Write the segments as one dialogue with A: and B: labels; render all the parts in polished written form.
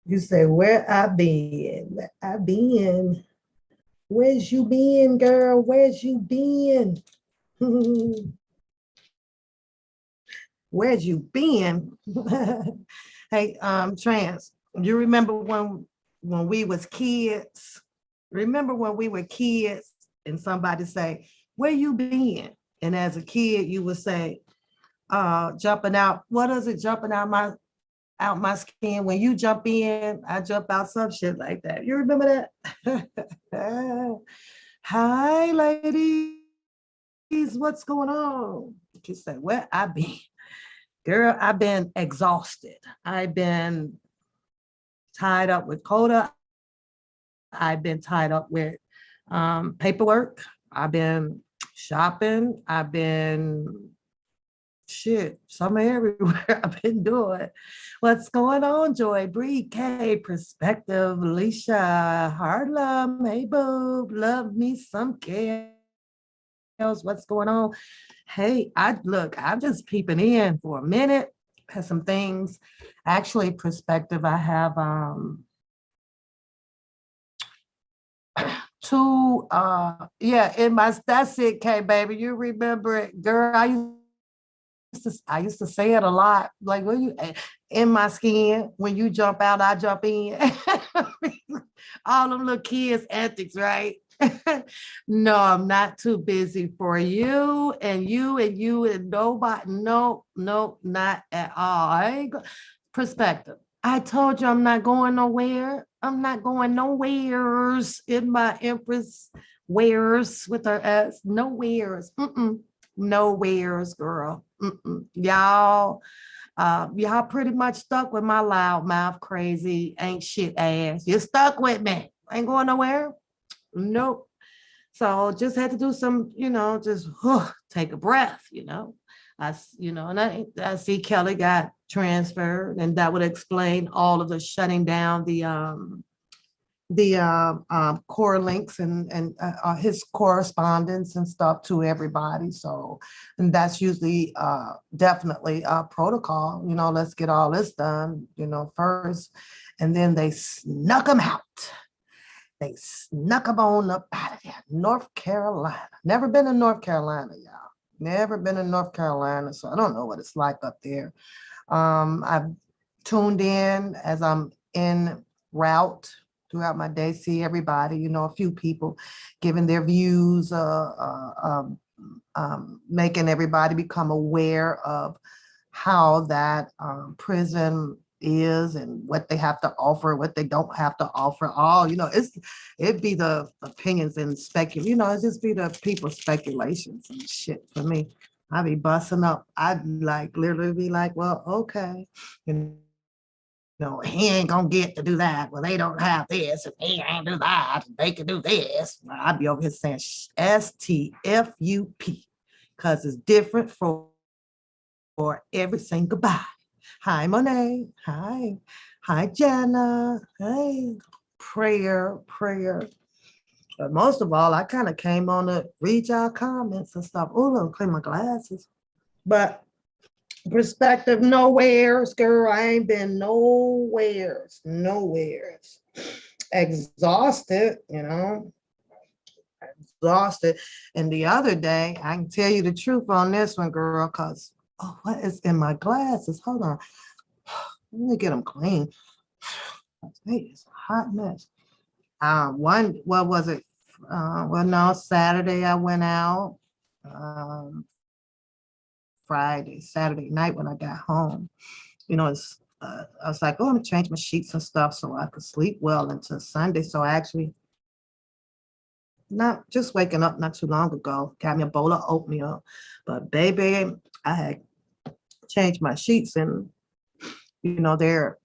A: You say, where I been? Where I been? Where's you been, girl? Where's you been? Where's you been? Hey, Trans, you remember when we was kids? Remember when we were kids and somebody say, where you been? And as a kid, you would say, jumping out, what is it? Jumping out my skin. When you jump in, I jump out, some shit like that. You remember that? Hi, ladies. What's going on? She said, where I been? Girl, I've been exhausted. I've been tied up with Coda. I've been tied up with paperwork. I've been shopping. I've been shit, summer everywhere. I've been doing. What's going on, Joy? Bree, K, Perspective, Alicia, Harlem, hey boob, love me some Kales. What's going on? Hey, I'm just peeping in for a minute. Has some things. Actually, Perspective, I have two yeah, in my that's it, K baby. You remember it, girl. I used to say it a lot. Like when you in my skin, when you jump out, I jump in. All them little kids' antics, right? No, I'm not too busy for you and you and you and nobody. No, no, not at all. Perspective. I told you I'm not going nowhere. I'm not going nowheres in my Empress wears with her ass. Nowheres. Nowheres, girl. Y'all pretty much stuck with my loud mouth, crazy, ain't shit ass. You're stuck with me. Ain't going nowhere. Nope. So just had to do some, just take a breath, and I see Kelly got transferred, and that would explain all of the shutting down the core links and his correspondence and stuff to everybody. So, and that's usually definitely a protocol. Let's get all this done, first, and then they snuck them out. They snuck them on up out of there. North Carolina. Never been in North Carolina, y'all. Never been in North Carolina, so I don't know what it's like up there. I've tuned in as I'm en route throughout my day, see everybody, a few people giving their views, making everybody become aware of how that prison is and what they have to offer, what they don't have to offer. All it'd be the opinions and it just be the people's speculations and shit for me. I'd be busting up. I'd like literally be like, well, okay, he ain't gonna get to do that. Well, they don't have this, and they ain't do that, and they can do this. I'd be over here saying STFUP because it's different for every single body. Hi, Monet. Hi. Hi, Jenna. Hey. Prayer. But most of all, I kind of came on to read y'all comments and stuff. Oh, let me clean my glasses. But perspective, nowheres, girl. I ain't been nowheres. Exhausted, exhausted. And the other day, I can tell you the truth on this one, girl, because what is in my glasses? Hold on. Let me get them clean. It's a hot mess. What was it? Well, no, Saturday I went out. Saturday night when I got home. I was like, oh, I'm gonna change my sheets and stuff so I could sleep well until Sunday. So I actually not just waking up not too long ago, got me a bowl of oatmeal. But baby, I had changed my sheets and they're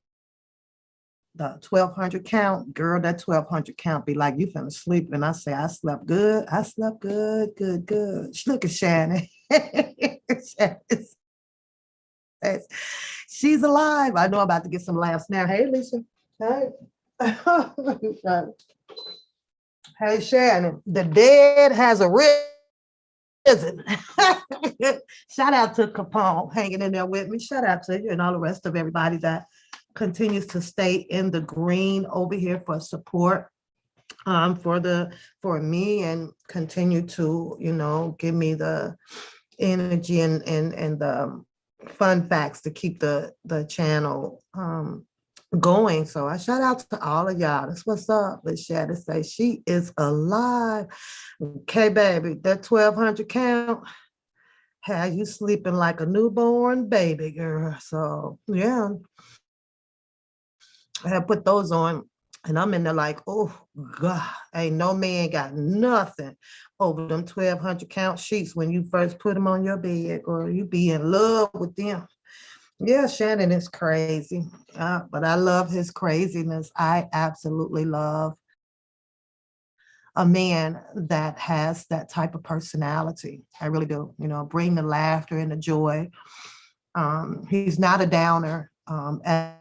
A: the 1200 count, girl, that 1200 count be like, you finna sleep. And I say, I slept good. Good. Look at Shannon. She's alive. I know I'm about to get some laughs now. Hey, Lisa. Hey. Hey, Shannon. The dead has arisen. Shout out to Capone hanging in there with me. Shout out to you and all the rest of everybody that continues to stay in the green over here for support for me, and continue to, give me the energy and the fun facts to keep the channel going. So I shout out to all of y'all. That's what's up. But Shatta say she is alive. Okay, baby, that 1,200 count had you sleeping like a newborn baby, girl. So yeah, I had put those on, and I'm in there like, oh God, ain't no man got nothing over them 1,200 count sheets when you first put them on your bed, or you be in love with them. Yeah, Shannon is crazy, but I love his craziness. I absolutely love a man that has that type of personality. I really do. Bring the laughter and the joy. He's not a downer at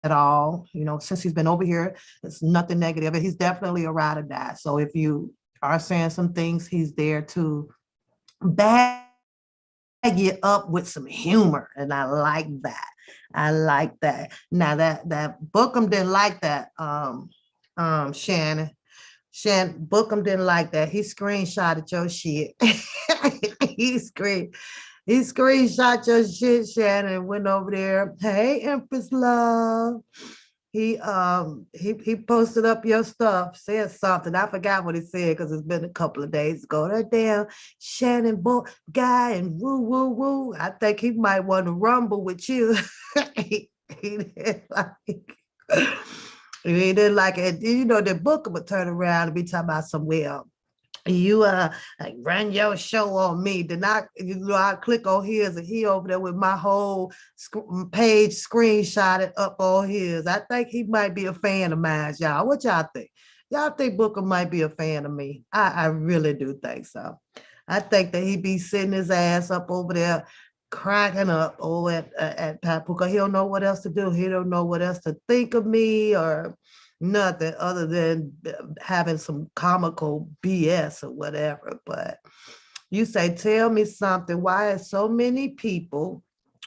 A: all. Since he's been over here, it's nothing negative. He's definitely a ride or die. So if you are saying some things, he's there to bag you up with some humor, and I like that. I like that. Now that Bookham didn't like that. Shannon. Bookham didn't like that. He screenshotted your shit. he screen he screenshot your shit, Shannon, and went over there. Hey, Empress Love. He posted up your stuff, said something. I forgot what he said because it's been a couple of days ago. That damn Shannon guy and woo woo woo. I think he might want to rumble with you. he didn't like. He didn't like it. The book would turn around and be talking about some you like run your show on me. Then I click on his, and he over there with my whole page screenshotted up on his. I think he might be a fan of mine, y'all. What y'all think? Y'all think Booker might be a fan of me? I really do think so. I think that he be sitting his ass up over there cracking up at Pat Booker. He don't know what else to do. He don't know what else to think of me or nothing other than having some comical BS or whatever. But you say, tell me something. Why are so many people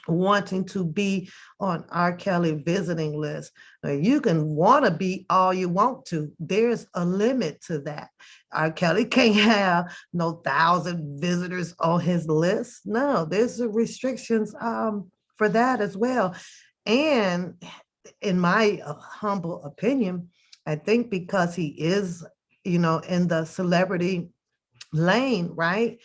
A: wanting to be on R. Kelly visiting list? Now, you can want to be all you want to. There's a limit to that. R. Kelly can't have no 1,000 visitors on his list. No, there's restrictions for that as well. And in my humble opinion, I think because he is, in the celebrity lane, right?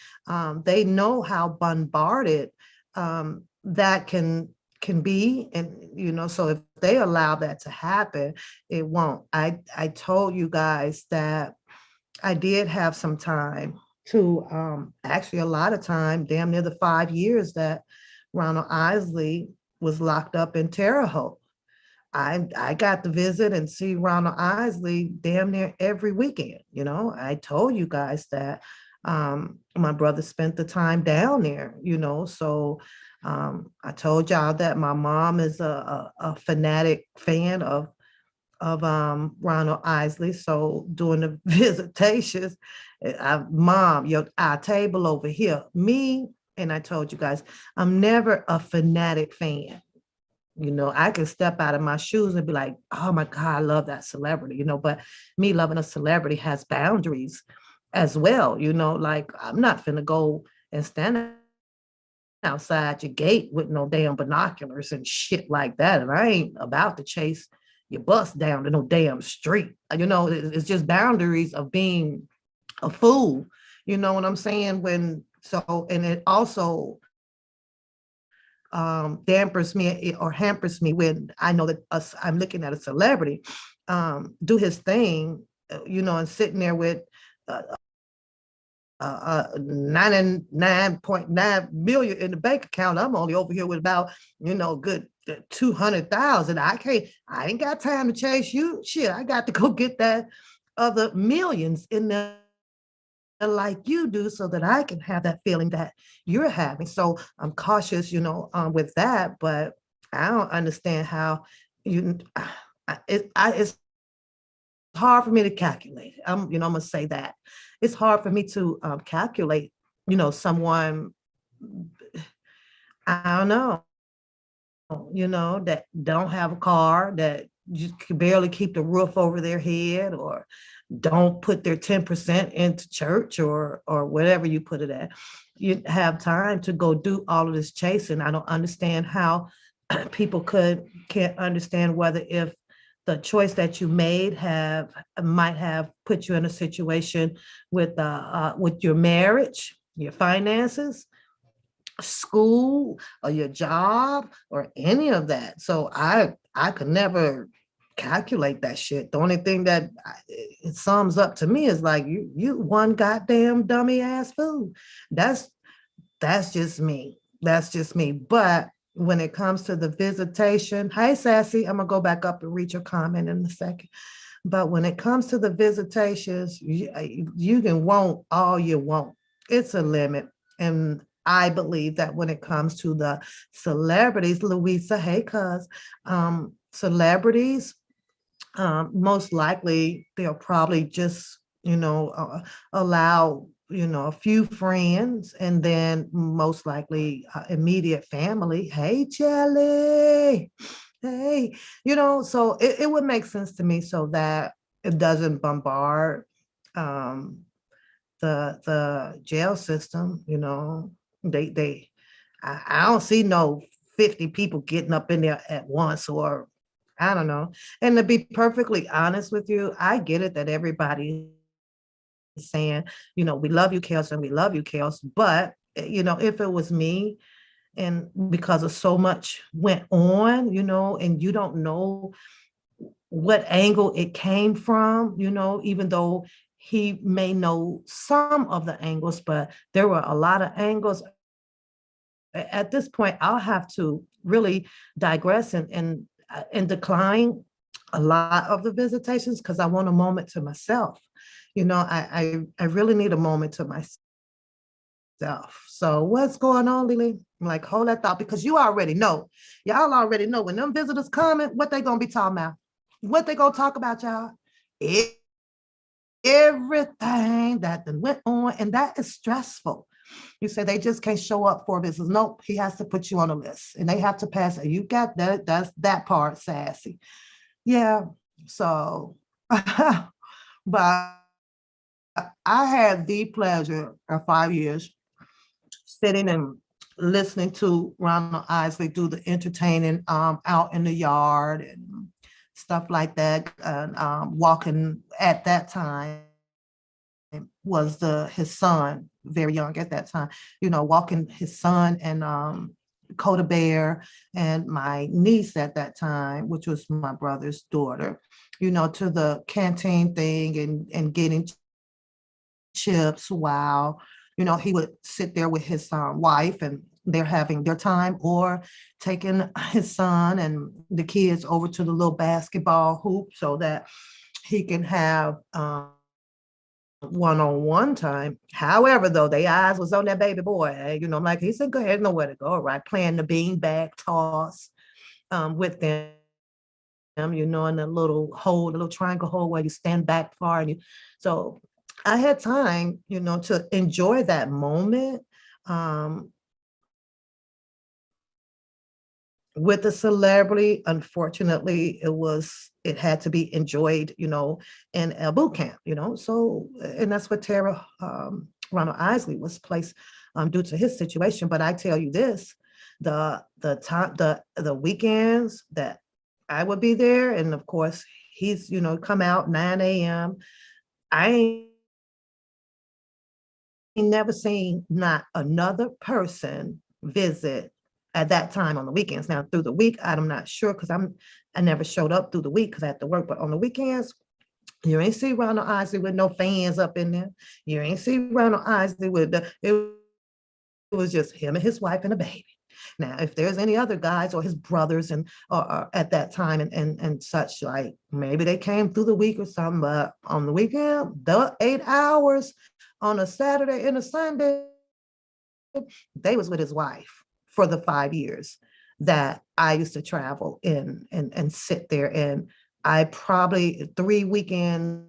A: They know how bombarded that can be, and so if they allow that to happen, it won't. I told you guys that I did have some time to actually a lot of time, damn near the 5 years that Ronald Isley was locked up in Terre Haute. I got to visit and see Ronald Isley damn near every weekend. I told you guys that my brother spent the time down there, so I told y'all that my mom is a fanatic fan of Ronald Isley. So during the visitations, Mom, our table over here, me, and I told you guys, I'm never a fanatic fan. I can step out of my shoes and be like, oh my God, I love that celebrity, but me loving a celebrity has boundaries as well. Like I'm not finna go and stand outside your gate with no damn binoculars and shit like that. And I ain't about to chase your bus down to no damn street. It's just boundaries of being a fool. You know what I'm saying? And it also dampers me or hampers me when I know that I'm looking at a celebrity do his thing, and sitting there with 99.9 million in the bank account. I'm only over here with about, good 200,000. I ain't got time to chase you. Shit, I got to go get that other millions in there like you do so that I can have that feeling that you're having. So I'm cautious, with that, but I don't understand how it's hard for me to calculate. I'm gonna say that it's hard for me to calculate, someone. I don't know. that don't have a car, that you can barely keep the roof over their head, or don't put their 10% into church, or whatever you put it at. You have time to go do all of this chasing. I don't understand how people can't understand whether if the choice that you made have might have put you in a situation with your marriage, your finances, school, or your job, or any of that. So I could never calculate that shit. The only thing that it sums up to me is like you one goddamn dummy ass fool. That's that's just me. That's just me. But when it comes to the visitation, hey Sassy, I'm gonna go back up and read your comment in a second. But when it comes to the visitations, you can want all you want. It's a limit. And I believe that when it comes to the celebrities, Louisa, hey, cuz, celebrities, most likely they'll probably just, allow, a few friends, and then most likely immediate family. Hey, Jelly. Hey, so it would make sense to me so that it doesn't bombard um, the jail system. They I don't see no 50 people getting up in there at once, or I don't know. And to be perfectly honest with you, I get it that everybody is saying, we love you, Kels, and we love you, Kels. But if it was me, and because of so much went on, and you don't know what angle it came from, even though he may know some of the angles, but there were a lot of angles. At this point, I'll have to really digress and decline a lot of the visitations because I want a moment to myself. I really need a moment to myself. So what's going on, Lily? Like, hold that thought, because you already know. Y'all already know when them visitors coming, what they gonna be talking about. What they gonna talk about, y'all? Everything that went on, and that is stressful. You say they just can't show up for visitors. Nope, he has to put you on a list, and they have to pass it. You got that? That's that part, Sassy. Yeah. So, but I had the pleasure of 5 years sitting and listening to Ronald Isley do the entertaining out in the yard and stuff like that. And walking at that time was his son, very young at that time, walking his son and Coda Bear and my niece at that time, which was my brother's daughter, to the canteen thing and getting chips. Wow. He would sit there with his wife, and they're having their time, or taking his son and the kids over to the little basketball hoop so that he can have one-on-one time. However, though, their eyes was on that baby boy. I'm like, he said, go ahead, nowhere to go, right? Playing the beanbag toss with them, in the little hole, the little triangle hole where you stand back far. So I had time, to enjoy that moment. Um, with the celebrity, unfortunately, it had to be enjoyed, in a boot camp, So, and that's what Tara Ronald Isley was placed due to his situation. But I tell you this, the time the weekends that I would be there, and of course he's come out 9 a.m. I ain't never seen not another person visit at that time on the weekends. Now through the week, I'm not sure because I never showed up through the week because I had to work. But on the weekends, you ain't see Ronald Isley with no fans up in there. You ain't see Ronald Isley it was just him and his wife and a baby. Now, if there's any other guys or his brothers and or at that time and such, like maybe they came through the week or something, but on the weekend, the 8 hours on a Saturday and a Sunday, they was with his wife for the 5 years that I used to travel in and sit there. And I probably 3 weekends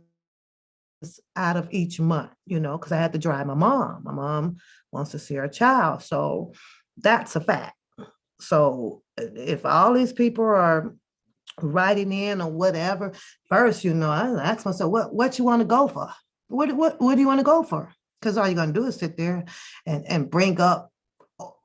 A: out of each month, because I had to drive my mom. My mom wants to see her child. So that's a fact. So if all these people are writing in or whatever, first, I ask myself, what you want to go for? What do you want to go for? Because all you're going to do is sit there and bring up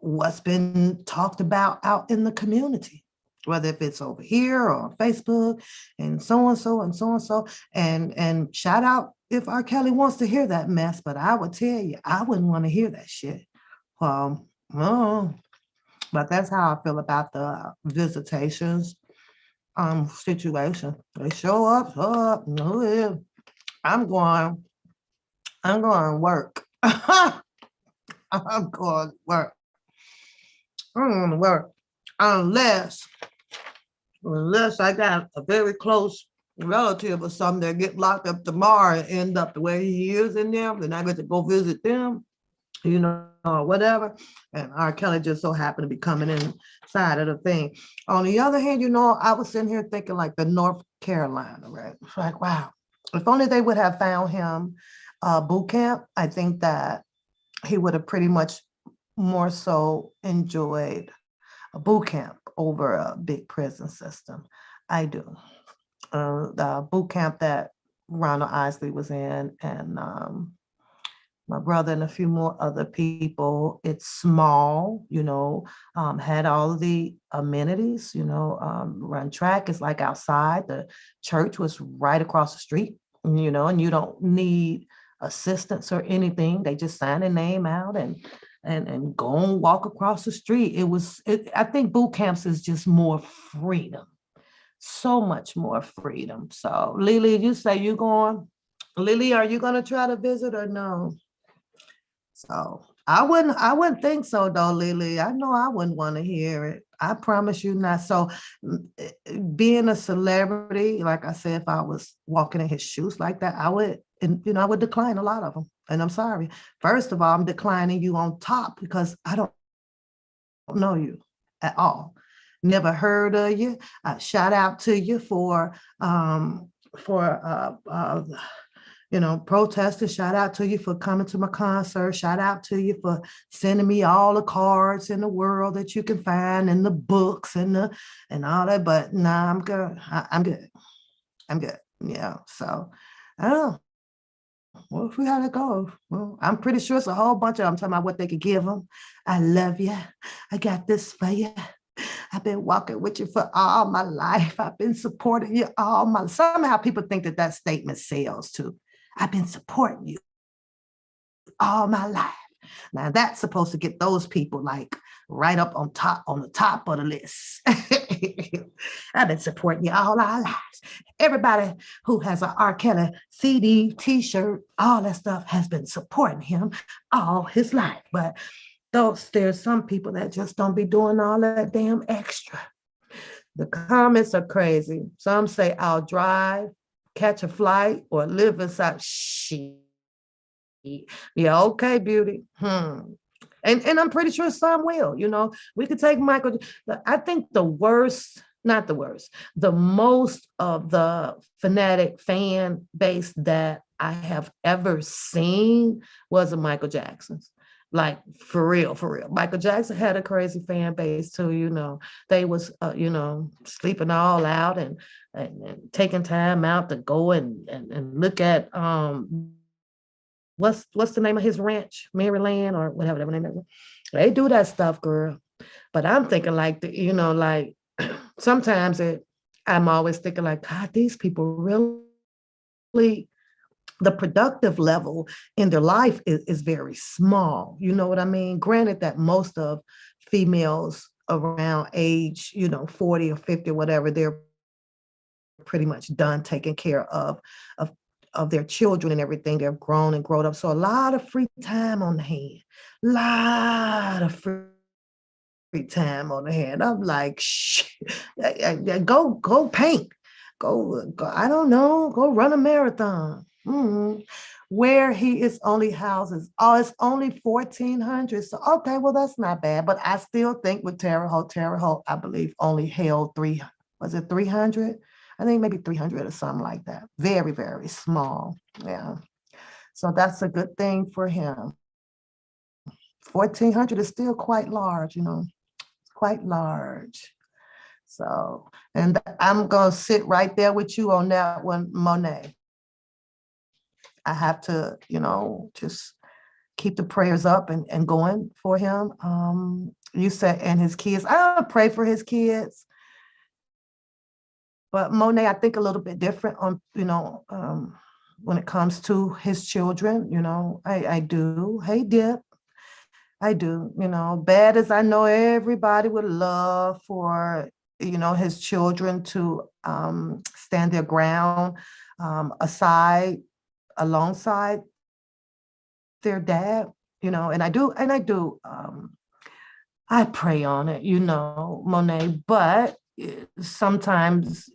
A: what's been talked about out in the community, whether if it's over here or on Facebook and so and so and so and so. And shout out if R. Kelly wants to hear that mess, but I would tell you, I wouldn't want to hear that shit. Oh, but that's how I feel about the visitations situation. They show up, no, yeah. I'm going, I'm going to work. I'm going to work. I'm going to work. Unless I got a very close relative or something that get locked up tomorrow and end up the way he is in there, then I get to go visit them, or whatever. And R. Kelly just so happened to be coming inside of the thing. On the other hand, I was sitting here thinking like the North Carolina, right? It's like, wow, if only they would have found him boot camp, I think that he would have pretty much more so enjoyed a boot camp over a big prison system. I do. The boot camp that Ronald Isley was in, and my brother and a few more other people. It's small, had all of the amenities, run track is like outside. The church was right across the street, and you don't need assistance or anything. They just sign a name out and go and walk across the street. I think boot camps is just more freedom, so much more freedom. So Lily, you say you going? Lily, are you going to try to visit or no? So I wouldn't think so though, Lily. I know I wouldn't want to hear it. I promise you not. So being a celebrity, like I said, if I was walking in his shoes like that, I would, and I would decline a lot of them. And I'm sorry. First of all, I'm declining you on top because I don't know you at all. Never heard of you. Shout out to you for protesters. Shout out to you for coming to my concert. Shout out to you for sending me all the cards in the world that you can find and the books and all that. But nah, I'm good. I'm good. I'm good. Yeah. So I don't know. Well, if we had to go, well, I'm pretty sure it's a whole bunch of them talking about what they could give them. I love you. I got this for you. I've been walking with you for all my life. I've been supporting you all my. Somehow people think that statement sells too. I've been supporting you all my life. Now that's supposed to get those people like right up on the top of the list. I've been supporting you all our lives. Everybody who has an R. Kelly CD, T-shirt, all that stuff has been supporting him all his life. But there's some people that just don't be doing all that damn extra. The comments are crazy. Some say I'll drive, catch a flight, or live inside. Shit. Yeah, okay, beauty. And I'm pretty sure some will. We could take Michael. I think not the worst, the most of the fanatic fan base that I have ever seen was a Michael Jackson's. Like for real, for real. Michael Jackson had a crazy fan base too. They was sleeping all out and taking time out to go and look at what's the name of his ranch, Maryland or whatever the name is. They do that stuff, girl. But I'm thinking like like sometimes I'm always thinking like, God, these people really, the productive level in their life is very small. You know what I mean? Granted that most of females around age, 40 or 50 or whatever, they're pretty much done taking care of their children and everything. They're grown and grown up. So a lot of free time on the hand. Lot of free time on the hand. I'm like, go paint. Go, I don't know, go run a marathon. Where he is only houses. Oh, it's only 1,400. So, okay, well, that's not bad. But I still think with Terre Haute, I believe only held 300? I think maybe 300 or something like that. Very, very small. Yeah. So that's a good thing for him. 1,400 is still quite large, quite large. So, and I'm gonna sit right there with you on that one, Monet. I have to, just keep the prayers up and going for him. You said, and his kids. I pray for his kids, but Monet, I think a little bit different on, when it comes to his children. I do. Hey, Dip. I do, bad as I know everybody would love for, his children to stand their ground alongside their dad, I pray on it, Monet, but sometimes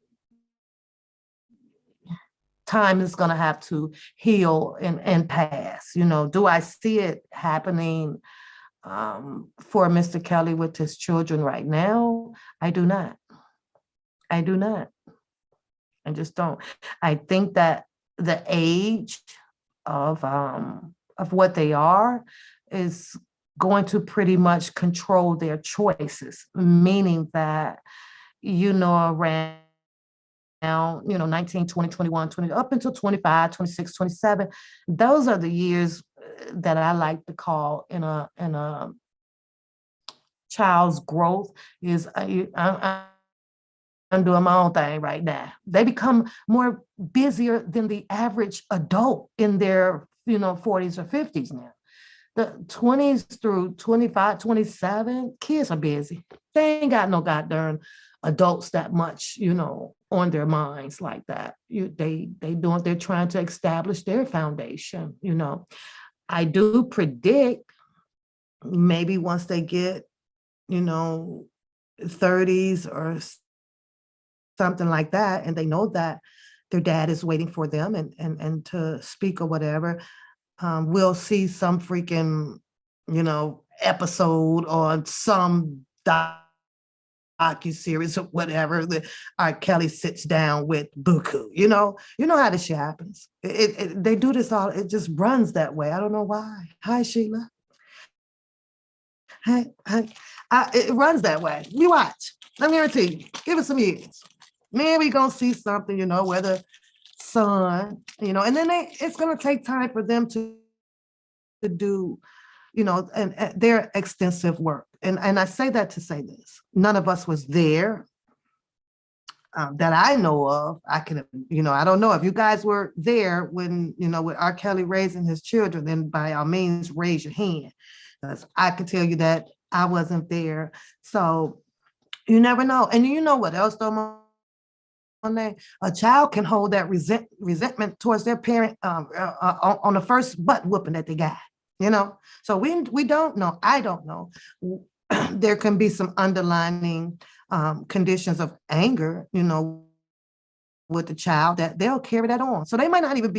A: time is going to have to heal and pass. Do I see it happening for Mr. Kelly with his children right now? I do not. I do not. I just don't. I think that the age of what they are is going to pretty much control their choices, meaning that, around 19, 20, 21, 20, up until 25, 26, 27, those are the years that I like to call in a child's growth is I'm doing my own thing right now. They become more busier than the average adult in their 40s or 50s now. The 20s through 25, 27, kids are busy. They ain't got no goddamn adults that much, on their minds like that. They're trying to establish their foundation. I do predict maybe once they get, 30s or something like that, and they know that their dad is waiting for them and to speak or whatever, we'll see some freaking, episode on some docu-series or whatever that R. Kelly sits down with Buku. You know how this shit happens. They do this all. It just runs that way. I don't know why. Hi, Sheila. Hi. It runs that way. You watch. I'm guarantee you. Give it some years. Man, we gonna see something. Where the son. And then it's gonna take time for them to do, and their extensive work. And I say that to say this: none of us was there that I know of. I don't know if you guys were there when, with R. Kelly raising his children. Then by all means, raise your hand, because I can tell you that I wasn't there. So you never know. And you know what else though? A child can hold that resentment towards their parent on the first butt whooping that they got. So we don't know. I don't know. There can be some underlying conditions of anger, with the child, that they'll carry that on. So they might not even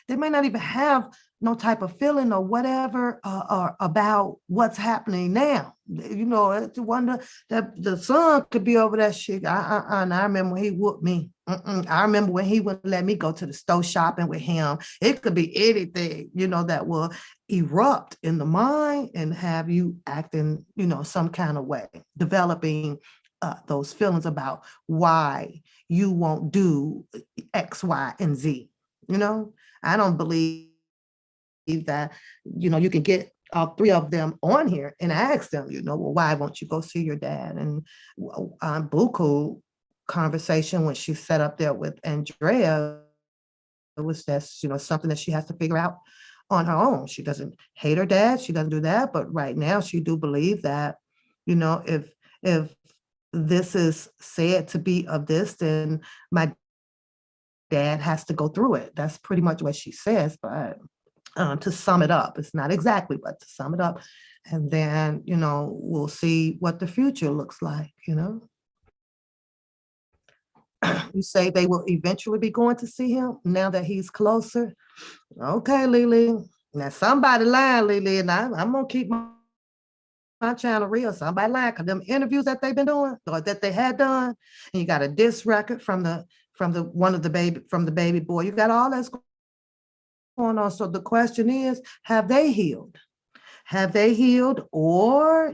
A: they might not even have no type of feeling or whatever or about what's happening now. It's wonder that the son could be over that shit. And I remember when he whooped me. I remember when he wouldn't let me go to the store shopping with him. It could be anything, that will erupt in the mind and have you acting, some kind of way, developing those feelings about why you won't do X, Y, and Z. I don't believe that, you can get all three of them on here and ask them, well, why won't you go see your dad? And Buku conversation when she sat up there with Andrea, it was just, something that she has to figure out on her own. She doesn't hate her dad. She doesn't do that. But right now she do believe that, if this is said to be of this, then my dad has to go through it. That's pretty much what she says. But to sum it up, it's not exactly, but to sum it up, and then, we'll see what the future looks like. You say they will eventually be going to see him now that he's closer. Okay, Lily. Now somebody lying, Lily, and I'm gonna keep my channel real. Somebody lying, because them interviews that they've been doing or that they had done, and you got a diss record from the baby boy. You got all that's going on. So the question is, have they healed? Have they healed, or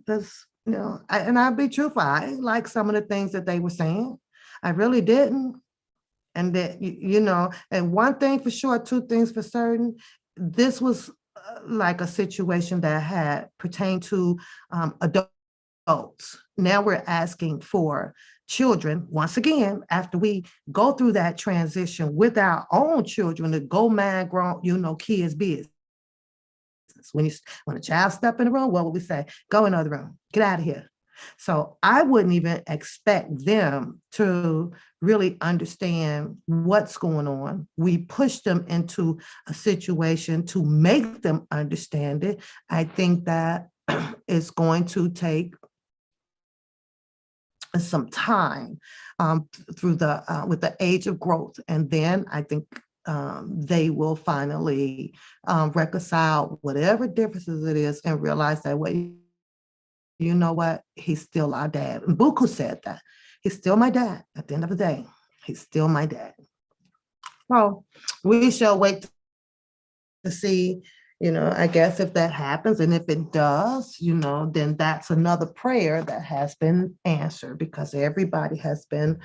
A: does And I'll be truthful. I didn't like some of the things that they were saying. I really didn't. And that, and one thing for sure, two things for certain, this was like a situation that had pertained to adults. Now we're asking for children, once again, after we go through that transition with our own children to go man grown, kids business. When a child step in the room, what would we say? Go in the other room, get out of here. So I wouldn't even expect them to really understand what's going on. We push them into a situation to make them understand it. I think that it's going to take some time through with the age of growth, and then I think they will finally reconcile whatever differences it is and realize that, wait, you know what? He's still our dad. And Buku said that. He's still my dad. At the end of the day, he's still my dad. So we shall wait to see, I guess if that happens. And if it does, then that's another prayer that has been answered, because everybody has been,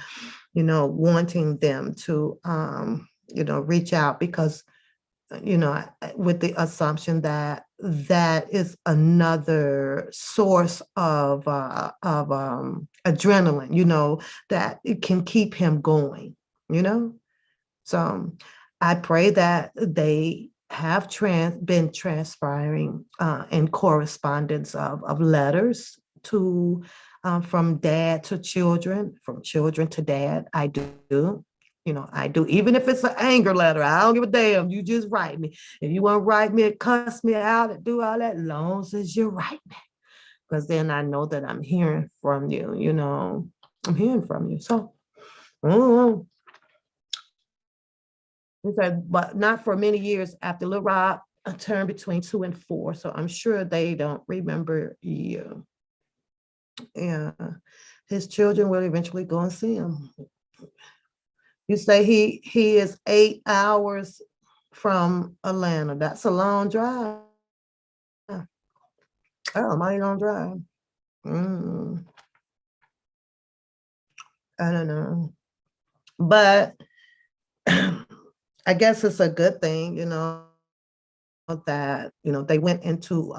A: wanting them to, reach out, because with the assumption that that is another source of adrenaline, that it can keep him going, So I pray that they have been transpiring in correspondence of letters to from dad to children, from children to dad. I do. I do, even if it's an anger letter. I don't give a damn. You just write me. If you want to write me and cuss me out and do all that, long as you write me. Because then I know that I'm hearing from you, I'm hearing from you. So, he said, but not for many years after Lil Rob turned between 2 and 4. So I'm sure they don't remember you. Yeah. His children will eventually go and see him. You say he is 8 hours from Atlanta. That's a long drive. Oh, mighty long drive. I don't know. But I guess it's a good thing, that, they went into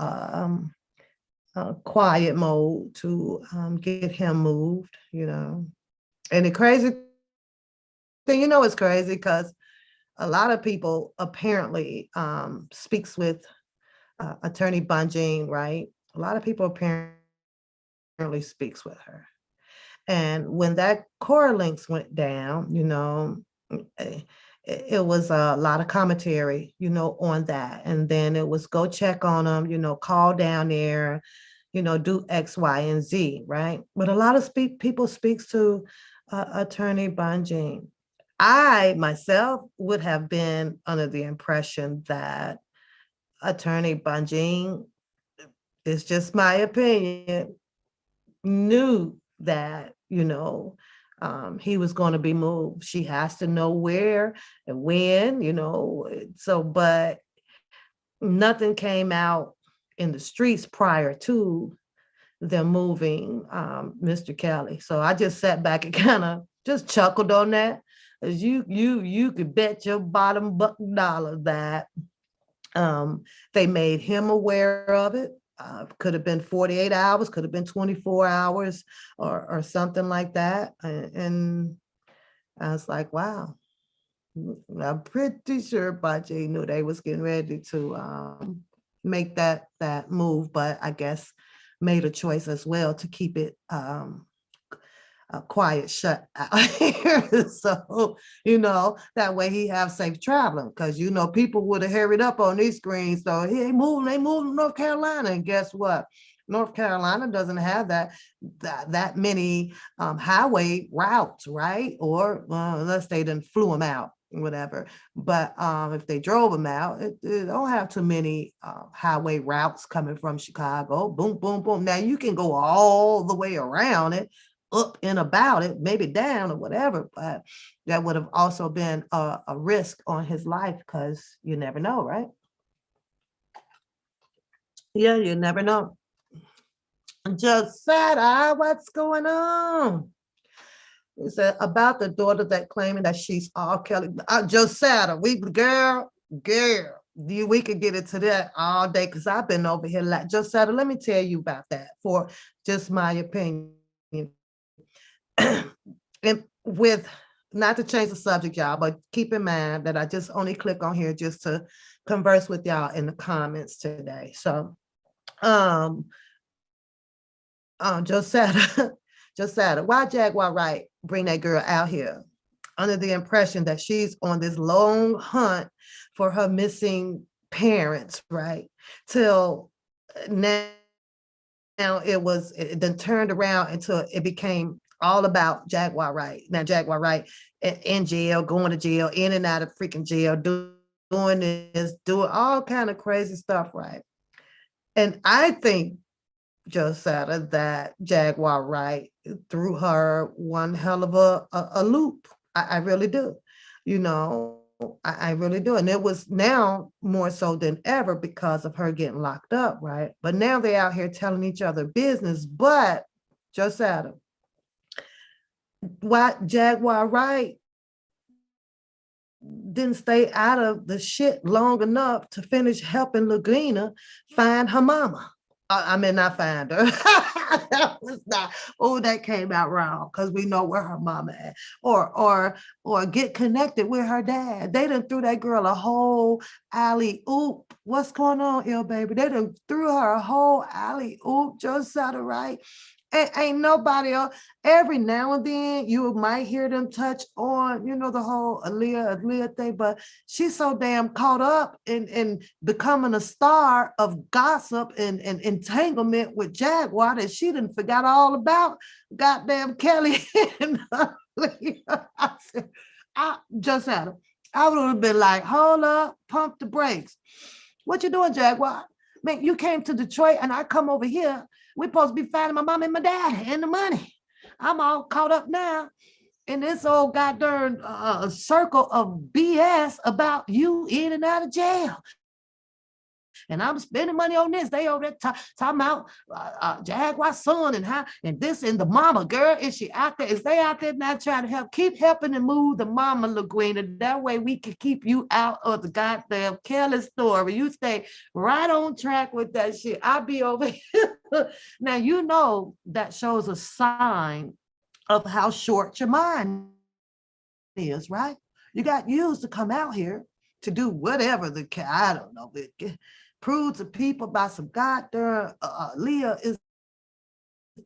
A: quiet mode to get him moved, And the crazy thing, it's crazy because a lot of people apparently speaks with Attorney Bunjing, right? A lot of people apparently speaks with her. And when that core links went down, it was a lot of commentary, on that. And then it was go check on them, call down there, do X, Y, and Z, right? But a lot of people speaks to Attorney Bunjing. I myself would have been under the impression that Attorney Bunjing, it's just my opinion, knew that, he was going to be moved. She has to know where and when, So, but nothing came out in the streets prior to them moving Mr. Kelly. So I just sat back and kind of just chuckled on that. As you could bet your bottom dollar that they made him aware of it. Could have been 48 hours, could have been 24 hours or something like that. And I was like, wow, I'm pretty sure Baji knew they was getting ready to make that move, but I guess made a choice as well to keep it quiet, shut out here. So, that way he have safe traveling, because, people would have hurried up on these screens. So they moved to North Carolina. And guess what? North Carolina doesn't have that many highway routes, right? Or unless they didn't flew them out, whatever. But if they drove them out, it don't have too many highway routes coming from Chicago. Boom, boom, boom. Now you can go all the way around it, up and about it, maybe down or whatever, but that would have also been a risk on his life, because you never know, right? Yeah, you never know. Josetta, what's going on? He said about the daughter that claiming that she's all Kelly. Josetta, girl, we could get into that all day because I've been over here like Josetta. Let me tell you about that for just my opinion. And with not to change the subject, y'all, but keep in mind that I just only click on here just to converse with y'all in the comments today. So, um, Josetta, Josetta, why Jaguar Wright bring that girl out here under the impression that she's on this long hunt for her missing parents, right? Till now, it then turned around until it became all about Jaguar Wright. Now Jaguar Wright in jail, going to jail, in and out of freaking jail, doing this, doing all kind of crazy stuff, right? And I think Josetta that Jaguar Wright threw her one hell of a loop. I really do. You know, I really do. And it was now more so than ever because of her getting locked up, right? But now they're out here telling each other business. But Josetta, why Jaguar Wright didn't stay out of the shit long enough to finish helping Laguna find her mama. I mean, not find her. That was not. Oh, that came out wrong because we know where her mama at, or get connected with her dad. They done threw that girl a whole alley oop. What's going on, ill baby? They done threw her a whole alley oop. Just out of right. Ain't nobody else. Every now and then you might hear them touch on, the whole Aaliyah thing, but she's so damn caught up in becoming a star of gossip and entanglement with Jaguar that she didn't forgot all about goddamn Kelly and Aaliyah. I just had her. I would have been like, hold up, pump the brakes. What you doing, Jaguar? Man, you came to Detroit and I come over here. We're supposed to be finding my mom and my dad and the money. I'm all caught up now in this old goddamn circle of BS about you in and out of jail. And I'm spending money on this. They over there talking about Jaguar's son and how and this and the mama girl. Is she out there? Is they out there now trying to help? Keep helping to move the mama, Laguina. That way we can keep you out of the goddamn Kelly story. You stay right on track with that shit. I'll be over here. Now you know that shows a sign of how short your mind is, right? You got used to come out here to do whatever I don't know, prove to people about some goddamn Leah is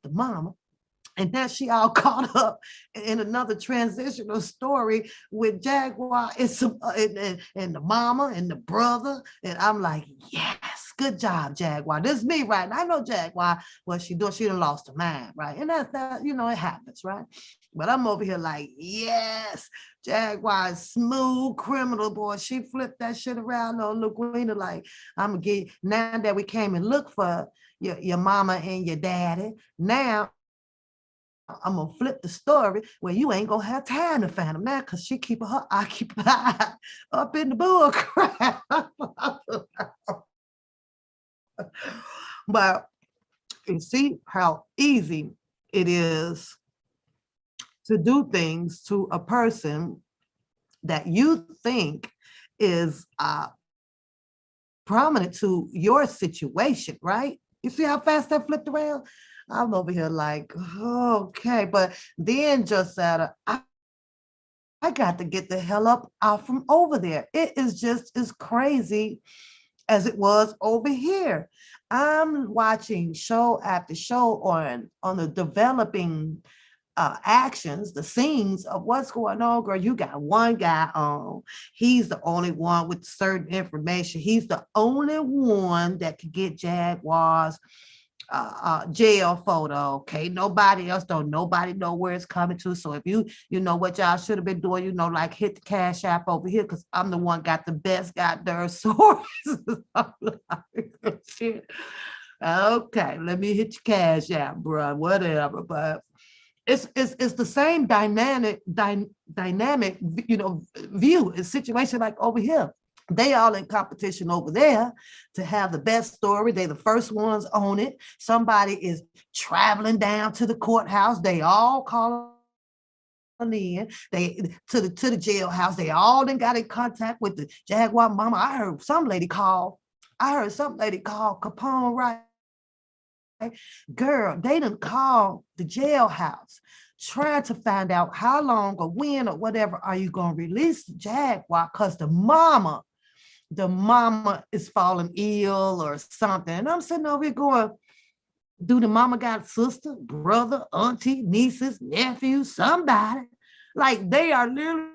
A: the mama. And now she all caught up in another transitional story with Jaguar and and the mama and the brother. And I'm like, yes, good job, Jaguar. This is me, right? I know Jaguar, what she doing, she done lost her mind, right? And that's that, it happens, right? But I'm over here like, yes, Jaguar is smooth criminal, boy. She flipped that shit around on Laguina like, I'm gonna get, now that we came and look for your mama and your daddy, now I'm gonna flip the story where you ain't gonna have time to find them now because she keeping her occupied up in the bull crap. But you see how easy it is to do things to a person that you think is prominent to your situation, right? You see how fast that flipped around? I'm over here like, okay, but then Josetta, I got to get the hell up out from over there. It is just as crazy as it was over here. I'm watching show after show on the developing actions, the scenes of what's going on, girl. You got one guy on. He's the only one with certain information. He's the only one that could get Jaguar's jail photo. Okay, nobody else don't. Nobody know where it's coming to. So if you know what y'all should have been doing, like hit the cash app over here because I'm the one got the best goddamn sources. Shit. Okay, let me hit your cash app, bro. Whatever, but it's the same dynamic, view, a situation like over here. They all in competition over there to have the best story. They the first ones on it. Somebody is traveling down to the courthouse. They all calling in. They to the jailhouse. They all then got in contact with the Jaguar mama. I heard some lady call. I heard some lady call Capone, right? Girl, they done called the jailhouse trying to find out how long or when or whatever are you going to release the Jaguar, because the mama is falling ill or something. And I'm sitting over here going, do the mama got a sister, brother, auntie, nieces, nephews, somebody? Like they are literally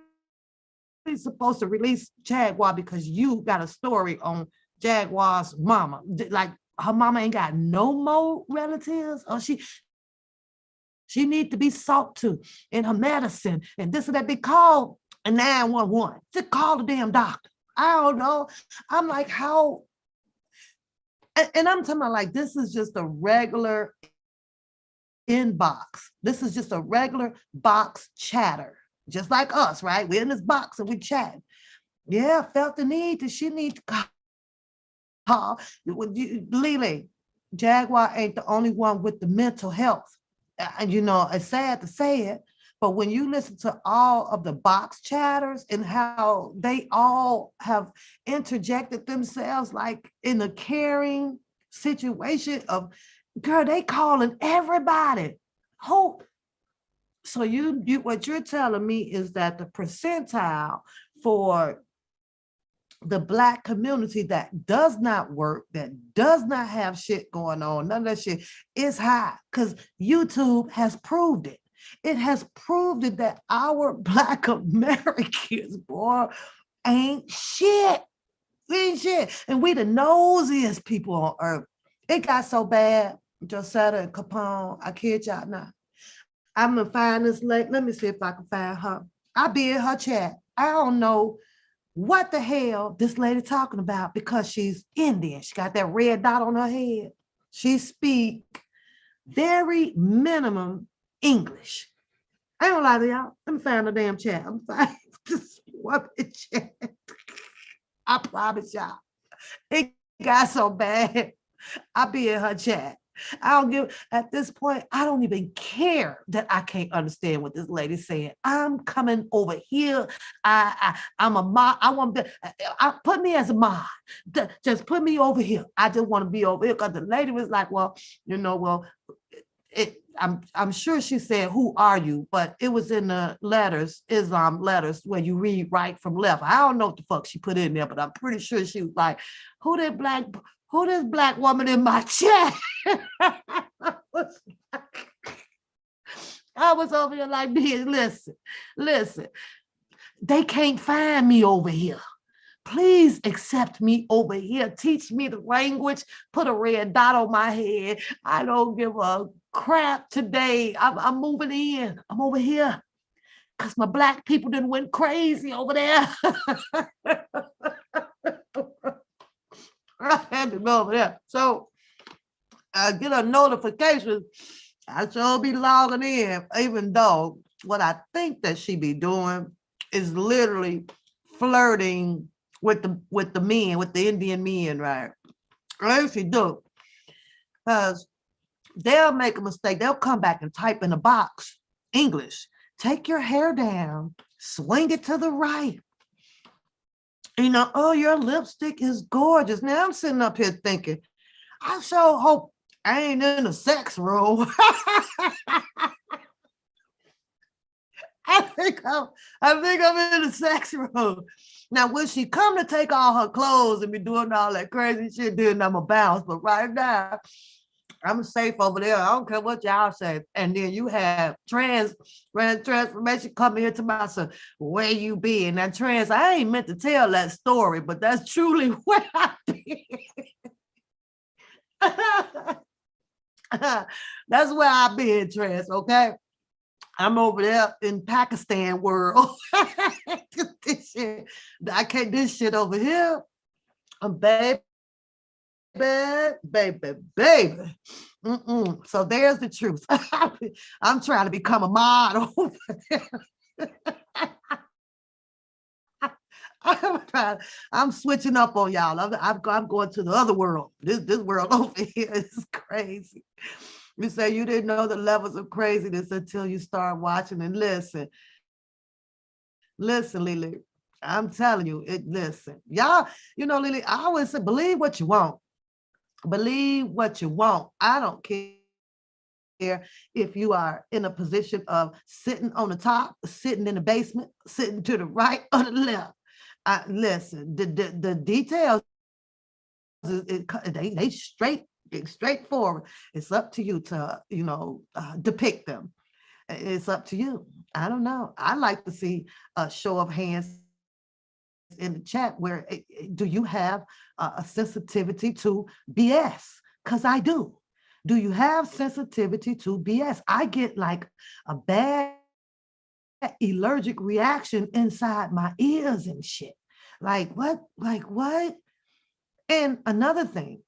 A: supposed to release Jaguar because you got a story on Jaguar's mama. Like her mama ain't got no more relatives, or she need to be sought to in her medicine and this and that. They call a 911. Just call the damn doctor. I don't know. I'm like, how? And I'm talking about like, this is just a regular inbox. This is just a regular box chatter, just like us, right? We're in this box and we chat. Yeah, felt the need that she need to call. Lily, Jaguar ain't the only one with the mental health. And you know, it's sad to say it, but when you listen to all of the box chatters and how they all have interjected themselves like in a caring situation of, girl, they calling everybody. Hope. So you what you're telling me is that the percentile for the Black community that does not work, that does not have shit going on, none of that shit, is high, because YouTube has proved it. It has proved it that our Black Americans, boy, ain't shit. We ain't shit. And we the nosiest people on earth. It got so bad, Josetta and Capone, I kid y'all not. I'm gonna find this lady. Let me see if I can find her. I'll be in her chat. I don't know what the hell this lady talking about because she's Indian. She got that red dot on her head. She speak very minimum English. I don't lie to y'all. Let me find the damn chat. I'm fine. Just what the chat. I promise y'all. It got so bad. I'll be in her chat. I don't give, at this point, I don't even care that I can't understand what this lady's saying. I'm coming over here. I'm a mod. I want to put me as a mod. Just put me over here. I just want to be over here because the lady was like, well, you know, well, I'm sure she said, who are you? But it was in the letters, Islam letters, where you read right from left. I don't know what the fuck she put in there, but I'm pretty sure she was like, who this Black woman in my chat? I was over here like, listen, they can't find me over here. Please accept me over here. Teach me the language. Put a red dot on my head. I don't give a crap today. I'm moving in. I'm over here because my Black people done went crazy over there. I had to go over there. So I get a notification. I sure be logging in, even though what I think that she be doing is literally flirting with the men, with the Indian men, right? Or if she do, because they'll make a mistake. They'll come back and type in a box, English. Take your hair down, swing it to the right. You know, oh, your lipstick is gorgeous. Now I'm sitting up here thinking, I sure hope I ain't in a sex room. I think I'm in a sex room. Now, when she come to take all her clothes and be doing all that crazy shit, then I'm a bounce. But right now, I'm safe over there. I don't care what y'all say. And then you have transformation coming here to my son. Where you be? And that I ain't meant to tell that story, but that's truly where I be. That's where I be in trans, okay? I'm over there in Pakistan world. I can't this shit over here. I'm baby. So there's the truth. I'm trying to become a mod over there. I'm switching up on y'all. I'm going to the other world. This world over here is crazy. You say you didn't know the levels of craziness until you start watching and listen. Listen, Lily. I'm telling you, listen. Y'all, Lily, I always say, believe what you want. Believe what you want. I don't care if you are in a position of sitting on the top, sitting in the basement, sitting to the right or the left. Listen, the details, they straightforward. It's up to you to, depict them. It's up to you. I don't know. I like to see a show of hands in the chat where do you have a sensitivity to BS? Because I do. Do you have sensitivity to BS? I get like a bad allergic reaction inside my ears and shit. Like what? Like what? And another thing,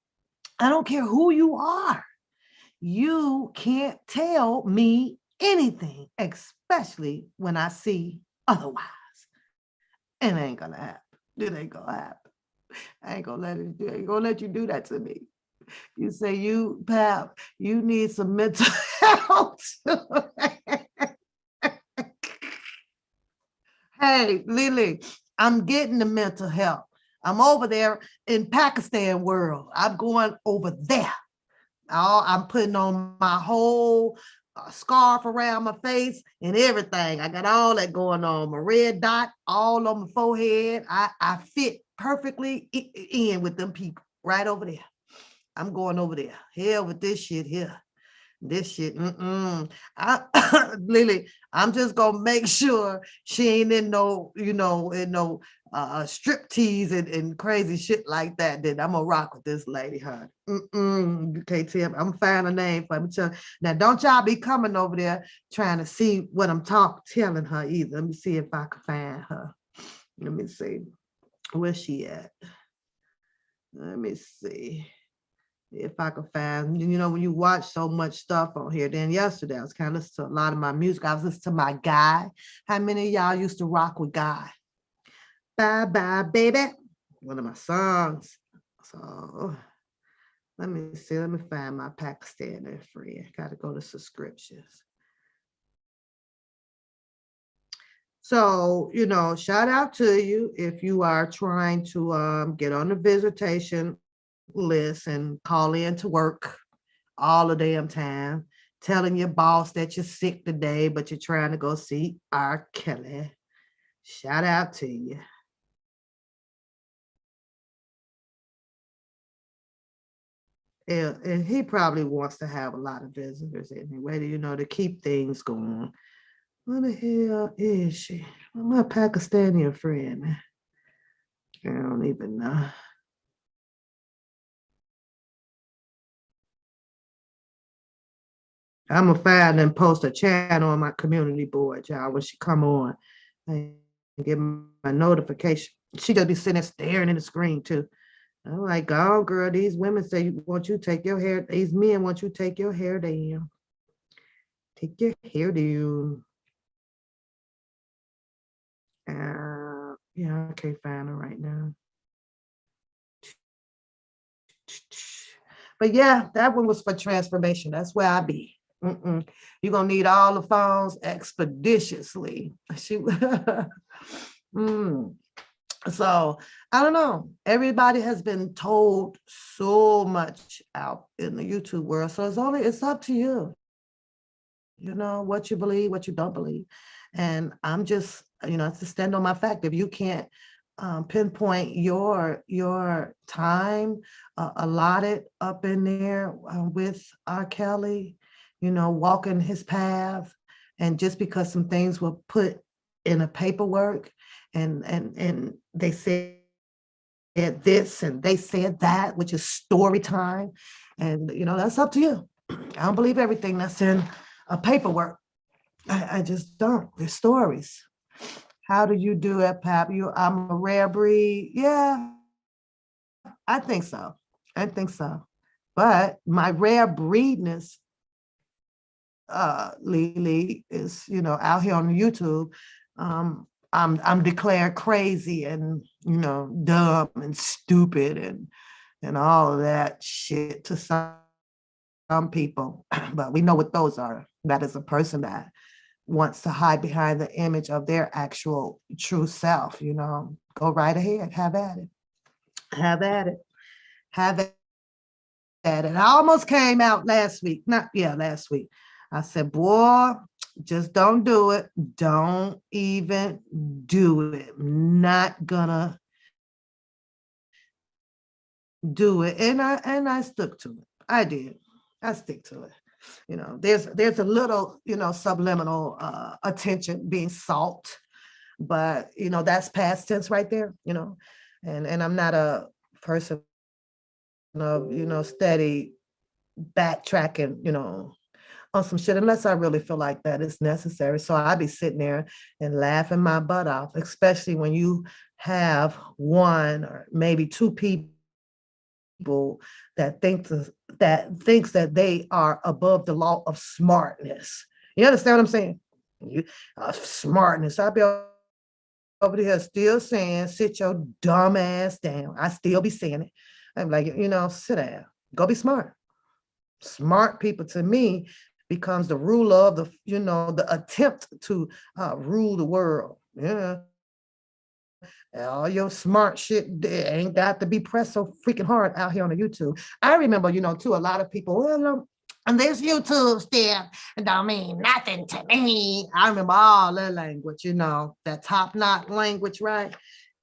A: I don't care who you are. You can't tell me anything, especially when I see otherwise. It ain't gonna happen. It ain't gonna happen. I ain't gonna let you do that to me. You say Pap, you need some mental health. Hey, Lily, I'm getting the mental health. I'm over there in Pakistan world. I'm going over there. I'm putting on my whole scarf around my face and everything. I got all that going on. My red dot all on my forehead. I fit perfectly in with them people right over there. I'm going over there. Hell with this shit here. This shit, Lily, I'm just gonna make sure she ain't in no, in no strip tease and crazy shit like that. Then I'm gonna rock with this lady, huh? You can't tell me. I'm gonna find a name for me. Now, don't y'all be coming over there trying to see what I'm telling her either. Let me see if I can find her. Let me see. Where's she at? Let me see if I could find, when you watch so much stuff on here. Then yesterday I was kind of listening to a lot of my music. I was listening to my Guy. How many of y'all used to rock with Guy? Bye bye, baby. One of my songs. So let me see. Let me find my Pakistani friend. Got to go to subscriptions. So, shout out to you if you are trying to get on the visitation list and call in to work all the damn time, telling your boss that you're sick today, but you're trying to go see R. Kelly. Shout out to you. And he probably wants to have a lot of visitors anyway, to keep things going. Where the hell is she? My Pakistani friend. I don't even know. I'm gonna find and post a channel on my community board, y'all, when she come on and get my notification. She gonna be sitting there staring in the screen too. I'm like, oh girl, these women say want you to take your hair. These men want you to take your hair down. Take your hair down. Yeah, I can't find her right now. But yeah, that one was for transformation. That's where I be. You're gonna need all the phones expeditiously. mm. So I don't know. Everybody has been told so much out in the YouTube world. So it's up to you. What you believe, what you don't believe. And I'm just, to stand on my fact. If you can't pinpoint your time allotted up in there with R. Kelly, walking his path, and just because some things were put in a paperwork and they said this and they said that, which is story time, and that's up to you. I don't believe everything that's in a paperwork. I just don't. There's stories. How do you do it, Pap? I'm a rare breed. Yeah, I think so. I think so. But my rare breedness, Lily, is, out here on YouTube. I'm declared crazy and dumb and stupid and all of that shit to some people. But we know what those are. That is a person that wants to hide behind the image of their actual true self. Go right ahead, have at it, have at it, have at it. I almost came out last week, not yeah, last week. I said, boy, just don't do it. Don't even do it. Not gonna do it. And I stuck to it. I did. I stick to it. There's a little, subliminal attention being sought, but that's past tense right there. And I'm not a person of, steady backtracking, on some shit unless I really feel like that is necessary. So I be sitting there and laughing my butt off, especially when you have one or maybe two people that thinks that they are above the law of smartness. You understand what I'm saying? Smartness. I be over here still saying, sit your dumb ass down. I still be saying it. I'm like, sit down. Go be smart. Smart people to me becomes the ruler of the attempt to rule the world. Yeah. All your smart shit ain't got to be pressed so freaking hard out here on the YouTube. I remember, too, a lot of people, well, and this YouTube stuff don't mean nothing to me. I remember all that language, that top knot language, right?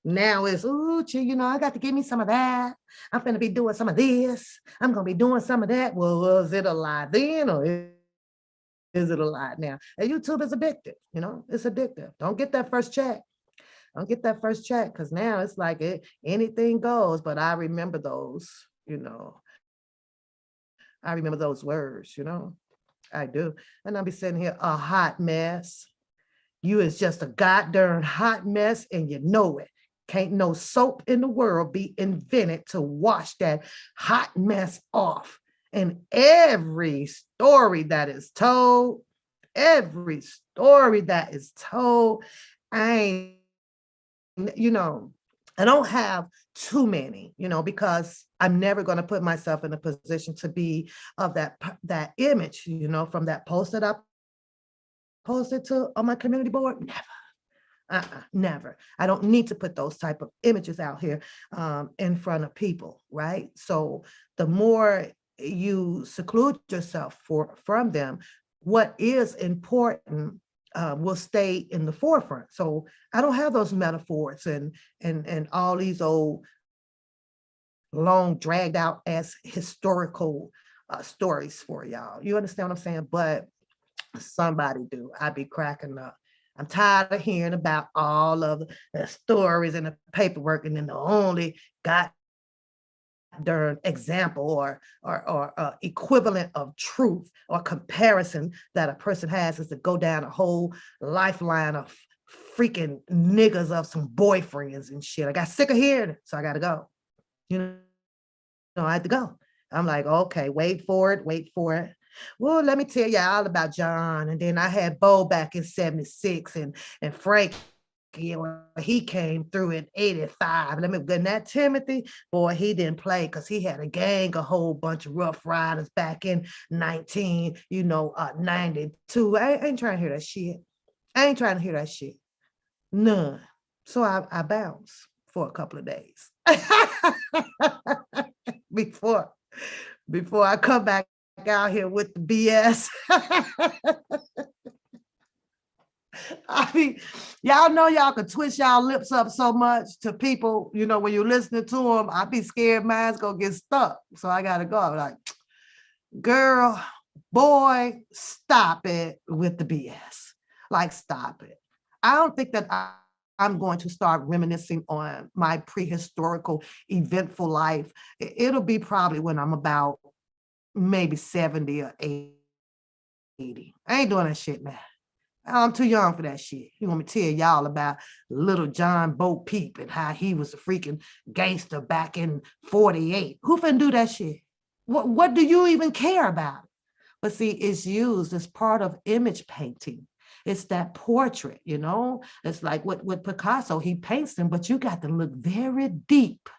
A: Now it's, ooh, I got to give me some of that. I'm going to be doing some of this. I'm going to be doing some of that. Well, was it a lie then or is it a lie now? And YouTube is addictive, it's addictive. Don't get that first check. Don't get that first check because now it's like anything goes. But I remember those, I remember those words, I do. And I'll be sitting here a hot mess. You is just a goddamn hot mess and you know it. Can't no soap in the world be invented to wash that hot mess off. And every story that is told, I ain't, I don't have too many, because I'm never going to put myself in a position to be of that image, from that post that I posted to on my community board. Never. Never. I don't need to put those type of images out here in front of people, right? So the more you seclude yourself from them, what is important will stay in the forefront. So I don't have those metaphors and all these old long dragged out as historical stories for y'all. You understand what I'm saying? But somebody do. I be cracking up. I'm tired of hearing about all of the stories and the paperwork, and then the only goddamn example or equivalent of truth or comparison that a person has is to go down a whole lifeline of freaking niggas of some boyfriends and shit. I got sick of hearing it, so I got to go. I had to go. I'm like, okay, wait for it. Well, let me tell you all about John. And then I had Bo back in 76 and Frank, he came through in 85. Let me get that Timothy. Boy, he didn't play because he had a gang, a whole bunch of rough riders back in 92. I ain't trying to hear that shit. None. So I bounced for a couple of days before I come back out here with the BS. I mean, y'all know y'all can twist y'all lips up so much to people, when you're listening to them. I be scared mine's gonna get stuck. So I gotta go. I'm like, girl, boy, stop it with the BS. Like, stop it. I don't think that I'm going to start reminiscing on my prehistorical eventful life. It'll be probably when I'm about maybe 70 or 80. I ain't doing that shit now. I'm too young for that shit. You want me to tell y'all about little John Bo Peep and how he was a freaking gangster back in 48. Who finna do that shit? What do you even care about? But see, it's used as part of image painting. It's that portrait, you know. It's like with Picasso, he paints them, but you got to look very deep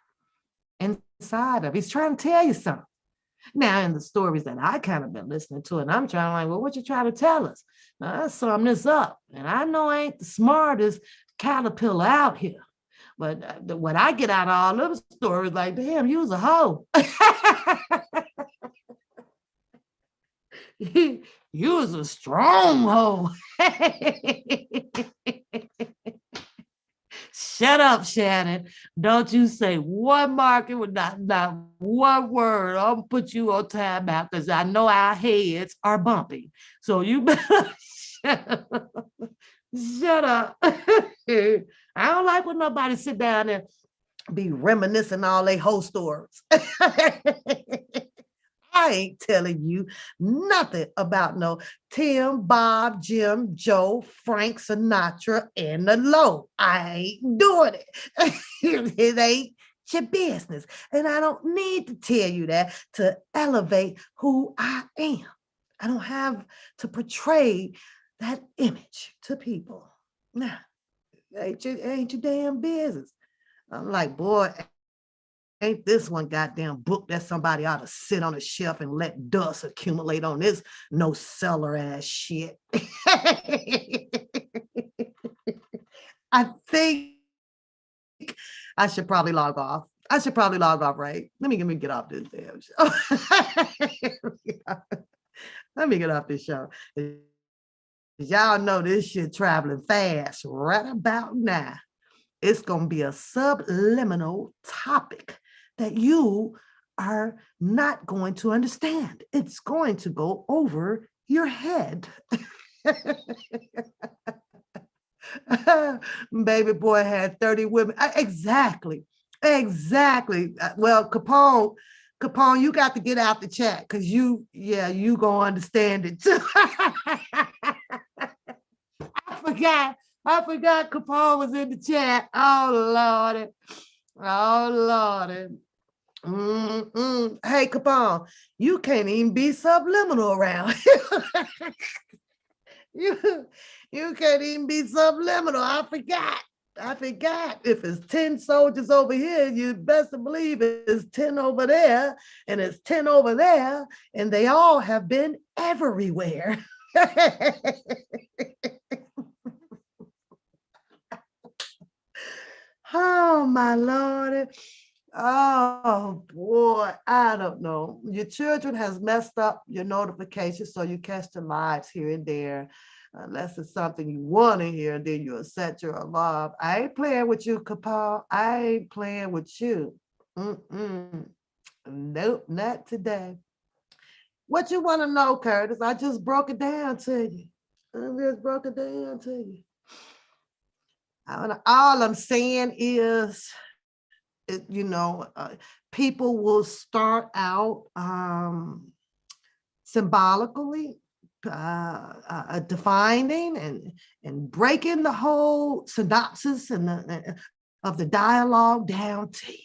A: inside of. He's trying to tell you something. Now, in the stories that I kind of been listening to, and I'm trying like, well, what you trying to tell us? Now, I sum this up, and I know I ain't the smartest caterpillar out here, but what I get out of all of the stories, like, damn, you was a hoe. You was a strong hoe. Shut up, Shannon. Don't you say one market with not one word. I'll put you on timeout because I know our heads are bumping. So you better shut up. Shut up. I don't like when nobody sit down and be reminiscing all their whole stories. I ain't telling you nothing about no Tim, Bob, Jim, Joe, Frank Sinatra, and the Low. I ain't doing it. It ain't your business. And I don't need to tell you that to elevate who I am. I don't have to portray that image to people. Nah, ain't your damn business. I'm like, boy, ain't this one goddamn book that somebody ought to sit on a shelf and let dust accumulate on this no seller ass shit. I think I should probably log off. Right? Let me get off this damn show. Let me get off this show. Y'all know this shit traveling fast right about now. It's going to be a subliminal topic that you are not going to understand. It's going to go over your head. Baby boy had 30 women. Exactly. Well, Capone, you got to get out the chat because you gonna understand it too. I forgot Capone was in the chat. Oh Lordy. Hey, Capone, you can't even be subliminal around. you can't even be subliminal. I forgot. If it's 10 soldiers over here, you best believe it's 10 over there, and it's 10 over there, and they all have been everywhere. Oh, my Lord. Oh, boy. I don't know. Your children has messed up your notifications, so you catch the lives here and there. Unless it's something you want to hear, and then you'll set your alarm. I ain't playing with you, Capone. I ain't playing with you. Nope, not today. What you want to know, Curtis? I just broke it down to you. All I'm saying is, people will start out symbolically defining and breaking the whole synopsis of the dialogue down to you.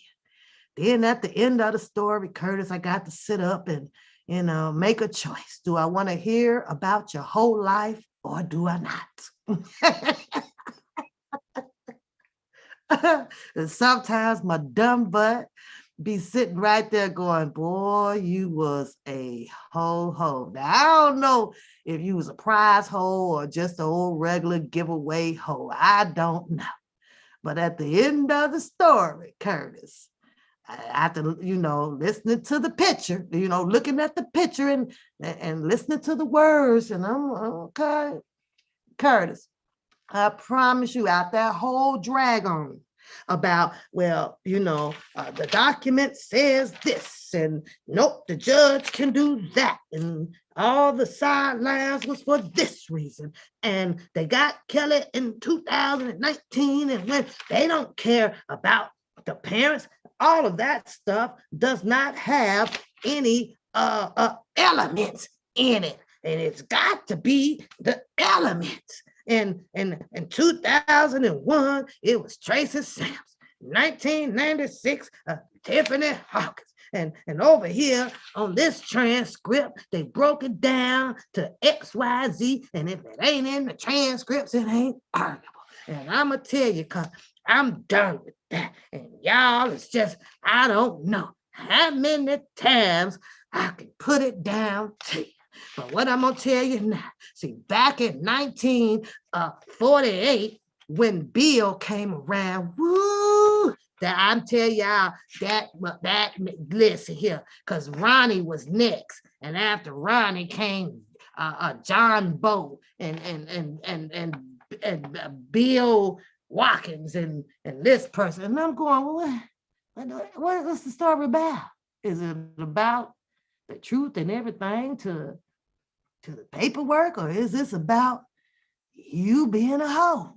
A: Then at the end of the story, Curtis, I got to sit up and make a choice. Do I want to hear about your whole life or do I not? And sometimes my dumb butt be sitting right there going, boy, you was a ho. Now, I don't know if you was a prize hoe or just an old regular giveaway hoe. I don't know. But at the end of the story, Curtis, after, listening to the picture, looking at the picture and listening to the words, and I'm okay, Curtis, I promise you, out that whole drag on about, the document says this, and nope, the judge can do that, and all the sidelines was for this reason, and they got Kelly in 2019, and when they don't care about the parents, all of that stuff does not have any elements in it, and it's got to be the elements. In 2001, it was Tracy Sams. 1996, Tiffany Hawkins. And over here on this transcript, they broke it down to XYZ. And if it ain't in the transcripts, it ain't arguable. And I'm going to tell you, because I'm done with that. And y'all, it's just, I don't know how many times I can put it down to you. But what I'm going to tell you now, see, back in 1948, when Bill came around, woo, that I'm telling y'all, that listen here, because Ronnie was next. And after Ronnie came John Bow and Bill Watkins and this person. And I'm going, what's the story about? Is it about the truth and everything to the paperwork, or is this about you being a hoe?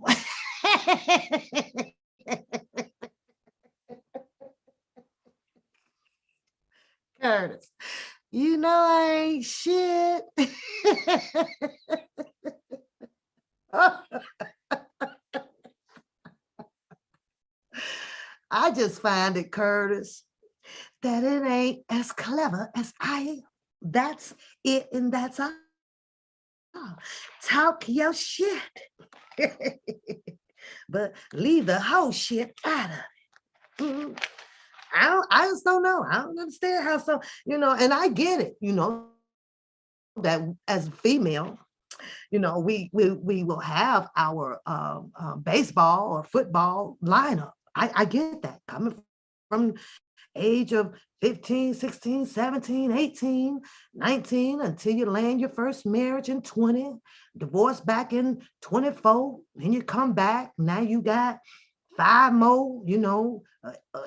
A: Curtis, you know I ain't shit. I just find it, Curtis, that it ain't as clever as I am. That's it, and that's all. Talk your shit, but leave the whole shit out of it. Mm-hmm. I just don't know. I don't understand how so, and I get it, that as a female, we will have our baseball or football lineup. I get that coming from age of 15, 16, 17, 18, 19, until you land your first marriage in 20, divorce back in 24, then you come back. Now you got 5 more,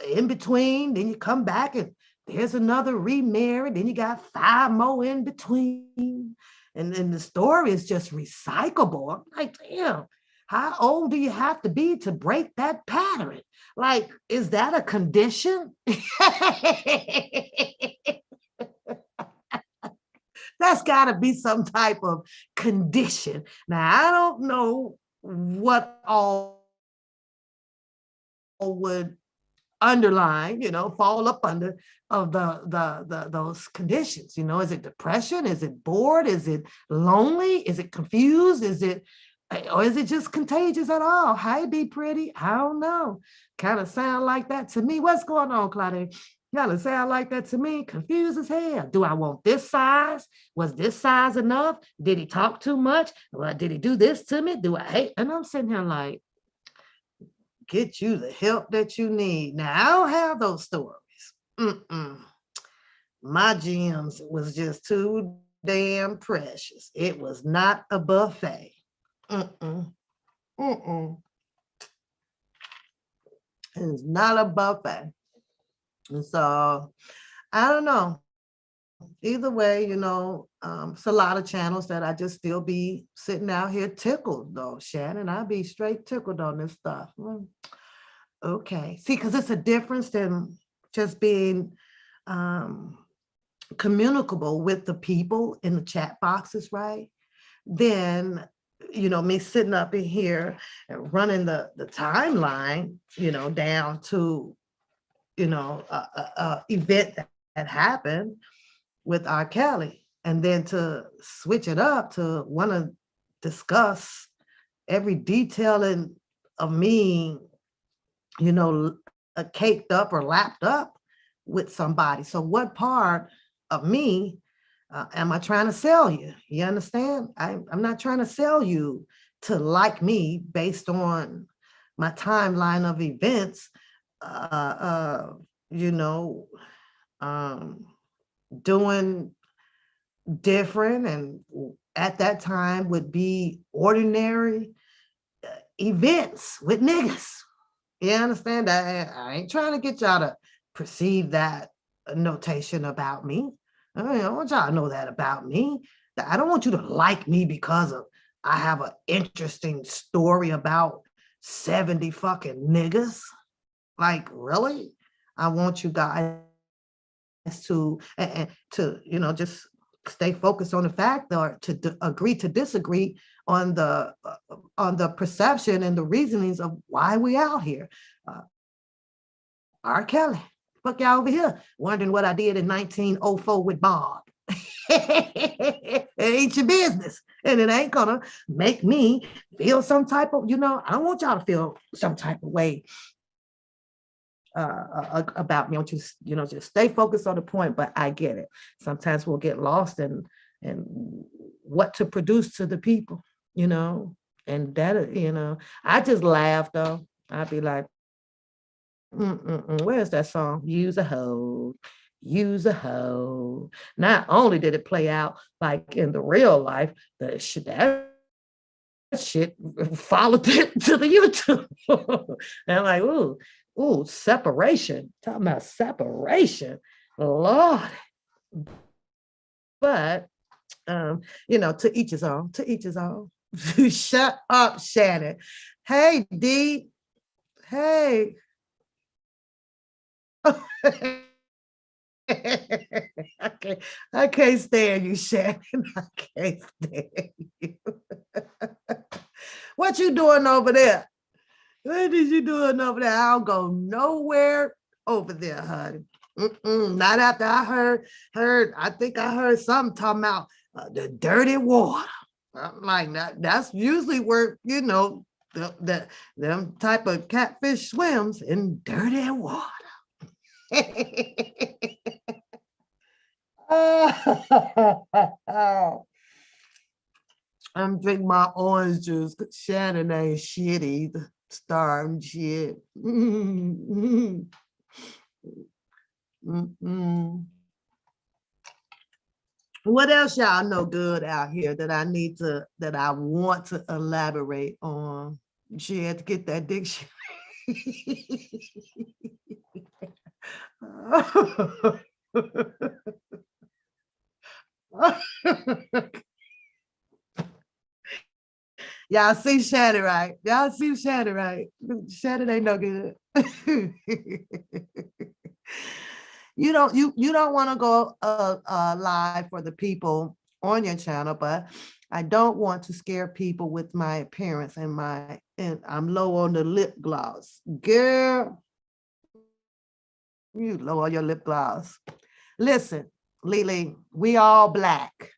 A: in between. Then you come back and there's another remarried. Then you got 5 more in between. And then the story is just recyclable. I'm like, damn, how old do you have to be to break that pattern? Like, is that a condition? That's got to be some type of condition. Now, I don't know what all would underline, fall up under of the those conditions. Is it depression? Is it bored? Is it lonely? Is it confused? Or is it just contagious at all? Hi, be pretty. I don't know. Kind of sound like that to me. What's going on, Claudia? Kind of sound like that to me. Confused as hell. Do I want this size? Was this size enough? Did he talk too much? Well, did he do this to me? Do I hate? And I'm sitting here like, get you the help that you need. Now, I don't have those stories. My gems was just too damn precious. It was not a buffet. It's not a buffet. And so, I don't know. Either way, it's a lot of channels that I just still be sitting out here tickled though, Shannon. I be straight tickled on this stuff. Okay. See, because it's a difference than just being communicable with the people in the chat boxes, right? Then, me sitting up in here and running the timeline, down to, event that happened with R. Kelly, and then to switch it up to want to discuss every detail of me, caked up or lapped up with somebody. So what part of me am I trying to sell you? You understand? I'm not trying to sell you to like me based on my timeline of events, doing different and at that time would be ordinary events with niggas. You understand? I ain't trying to get y'all to perceive that notation about me. I want y'all to know that about me. I don't want you to like me because of I have an interesting story about 70 fucking niggas. Like, really? I want you guys to just stay focused on the fact, or to agree to disagree on the perception and the reasonings of why we out here. R. Kelly, Fuck y'all over here wondering what I did in 1904 with Bob. It ain't your business. And it ain't gonna make me feel some type of, I don't want y'all to feel some type of way about me. I want you to, just stay focused on the point, but I get it. Sometimes we'll get lost in what to produce to the people, and that, I just laugh though. I'd be like, where's that song? Use a hoe. Use a hoe. Not only did it play out like in the real life, that shit followed it to the YouTube. And I'm like, ooh, separation. Talking about separation. Lord. But to each his own, to each his own. Shut up, Shannon. Hey, D. Hey. I can't stand you, Shannon. I can't stand you. What you doing over there? What is you doing over there? I'll go nowhere over there, honey. Not after I heard. I think I heard something talking about the dirty water. I'm like, that's usually where them type of catfish swims in dirty water. I'm drinking my orange juice. Shannon ain't shit either. Starving shit. What else y'all know good out here that I want to elaborate on? She had to get that dictionary. Y'all see Shannon, right? Y'all see Shannon, right? Shannon ain't no good. You don't want to go live for the people on your channel, but I don't want to scare people with my appearance and I'm low on the lip gloss. Girl, you low on your lip gloss. Listen, Lily, we all Black,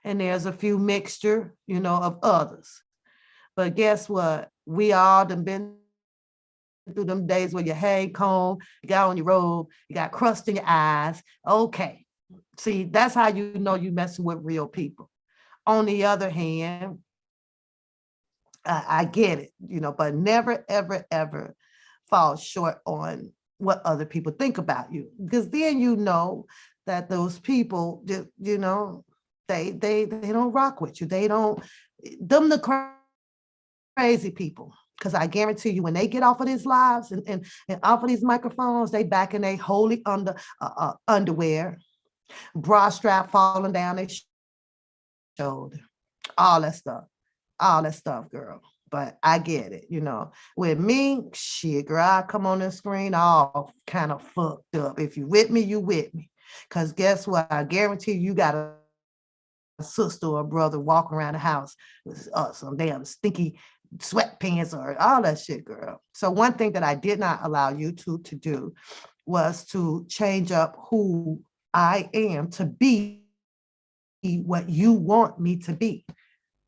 A: and there's a few mixture, of others. But guess what? We all done been through them days where your hair comb, you got on your robe, you got crust in your eyes. Okay. See, that's how you know you messing with real people. On the other hand, I get it, but never, ever, ever fall short on what other people think about you. Because then you know that those people, they don't rock with you. They don't, them the crazy people. Because I guarantee you, when they get off of these lives and off of these microphones, they back in their holy underwear, bra strap falling down their shoulder, all that stuff, girl. But I get it, With me, shit, girl, I come on the screen all kind of fucked up. If you with me, you with me. Because guess what? I guarantee you got a sister or a brother walking around the house with some damn stinky sweatpants or all that shit, girl. So one thing that I did not allow YouTube to do was to change up who I am to be what you want me to be.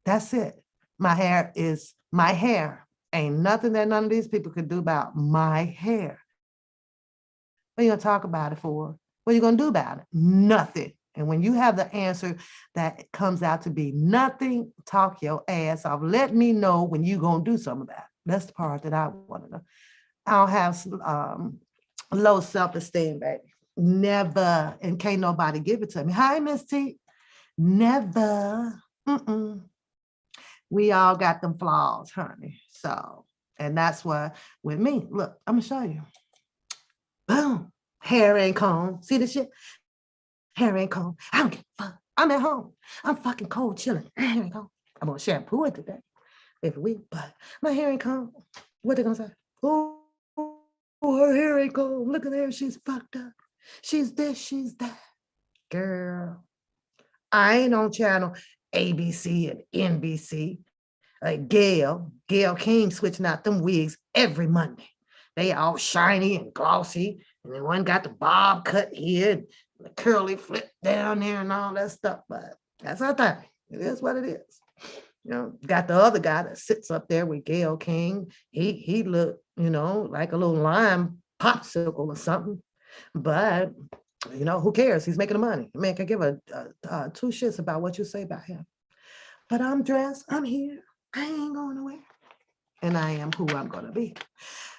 A: That's it. My hair is my hair. Ain't nothing that none of these people could do about my hair. What are you gonna talk about it for? What are you gonna do about it? Nothing. And when you have the answer that comes out to be nothing, talk your ass off. Let me know when you're going to do something about it. That's the part that I want to know. I don't have low self-esteem, baby. Never. And can't nobody give it to me. Hi, Miss T. Never. We all got them flaws, honey. So, and that's why with me, look, I'm going to show you. Boom. Hair ain't comb. See this shit? Hair ain't comb. I don't give a fuck. I'm at home. I'm fucking cold chilling. Hair ain't comb. I'm gonna shampoo it today every week, but my hair ain't comb. What they gonna say? Oh, her hair ain't comb. Look at her. She's fucked up. She's this. She's that. Girl, I ain't on channel ABC and NBC. Gail King switching out them wigs every Monday. They all shiny and glossy. And then one got the bob cut here, and the curly flip down there and all that stuff. But that's our thing. It is what it is. Got the other guy that sits up there with Gail King. He looked, like a little lime popsicle or something. But who cares? He's making the money. Man can give a two shits about what you say about him. But I'm dressed. I'm here. I ain't going nowhere. And I am who I'm going to be.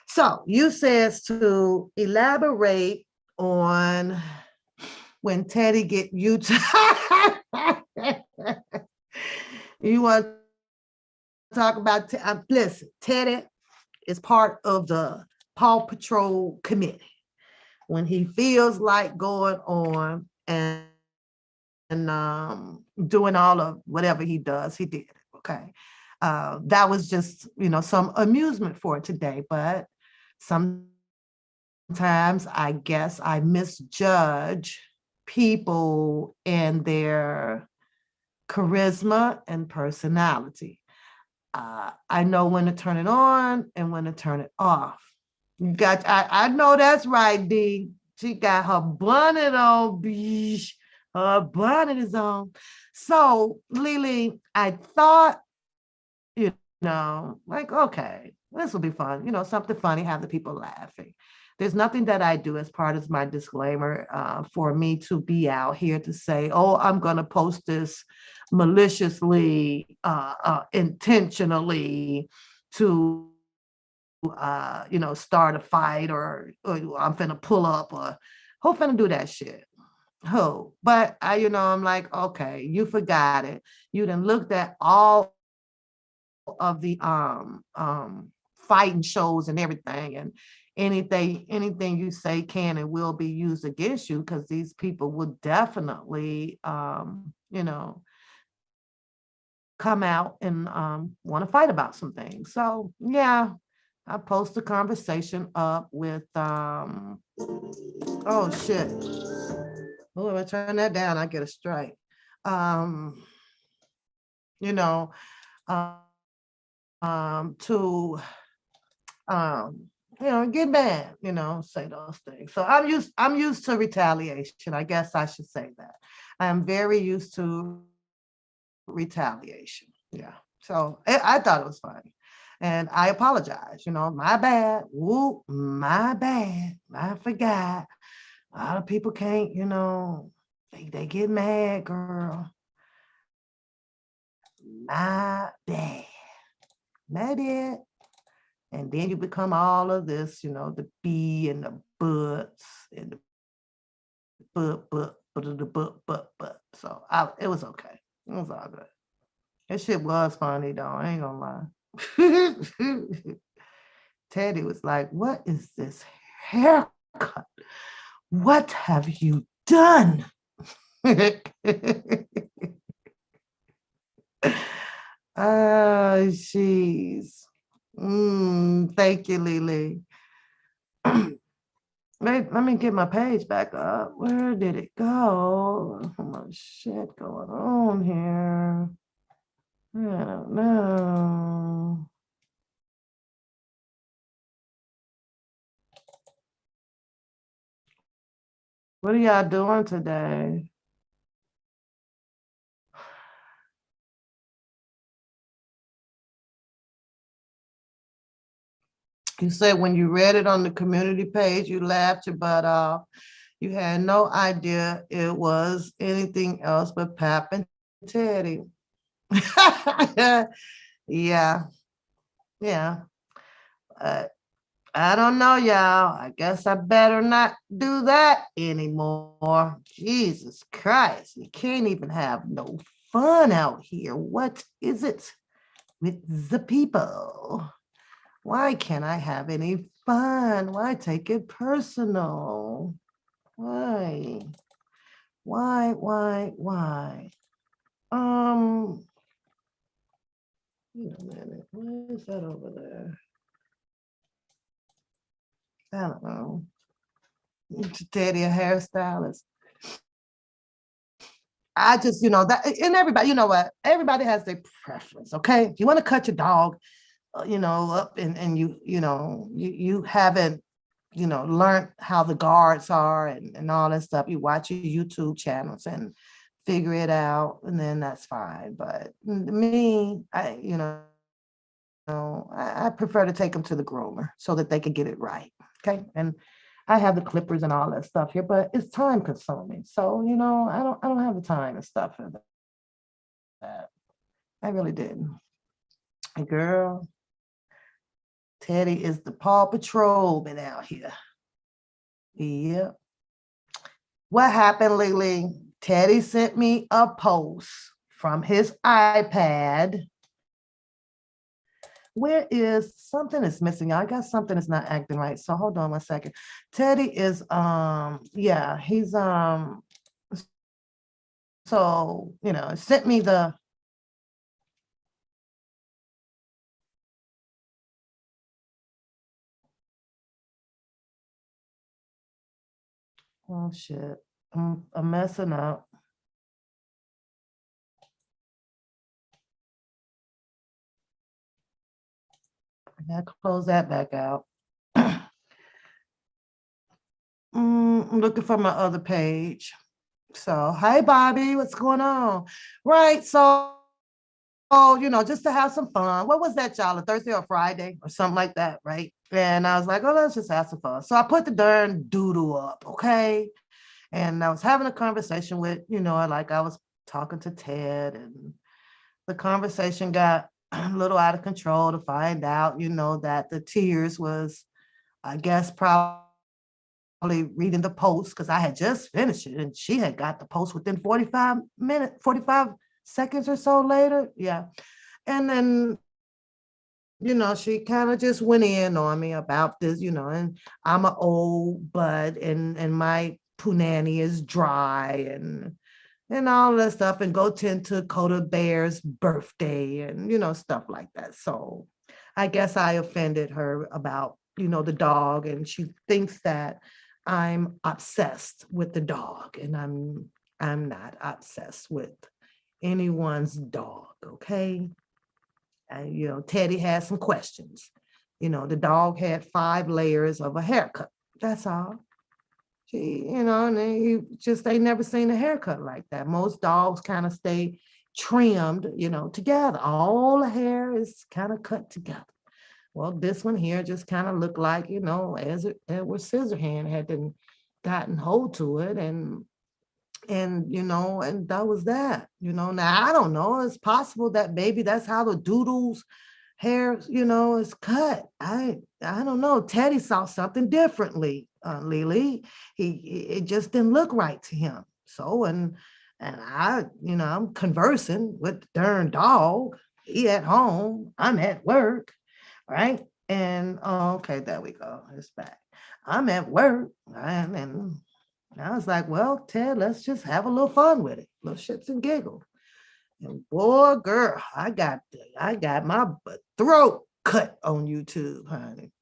A: So you says to elaborate on when Teddy get you to you want to talk about listen, Teddy is part of the Paw Patrol committee. When he feels like going on and doing all of whatever he does, he did it. Okay. That was just, some amusement for today, but sometimes I guess I misjudge people and their charisma and personality. I know when to turn it on and when to turn it off. I know that's right, D. She got her bonnet on. Her bonnet is on. So, Lily, I thought, okay, this will be fun. Something funny, have the people laughing. There's nothing that I do as part of my disclaimer for me to be out here to say, oh, I'm going to post this maliciously, intentionally to, start a fight or I'm finna pull up or who finna do that shit. Who? But I'm like, okay, you forgot it. You done looked at all of the fighting shows and everything, and anything you say can and will be used against you, because these people will definitely come out and want to fight about some things. So yeah, I post a conversation up with oh shit. Oh, if I turn that down, I get a strike. You know, to get mad, say those things. So I'm used to retaliation. I guess I should say that. I am very used to retaliation. Yeah. So I thought it was funny. And I apologize, my bad. Whoop, my bad. I forgot. A lot of people can't, they get mad, girl. My bad. My bad. And then you become all of this, the B and the buts and the but. So it was okay. It was all good. That shit was funny though. I ain't gonna lie. Teddy was like, what is this haircut? What have you done? Oh, jeez. Thank you, Lily. Let me get my page back up. Where did it go? So much shit going on here. I don't know. What are y'all doing today? You said when you read it on the community page, you laughed your butt off. You had no idea it was anything else but Pap and Teddy. Yeah. Yeah. I don't know, y'all. I guess I better not do that anymore. Jesus Christ. You can't even have no fun out here. What is it with the people? Why can't I have any fun? Why take it personal? Why? Why? Wait a minute. What is that over there? I don't know. Teddy, a hairstylist. I just, that, and everybody, you know what? Everybody has their preference, okay? If you want to cut your dog, up and you haven't learn how the guards are and all that stuff. You watch your YouTube channels and figure it out, and then that's fine. But me, I prefer to take them to the groomer so that they can get it right. Okay. And I have the clippers and all that stuff here, but it's time consuming. So, I don't have the time and stuff for that. I really didn't. And girl, Teddy is the Paw Patrolman out here. Yep. What happened, Lily? Teddy sent me a post from his iPad. Where is something is missing? I got something that's not acting right. So hold on 1 second. Teddy is yeah, he's so sent me the oh shit. I'm messing up. I gotta close that back out. I'm looking for my other page. So, hi, Bobby, what's going on? Right. So, just to have some fun. What was that, y'all? A Thursday or Friday or something like that, right? And I was like, oh, let's just have some fun. So I put the darn doodle up, okay? And I was having a conversation with, like I was talking to Ted, and the conversation got a little out of control to find out, that the tears was, I guess, probably reading the post because I had just finished it and she had got the post within 45 seconds or so later. Yeah. And then, she kind of just went in on me about this, and I'm an old bud and my punani is dry and all that stuff, and go tend to Coda Bear's birthday and stuff like that. So I guess I offended her about the dog, and she thinks that I'm obsessed with the dog, and I'm not obsessed with anyone's dog. Okay. And Teddy had some questions. The dog had 5 layers of a haircut. That's all. And he just ain't never seen a haircut like that. Most dogs kind of stay trimmed, together. All the hair is kind of cut together. Well, this one here just kind of looked like, as Edward Scissorhand had gotten hold to it, and that was that. Now I don't know. It's possible that maybe that's how the doodles hair, is cut. I don't know. Teddy saw something differently, Lily. It just didn't look right to him. So and I'm conversing with the darn dog. He at home. I'm at work, right? And okay, there we go. It's back. I'm at work, and I was like, well, Ted, let's just have a little fun with it, little shits and giggles. And boy, girl, I got my throat cut on YouTube, honey.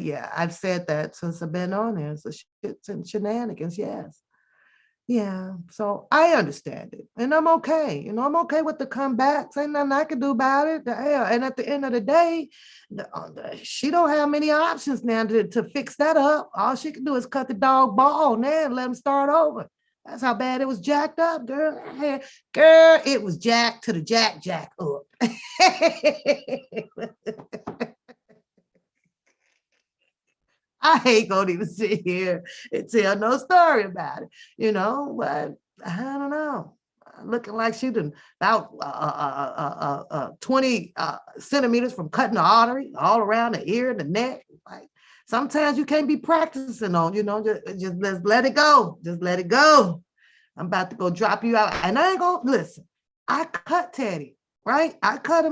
A: Yeah, I've said that since I've been on there. So shits and shenanigans, yes. Yeah, so I understand it, and I'm okay. I'm okay with the comebacks. Ain't nothing I can do about it. Hell, and at the end of the day, she don't have many options now to fix that up. All she can do is cut the dog ball now and let him start over. That's how bad it was jacked up, girl. Girl, it was jacked to the jack up. I ain't gonna even sit here and tell no story about it, but I don't know. Looking like she done about 20 centimeters from cutting the artery all around the ear and the neck. Like sometimes you can't be practicing on, just let it go. Just let it go. I'm about to go drop you out. And I ain't gonna listen. I cut Teddy, right? I cut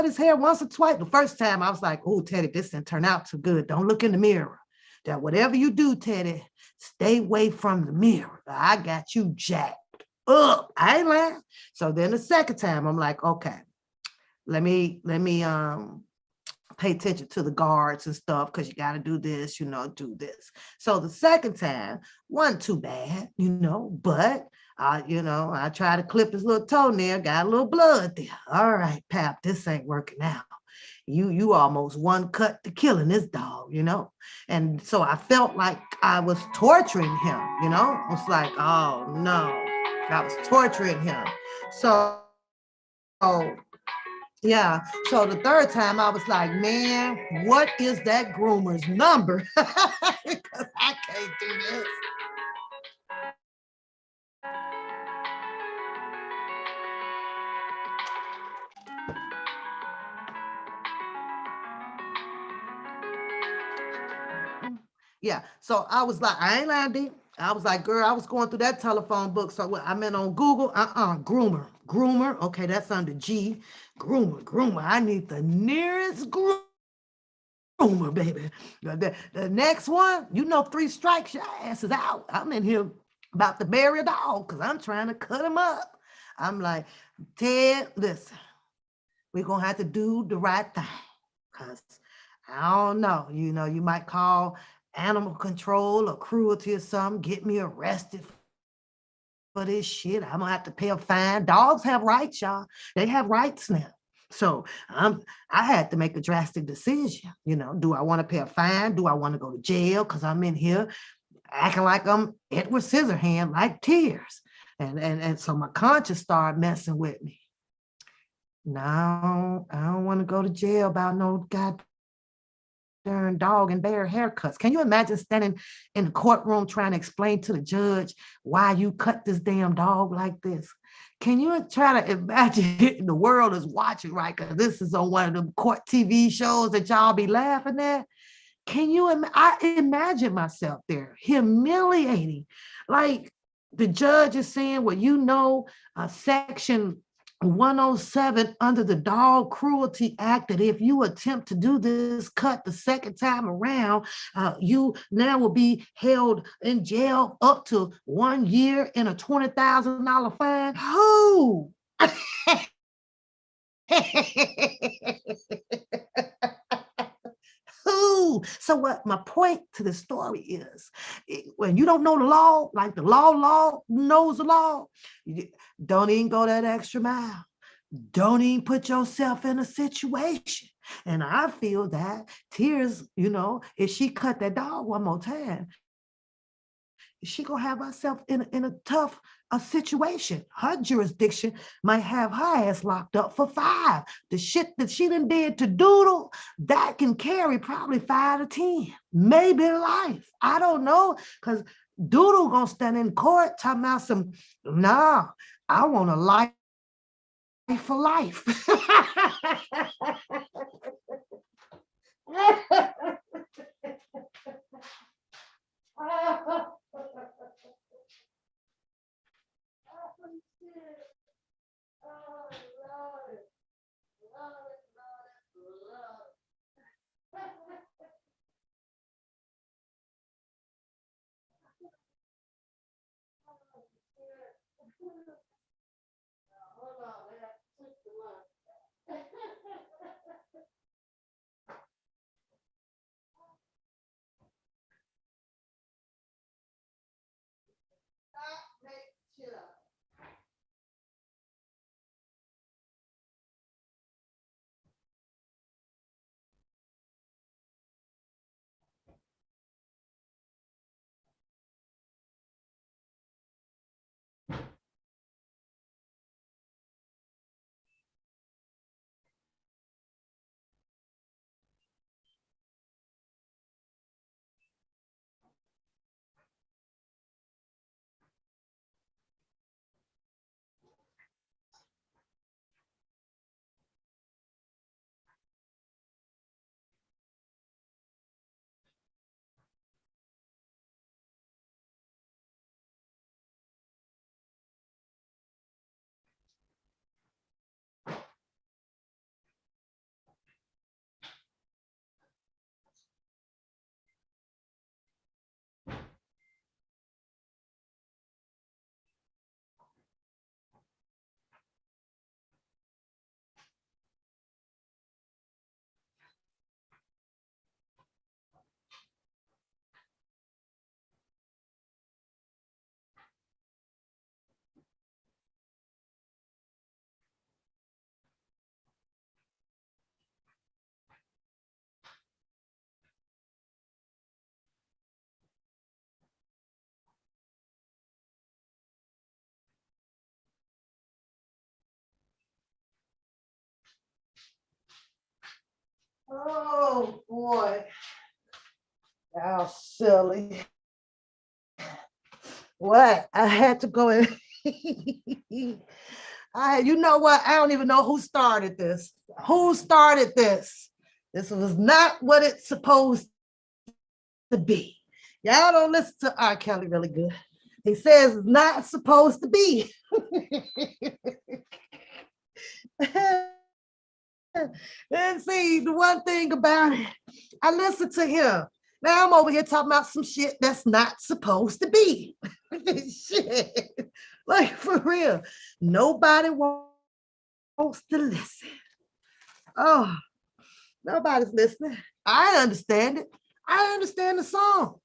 A: his hair once or twice. The first time I was like, oh, Teddy, this didn't turn out too good. Don't look in the mirror. That whatever you do, Teddy, stay away from the mirror. I got you jacked up. I ain't lying. So then the second time, I'm like, okay, let me pay attention to the guards and stuff because you got to do this, do this. So the second time wasn't too bad, but I tried to clip his little toenail, got a little blood there. All right, Pap, this ain't working out. you almost one cut to killing this dog, you know. And so I felt like I was torturing him, you know. It's like, oh no, I was torturing him. So yeah. So the third time I was like, man, what is that groomer's number? Because I can't do this. Yeah. So I was like, I ain't lying, D. I was like, girl, I was going through that telephone book. So what I meant on Google, groomer, groomer. Okay, that's under G. Groomer, groomer. I need the nearest groomer, baby. The next one, you know, 3 strikes, your ass is out. I'm in here about to bury a dog because I'm trying to cut him up. I'm like, Ted, listen, we're gonna have to do the right thing. Cause I don't know, you know, you might call animal control or cruelty or something, get me arrested for this shit. I'm gonna have to pay a fine. Dogs have rights, y'all. They have rights now. So I had to make a drastic decision. You know, do I want to pay a fine? Do I want to go to jail? Because I'm in here acting like I'm Edward Scissorhand, like tears. And so my conscience started messing with me. No, I don't want to go to jail about no goddamn dog and bear haircuts. Can you imagine standing in the courtroom trying to explain to the judge why you cut this damn dog like this? Can you try to imagine the world is watching, right? Because this is on one of the court TV shows that y'all be laughing at. Can you? I imagine myself there humiliating, like the judge is saying, well, you know, section 107 under the Dog Cruelty Act, that if you attempt to do this cut the second time around, you now will be held in jail up to 1 year and a $20,000 fine. Who? Who? So what my point to the story is, when you don't know the law, like the law knows the law, don't even go that extra mile. Don't even put yourself in a situation. And I feel that Tears, you know, if she cut that dog one more time, she gonna have herself in a tough situation. Her jurisdiction might have her ass locked up for 5. The shit that she done did to Doodle, that can carry probably 5 to 10, maybe life. I don't know, because Doodle gonna stand in court talking about some, nah, I want a life for life. Oh boy. How silly. What? I had to go in. You know what? I don't even know who started this. Who started this? This was not what it's supposed to be. Y'all don't listen to R. Kelly really good. He says it's not supposed to be. And see, the one thing about it, I listen to him. Now I'm over here talking about some shit that's not supposed to be. Shit. Like for real. Nobody wants to listen. Oh, nobody's listening. I understand it. I understand the song.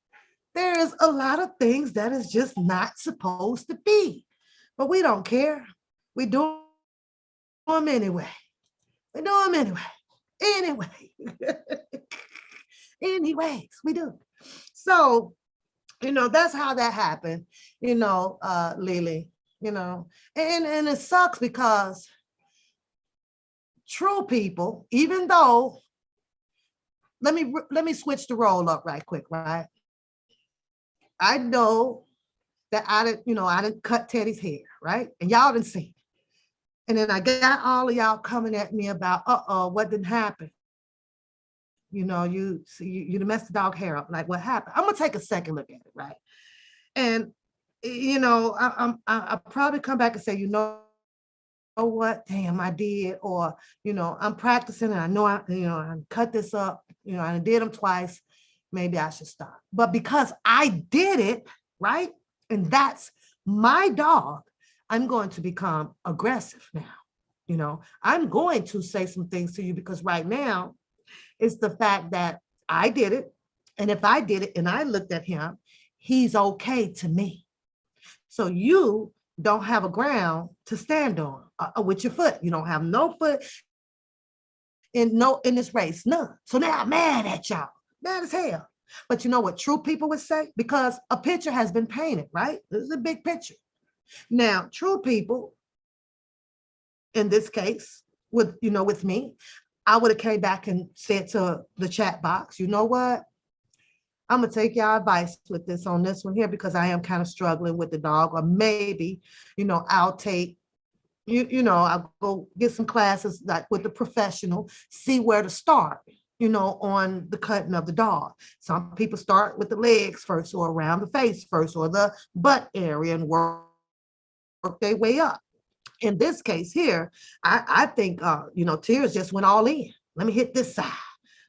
A: There is a lot of things that is just not supposed to be, but we don't care. We do them anyway. We do them anyway. Anyway. Anyways, we do. So, that's how that happened, Lily, and it sucks because true people, even though, let me switch the role up right quick, right? I know that I didn't cut Teddy's hair, right? And y'all didn't see it. And then I got all of y'all coming at me about, what didn't happen? You messed the dog hair up. Like, what happened? I'm gonna take a second look at it, right? And I probably come back and say, what? Damn, I did. Or I'm practicing and I know I cut this up. I did them twice. Maybe I should stop. But because I did it, right? And that's my dog, I'm going to become aggressive now. I'm going to say some things to you because right now it's the fact that I did it. And if I did it and I looked at him, he's okay to me. So you don't have a ground to stand on with your foot. You don't have no foot in this race, none. So now I'm mad at y'all, mad as hell. But you know what true people would say? Because a picture has been painted, right? This is a big picture. Now, true people, in this case, with me, I would have came back and said to the chat box, you know what? I'm gonna take y'all advice with this on this one here because I am kind of struggling with the dog, or maybe, I'll take, I'll go get some classes like with the professional, see where to start, on the cutting of the dog. Some people start with the legs first, or around the face first, or the butt area, and work their way up. In this case here, I think, Tears just went all in. Let me hit this side.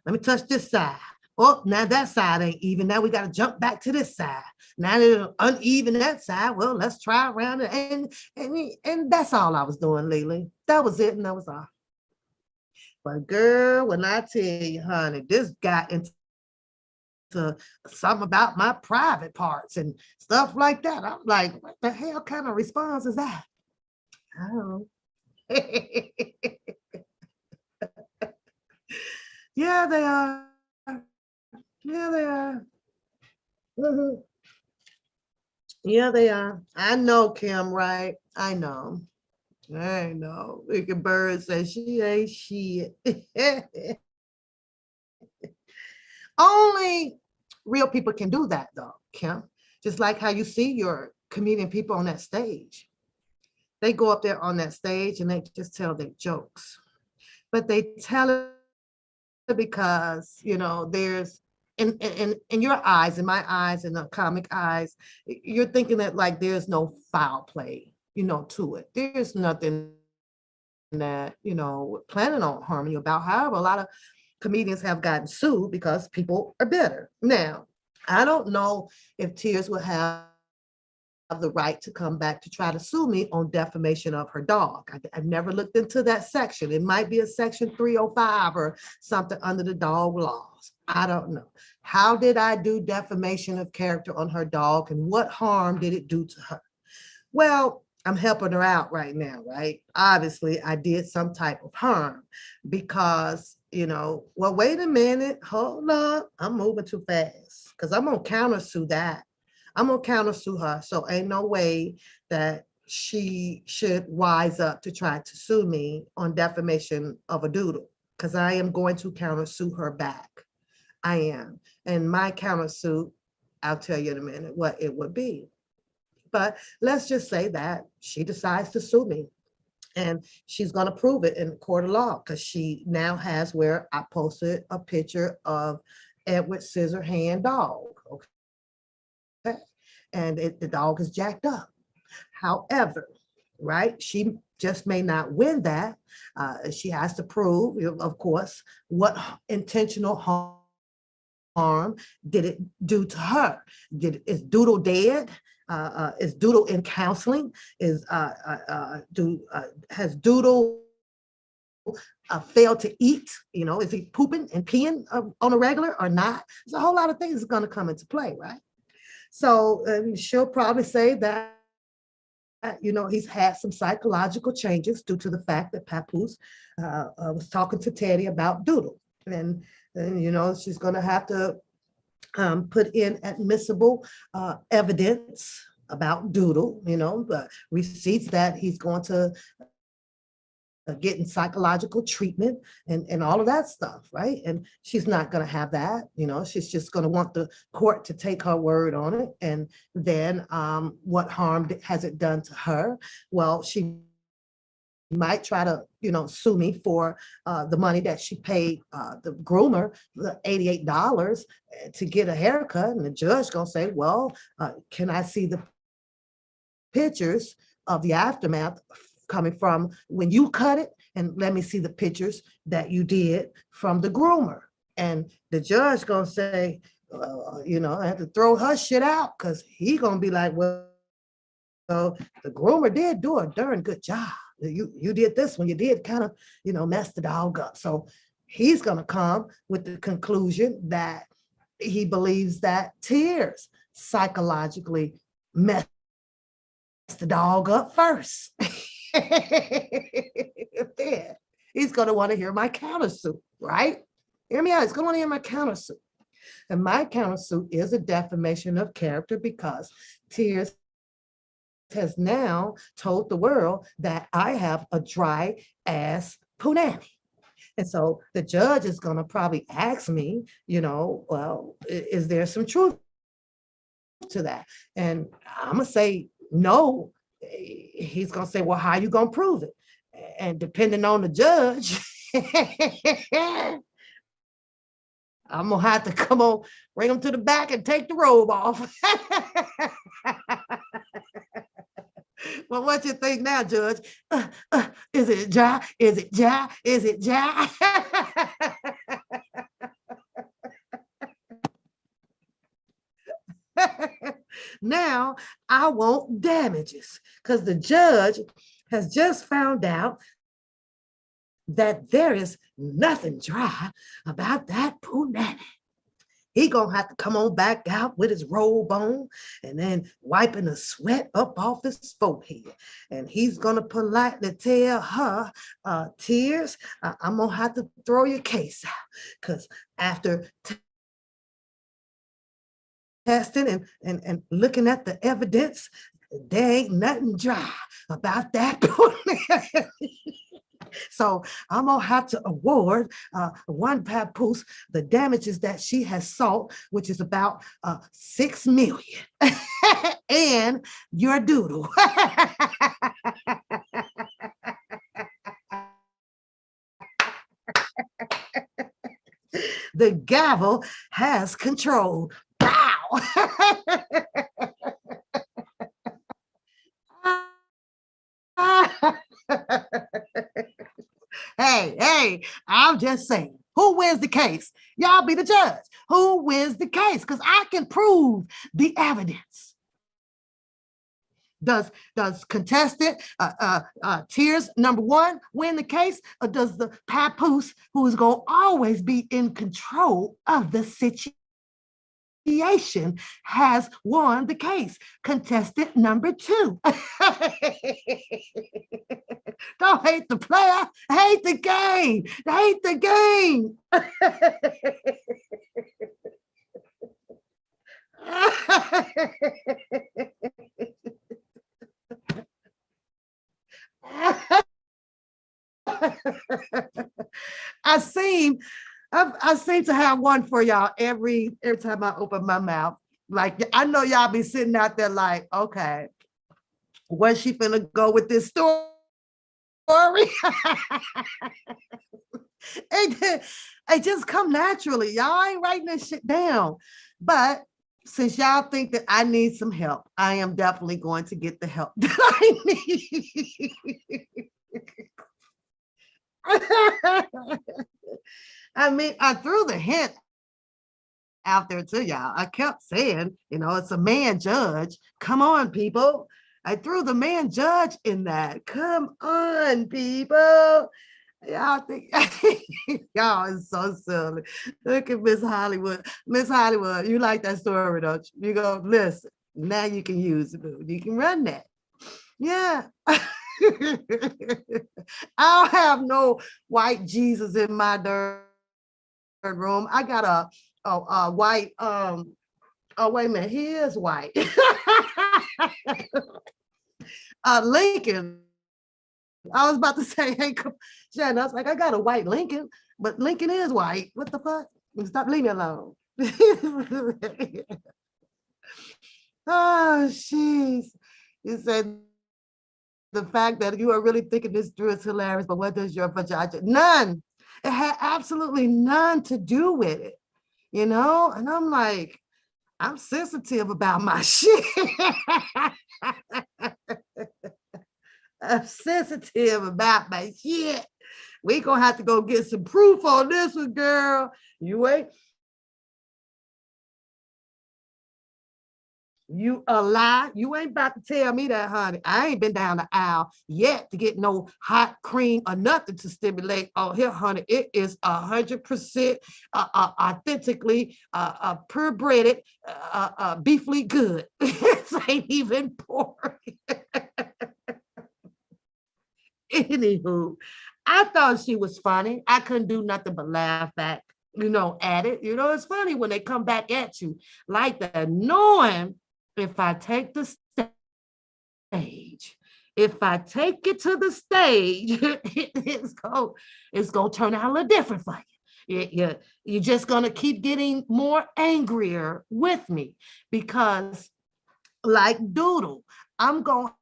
A: Let me touch this side. Oh, now that side ain't even. Now we got to jump back to this side. Now it's uneven that side. Well, let's try around it. And that's all I was doing, Lily. That was it, and that was all. But girl, when I tell you, honey, this got into something about my private parts and stuff like that. I'm like, what the hell kind of response is that? Oh. Yeah, they are. Yeah, they are. Mhm. Yeah, they are. I know, Kim, right? I know. I know. Wicked Bird says she ain't shit. Only real people can do that, though, Kim. Just like how you see your comedian people on that stage. They go up there on that stage and they just tell their jokes. But they tell it because there's in your eyes, in my eyes, in the comic eyes, you're thinking that like there's no foul play, to it. There's nothing that planning on harming you about. However, a lot of comedians have gotten sued because people are bitter. Now, I don't know if Tears will have the right to come back to try to sue me on defamation of her dog. I've never looked into that section. It might be a section 305 or something under the dog laws. I don't know. How did I do defamation of character on her dog, and what harm did it do to her? Well, I'm helping her out right now, right? Obviously, I did some type of harm because, well, wait a minute, hold up. I'm moving too fast because I'm going to countersue that. I'm going to countersue her. So ain't no way that she should wise up to try to sue me on defamation of a doodle. because I am going to countersue her back. I am. And my countersuit, I'll tell you in a minute what it would be. But let's just say that she decides to sue me, and she's going to prove it in the court of law, because she now has where I posted a picture of Edward Scissorhand dog. Okay. And the dog is jacked up. However, right, she just may not win that. She has to prove, of course, what intentional harm did it do to her. Is Doodle dead? Is Doodle in counseling? Has Doodle failed to eat? Is he pooping and peeing on a regular or not? There's a whole lot of things that's going to come into play, right? So she'll probably say that he's had some psychological changes due to the fact that Papoose was talking to Teddy about Doodle. And she's going to have to put in admissible evidence about Doodle, the receipts that he's going to getting psychological treatment and all of that stuff, right? And she's not going to have that. She's just going to want the court to take her word on it. And then what harm has it done to her? Well, she might try to, sue me for the money that she paid the groomer, the $88 to get a haircut. And the judge gonna say, well, can I see the pictures of the aftermath coming from when you cut it? And let me see the pictures that you did from the groomer. And the judge gonna say, I have to throw her shit out, because he gonna be like, well, the groomer did do a darn good job. You did this when you did kind of, mess the dog up. So he's going to come with the conclusion that he believes that Tears psychologically messed the dog up first. Yeah. He's going to want to hear my countersuit, right? Hear me out. He's going to want to hear my countersuit. And my countersuit is a defamation of character, because Tears has now told the world that I have a dry ass punani. And so the judge is going to probably ask me, well, is there some truth to that? And I'm going to say no. He's going to say, well, how are you going to prove it? And depending on the judge, I'm going to have to come on, bring him to the back and take the robe off. Well, what you think now, Judge? Is it dry? Is it dry? Is it dry? Now I want damages, because the judge has just found out that there is nothing dry about that punani. He gonna have to come on back out with his robe on, and then wiping the sweat up off his forehead. And he's gonna politely tell her, Tears, I'm gonna have to throw your case out, because after testing and looking at the evidence, there ain't nothing dry about that. So I'm gonna have to award one Papoose the damages that she has sought, which is about 6 million, and your Doodle. The gavel has control. Pow! Hey, I'm just saying, who wins the case? Y'all be the judge. Who wins the case? Because I can prove the evidence. Does contestant Tears number one win the case, or does the Papoose, who is going to always be in control of the situation, has won the case? Contestant number two. Don't hate the player, hate the game, hate the game. I seem, I seem to have one for y'all every time I open my mouth. Like I know y'all be sitting out there like, okay, where's she finna go with this story? It just come naturally. Y'all ain't writing this shit down. But since y'all think that I need some help, I am definitely going to get the help that I need. I mean, I threw the hint out there to y'all. I kept saying, it's a man judge. Come on, people. I threw the man judge in that. Come on, people. Y'all think y'all is so silly. Look at Miss Hollywood. Miss Hollywood, you like that story, don't you? You go, listen, now you can use it. You can run that. Yeah. I don't have no white Jesus in my third room. I got a white oh wait a minute, he is white. Lincoln. I was about to say, hey, Shannon, I was like, I got a white Lincoln, but Lincoln is white. What the fuck? Stop, leave me alone. Oh, jeez. You said the fact that you are really thinking this through is hilarious, but what does your vagina? None. It had absolutely none to do with it, And I'm like, I'm sensitive about my shit. I'm sensitive about my shit. We gonna have to go get some proof on this one, girl. You ain't. You a lie. You ain't about to tell me that, honey. I ain't been down the aisle yet to get no hot cream or nothing to stimulate. Oh, here, honey, it is 100% authentically purebred, beefly good. It ain't even pork. Anywho, I thought she was funny. I couldn't do nothing but laugh back, at it. It's funny when they come back at you like that, knowing if I take the stage, if I take it to the stage, it's gonna turn out a little different for you. You're just gonna keep getting more angrier with me because, like Doodle, I'm gonna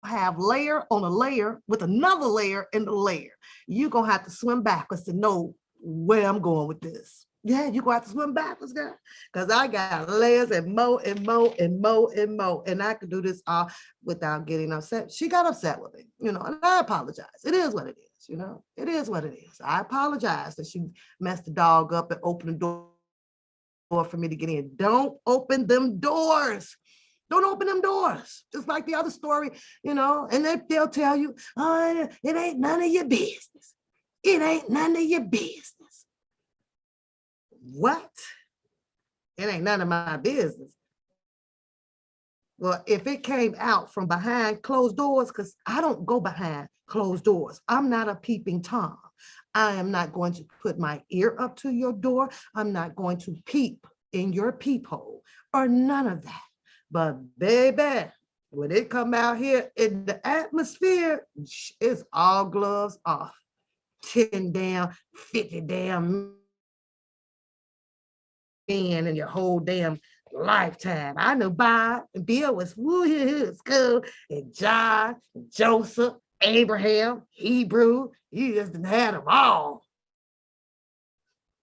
A: have layer on a layer with another layer in the layer. You're gonna have to swim backwards to know where I'm going with this. Yeah, you're gonna have to swim backwards, girl. Because I got layers and more and more and more and more. And I could do this all without getting upset. She got upset with me, and I apologize. It is what it is, It is what it is. I apologize that she messed the dog up and opened the door for me to get in. Don't open them doors. Don't open them doors. Just like the other story, and they'll tell you, oh, it ain't none of your business. It ain't none of your business. What? It ain't none of my business. Well, if it came out from behind closed doors, because I don't go behind closed doors. I'm not a peeping Tom. I am not going to put my ear up to your door. I'm not going to peep in your peephole or none of that. But baby, when it come out here in the atmosphere, it's all gloves off. 10 down, 50 down man in your whole damn lifetime. I know Bob and Bill was school, and John, and Joseph, Abraham, Hebrew. You just didn't have them all.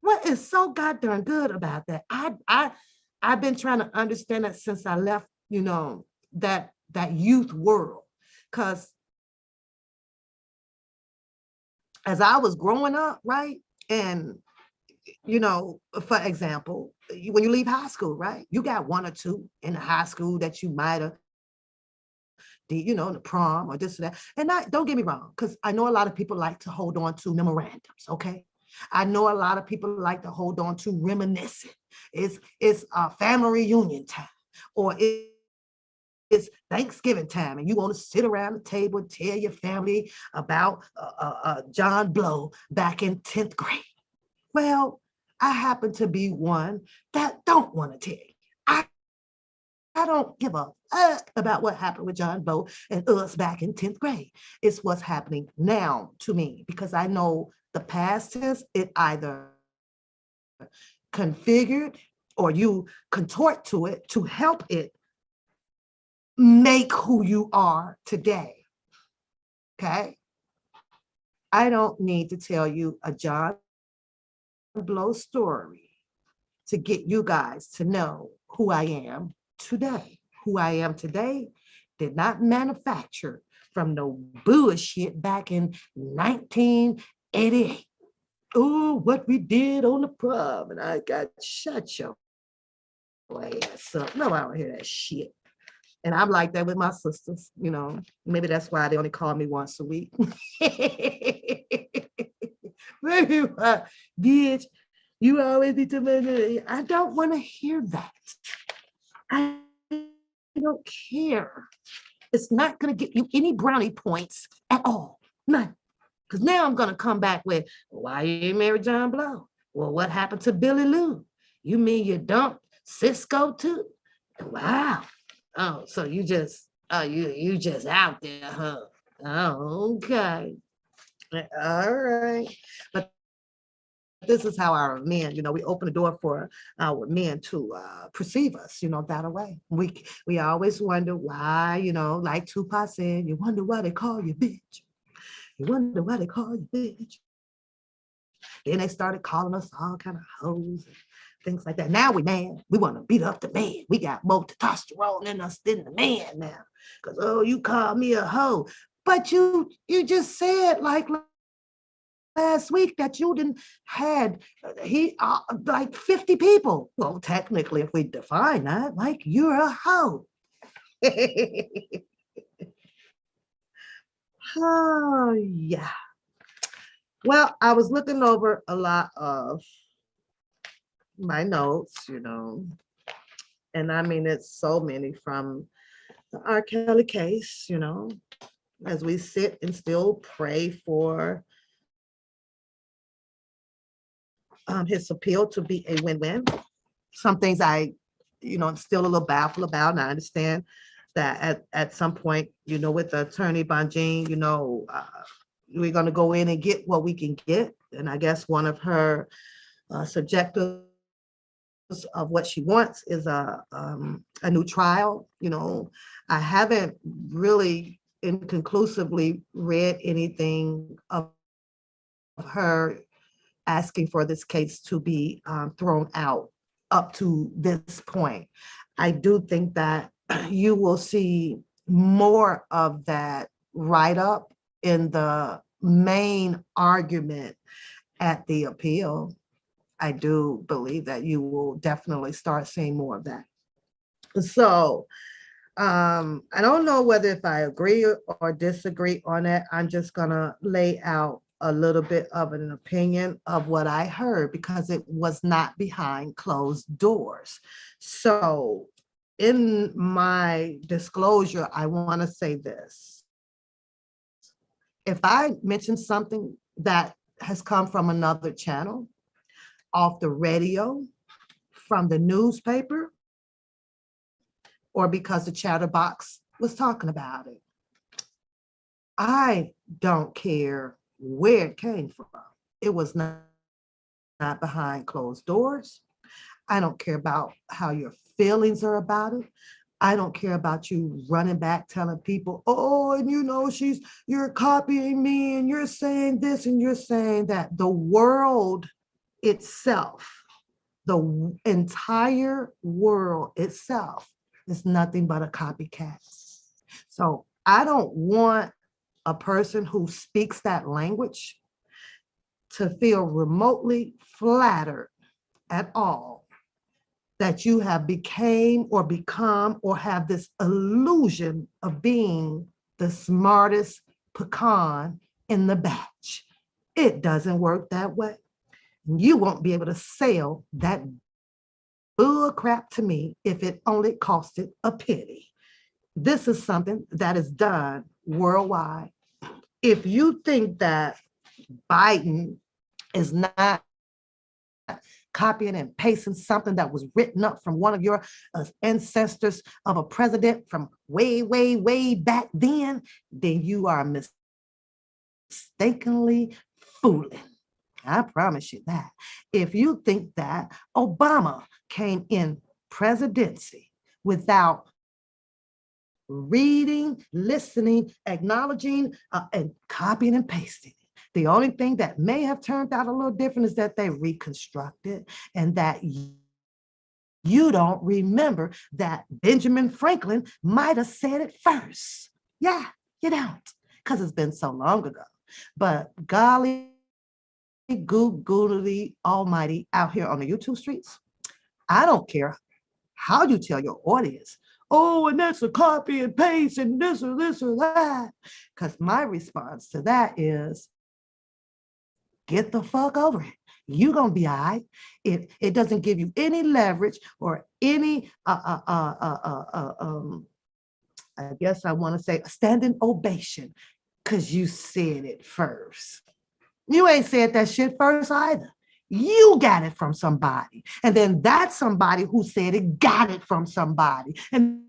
A: What is so goddamn good about that? I've been trying to understand that since I left, that youth world. Because as I was growing up, right? And, for example, when you leave high school, right? You got one or two in the high school that you might have, the prom or this or that. And don't get me wrong, because I know a lot of people like to hold on to memorandums, okay? I know a lot of people like to hold on to reminiscing. It's family reunion time, or it's Thanksgiving time, and you want to sit around the table and tell your family about John Blow back in 10th grade. Well, I happen to be one that don't want to tell you. I I don't give a about what happened with John Doe and us back in 10th grade. It's what's happening now to me because I know the past tense, it either configured or you contort to it to help it make who you are today. Okay. I don't need to tell you a John Blow story to get you guys to know who I am today. Who I am today did not manufacture from no bullshit back in 1988. Oh, what we did on the prom, and I got shut your ass up. No, I don't hear that shit. And I'm like that with my sisters, you know. Maybe that's why they only call me once a week. Maybe why, bitch, you always need to make. I don't want to hear that. I don't care. It's not going to get you any brownie points at all. None. Because now I'm going to come back with, why you ain't married John Blow? Well, what happened to Billy Lou? You mean you dumped Cisco too? Wow. Oh, so you just, you just out there, huh? Oh, okay. All right. But this is how our men, you know, we open the door for our men to perceive us, you know, that way. We always wonder why, you know, like Tupac said, you wonder why they call you bitch. You wonder why they call you bitch. Then they started calling us all kind of hoes and things like that. Now we man, we want to beat up the man. We got more testosterone in us than the man now. Because, oh, you call me a hoe. But you just said like last week that you didn't had like 50 people. Well, technically, if we define that, like you're a hoe. Oh, yeah. Well, I was looking over a lot of my notes, you know, and I mean, it's so many from the R. Kelly case, you know, as we sit and still pray for his appeal to be a win-win. Some things I, you know, I'm still a little baffled about, and I understand that at some point, you know, with the attorney Bonjean, you know, we're going to go in and get what we can get. And I guess one of her subjectives of what she wants is a new trial. You know, I haven't really inconclusively read anything of her asking for this case to be thrown out up to this point. I do think that you will see more of that write up in the main argument at the appeal. I do believe that you will definitely start seeing more of that. So I don't know whether if I agree or disagree on it. I'm just gonna lay out a little bit of an opinion of what I heard because it was not behind closed doors. So in my disclosure, I want to say this. If I mention something that has come from another channel, off the radio, from the newspaper, or because the chatterbox was talking about it, I don't care where it came from. It was not behind closed doors. I don't care about how your feelings are about it. I don't care about you running back telling people, oh, and you know, you're copying me and you're saying this and you're saying that. The world itself, the entire world itself is nothing but a copycat. So I don't want a person who speaks that language to feel remotely flattered at all that you have became or become or have this illusion of being the smartest pecan in the batch. It doesn't work that way. You won't be able to sell that bull crap to me if it only costed a penny. This is something that is done worldwide. If you think that Biden is not copying and pasting something that was written up from one of your ancestors of a president from way, way, way back then you are mistakenly fooling. I promise you that. If you think that Obama came in presidency without reading, listening, acknowledging, and copying and pasting, the only thing that may have turned out a little different is that they reconstructed and that you don't remember that Benjamin Franklin might have said it first. Yeah, you don't, because it's been so long ago. But golly, googly almighty out here on the YouTube streets, I don't care how you tell your audience, oh, and that's a copy and paste and this or that. Because my response to that is, get the fuck over it. You're going to be all right. It doesn't give you any leverage or any, I guess I want to say, a standing ovation because you said it first. You ain't said that shit first either. You got it from somebody. And then that somebody who said it got it from somebody. And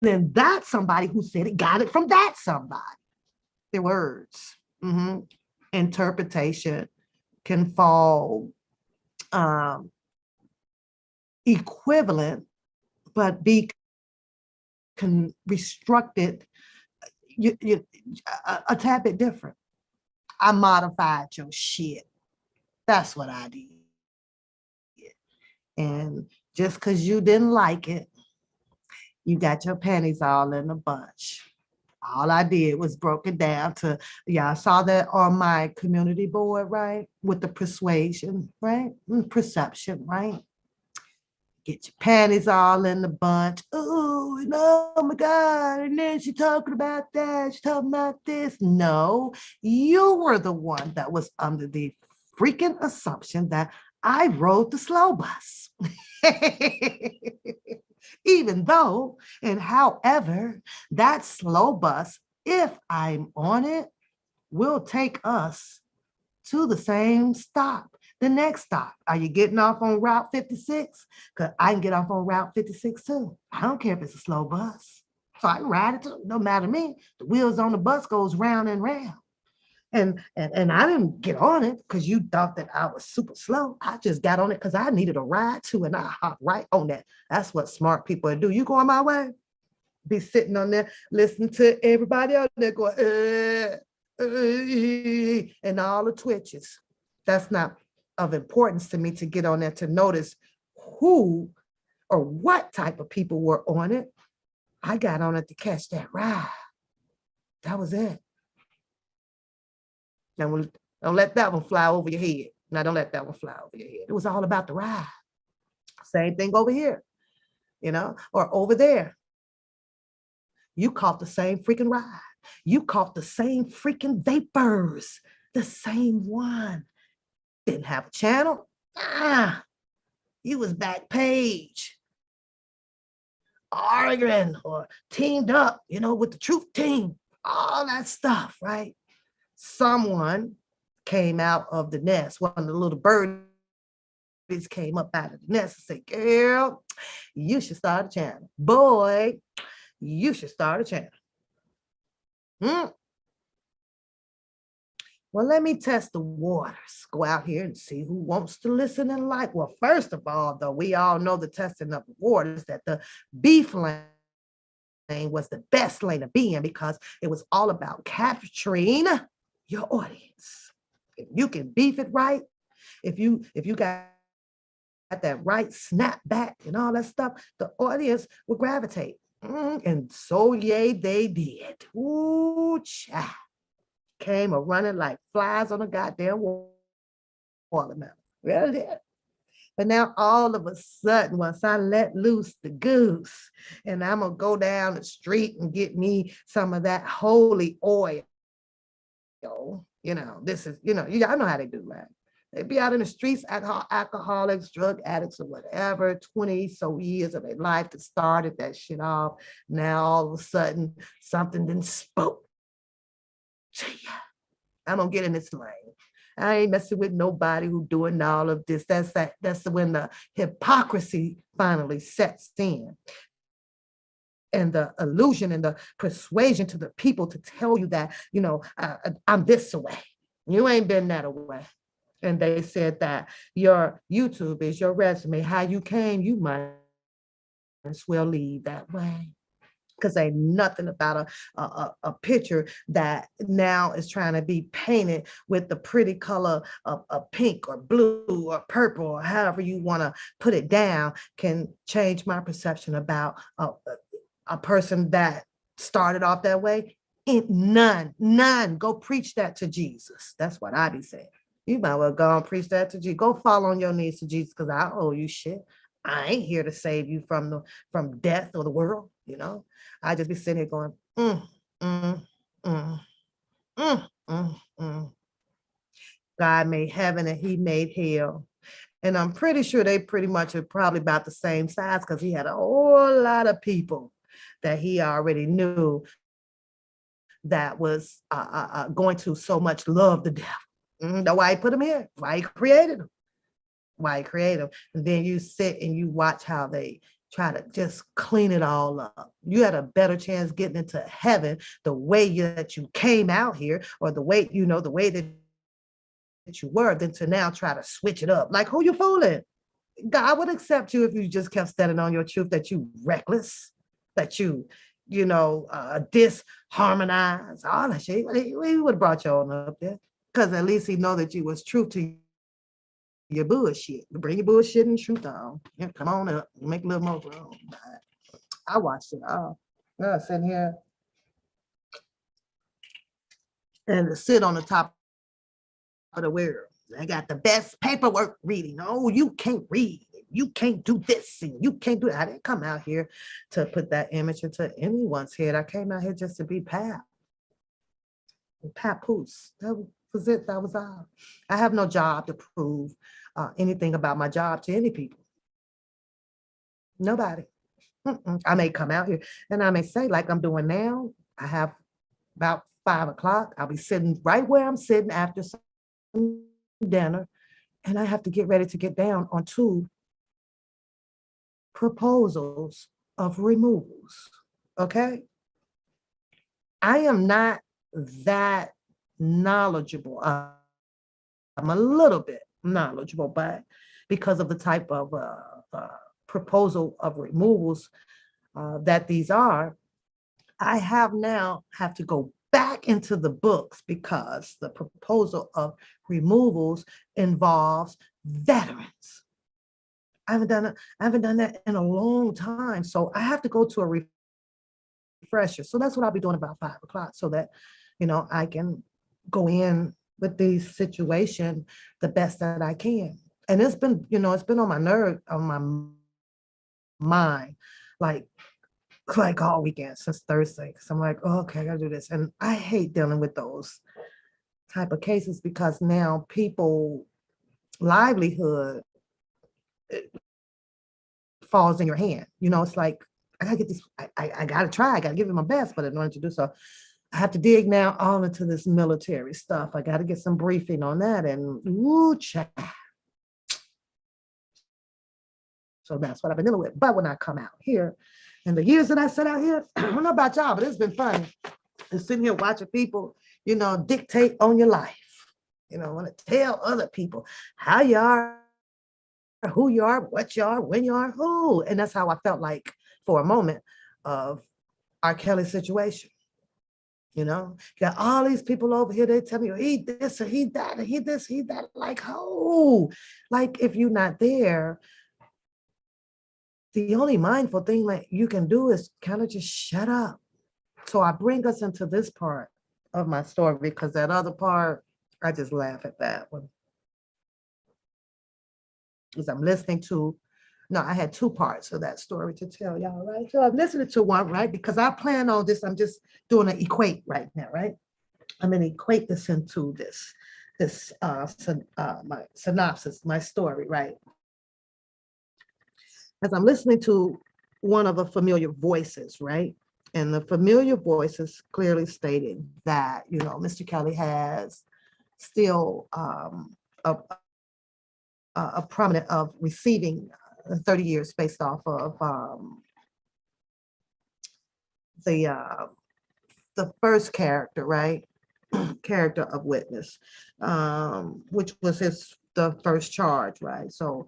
A: then that somebody who said it got it from that somebody. The words. Mm-hmm. Interpretation can fall equivalent, but be restructed a tad bit different. I modified your shit. That's what I did. And just because you didn't like it, you got your panties all in a bunch. All I did was broke it down to, y'all saw that on my community board, right? With the persuasion, right? Perception, right? Get your panties all in the bunch. Oh, and oh my God. And then she talking about that. She talking about this. No, you were the one that was under the freaking assumption that I rode the slow bus. Even though, and however, that slow bus, if I'm on it, will take us to the same stop. The next stop. Are you getting off on Route 56? Because I can get off on Route 56 too. I don't care if it's a slow bus. So I can ride it too. No matter me. The wheels on the bus goes round and round. And I didn't get on it because you thought that I was super slow. I just got on it because I needed a ride too, and I hopped right on that. That's what smart people do. You going my way? Be sitting on there listening to everybody out there going, and all the twitches. That's not of importance to me to get on there to notice who or what type of people were on it. I got on it to catch that ride. That was it. Now, don't let that one fly over your head. Now, don't let that one fly over your head. It was all about the ride. Same thing over here, or over there. You caught the same freaking ride. You caught the same freaking vapors. The same one. Didn't have a channel. You was back page. Arguing or teamed up, with the truth team. All that stuff, right? Someone came out of the nest. One of the little birdies came up out of the nest and said, girl, you should start a channel. Boy, you should start a channel. Well, let me test the waters. Go out here and see who wants to listen and like. Well, first of all, though, we all know the testing of the waters, that the beef lane was the best lane to be in because it was all about capturing your audience. If you can beef it right, if you got that right snap back and all that stuff, the audience will gravitate. And so, yay, they did. Ooh, child. Came a running like flies on a goddamn watermelon. Really did. But now all of a sudden, once I let loose the goose, and I'm going to go down the street and get me some of that holy oil. This is, y'all know how they do, right? They be out in the streets, alcoholics, drug addicts, or whatever, 20 so years of their life that started that shit off. Now all of a sudden, something then spoke. I'm gonna get in this lane. I ain't messing with nobody who doing all of this. That's when the hypocrisy finally sets in. And the illusion and the persuasion to the people to tell you that, I'm this way. You ain't been that way. And they said that your YouTube is your resume. How you came, you might as well leave that way. Because ain't nothing about a picture that now is trying to be painted with the pretty color of pink or blue or purple or however you want to put it down can change my perception about a person that started off that way. None. Go preach that to Jesus. That's what I be saying. You might well go and preach that to Jesus. Go fall on your knees to Jesus because I owe you shit. I ain't here to save you from death or the world, I just be sitting here going, mm, mm, mm. God made heaven and he made hell. And I'm pretty sure they pretty much are probably about the same size because he had a whole lot of people that he already knew that was going to so much love the devil. That's why he put him here, why he created him. And then you sit and you watch how they try to just clean it all up. You had a better chance getting into heaven the way that you came out here, or the way, the way that you were, than to now try to switch it up. Like, who you fooling? God would accept you if you just kept standing on your truth, that you reckless, that you disharmonize, all that shit. He would have brought you on up there, because at least he know that you was true to your bullshit. Bring your bullshit and truth on. Yeah, come on up. Make a little more room. I watched it all. I was sitting here and sit on the top of the world. I got the best paperwork reading. Oh, you can't read. You can't do this and you can't do that. I didn't come out here to put that image into anyone's head. I came out here just to be Pap. Papoose. That was it. That was all. I have no job to prove anything about my job to any people. Nobody. I may come out here and I may say, like I'm doing now, I have about 5 o'clock. I'll be sitting right where I'm sitting after some dinner, and I have to get ready to get down on 2 proposals of removals. Okay. I am not that knowledgeable. I'm a little bit knowledgeable, but because of the type of proposal of removals that these are, I have to go back into the books because the proposal of removals involves veterans. I haven't done that in a long time. So I have to go to a refresher. So that's what I'll be doing about 5 o'clock, so that, I can go in with the situation the best that I can. And it's been on my nerve, on my mind, like all weekend since Thursday. Cause I'm like, oh, okay, I gotta do this. And I hate dealing with those type of cases because now people livelihood falls in your hand. It's like, I gotta get this, I gotta try, I gotta give it my best, but in order to do so, I have to dig now all into this military stuff. I gotta get some briefing on that, and child. So that's what I've been dealing with. But when I come out here, and the years that I sat out here, I don't know about y'all, but it's been fun. And sitting here watching people, dictate on your life. Want to tell other people how you are, who you are, what you are, when you are, who. And that's how I felt like for a moment of R. Kelly's situation. You got all these people over here, they tell me, he this or he that, or he this, he that. Like, oh, like if you're not there, the only mindful thing that you can do is kind of just shut up. So I bring us into this part of my story because that other part, I just laugh at that one. As I'm listening to, no, I had 2 parts of that story to tell y'all, right? So I'm listening to one, right? Because I plan on this, I'm just doing an equate right now, right? I'm going to equate this into my synopsis, my story, right? As I'm listening to one of the familiar voices, right? And the familiar voices clearly stated that, Mr. Kelly has still a, a prominent of receiving 30 years based off of the uh, the first character, right? Character of witness, which was the first charge, right? So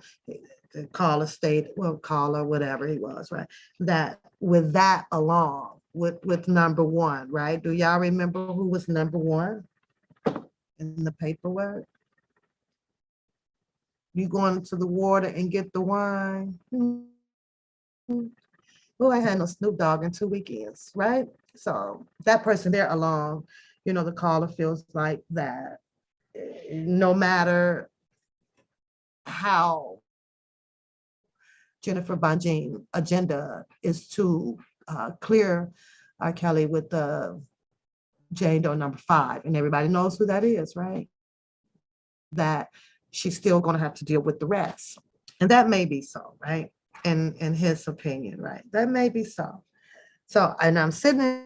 A: the caller stated, well, caller, whatever he was, right? That with that along with number one, right? Do y'all remember who was number one in the paperwork? You going to the water and get the wine? Oh, I had no Snoop Dogg in 2 weekends, right? So that person there along, the caller feels like that no matter how Jennifer Bonjean agenda is to clear R. Kelly with the Jane Doe number 5, and everybody knows who that is, right? That she's still going to have to deal with the rest. And that may be so, right? In his opinion, right? That may be so. So, and I'm sitting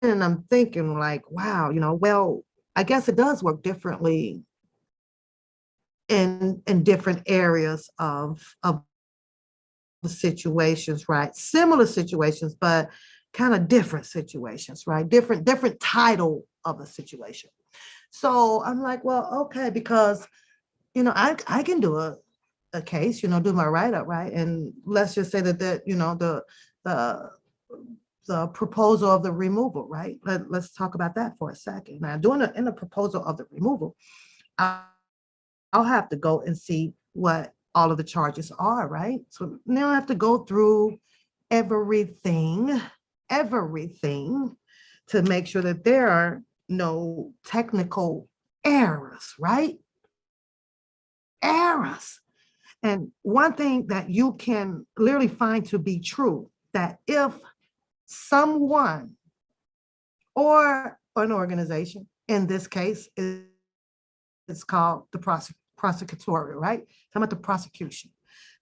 A: and I'm thinking like, wow, well, I guess it does work differently in different areas of situations, right? Similar situations, but kind of different situations, right? Different title of a situation. So I'm like, well, okay, because I can do a case, do my write-up, right? And let's just say that the the proposal of the removal, right? Let's talk about that for a second. Now, in the proposal of the removal, I'll have to go and see what all of the charges are, right? So now I have to go through everything to make sure that there are no technical errors, right? Errors. And one thing that you can literally find to be true, that if someone or an organization, in this case, it's called the prosecutorial, right? Talking about the prosecution.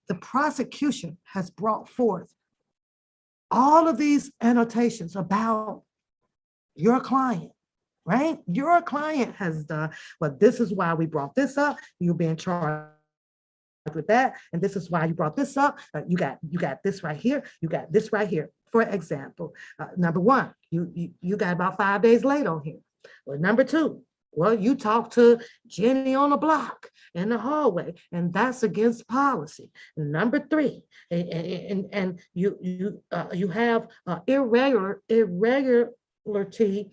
A: The prosecution has brought forth all of these annotations about your client, right? Your client has done, well, this is why we brought this up. You're being charged with that, and this is why you brought this up. You got this right here. You got this right here. For example, number one, you got about 5 days late on here. Well, number two, well, you talked to Jenny on the block in the hallway, and that's against policy. Number three, and you have irregularity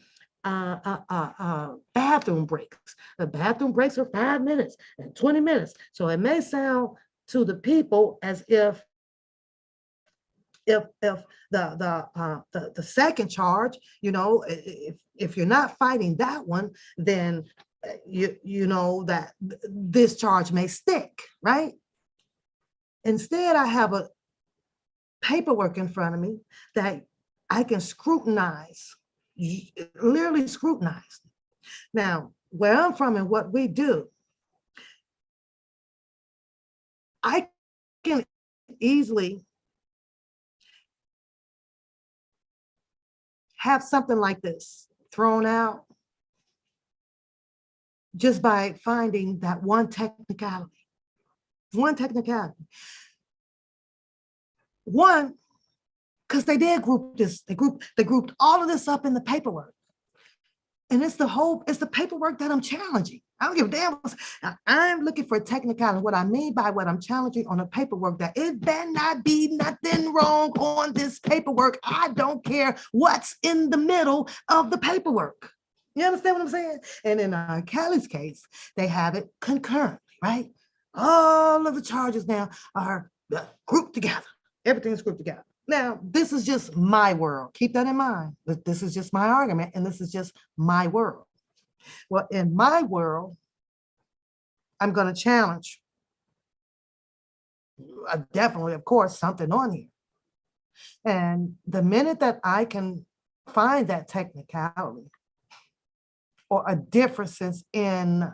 A: bathroom breaks. The bathroom breaks are 5 minutes and 20 minutes. So it may sound to the people as if the second charge, if you're not fighting that one, then you know that this charge may stick, right? Instead, I have a paperwork in front of me that I can scrutinize, literally scrutinize. Now, where I'm from and what we do, I can easily have something like this thrown out just by finding that one technicality. One technicality. One, because they did group this, they grouped all of this up in the paperwork. And it's the paperwork that I'm challenging. I don't give a damn. I'm looking for technicality. What I mean by what I'm challenging on the paperwork, that it better not be nothing wrong on this paperwork. I don't care what's in the middle of the paperwork. You understand what I'm saying? And in Callie's case, they have it concurrently, right? All of the charges now are grouped together. Everything's grouped together. Now, this is just my world. Keep that in mind. This is just my argument, and this is just my world. Well, in my world, I'm going to challenge definitely, of course, something on here. And the minute that I can find that technicality or a differences in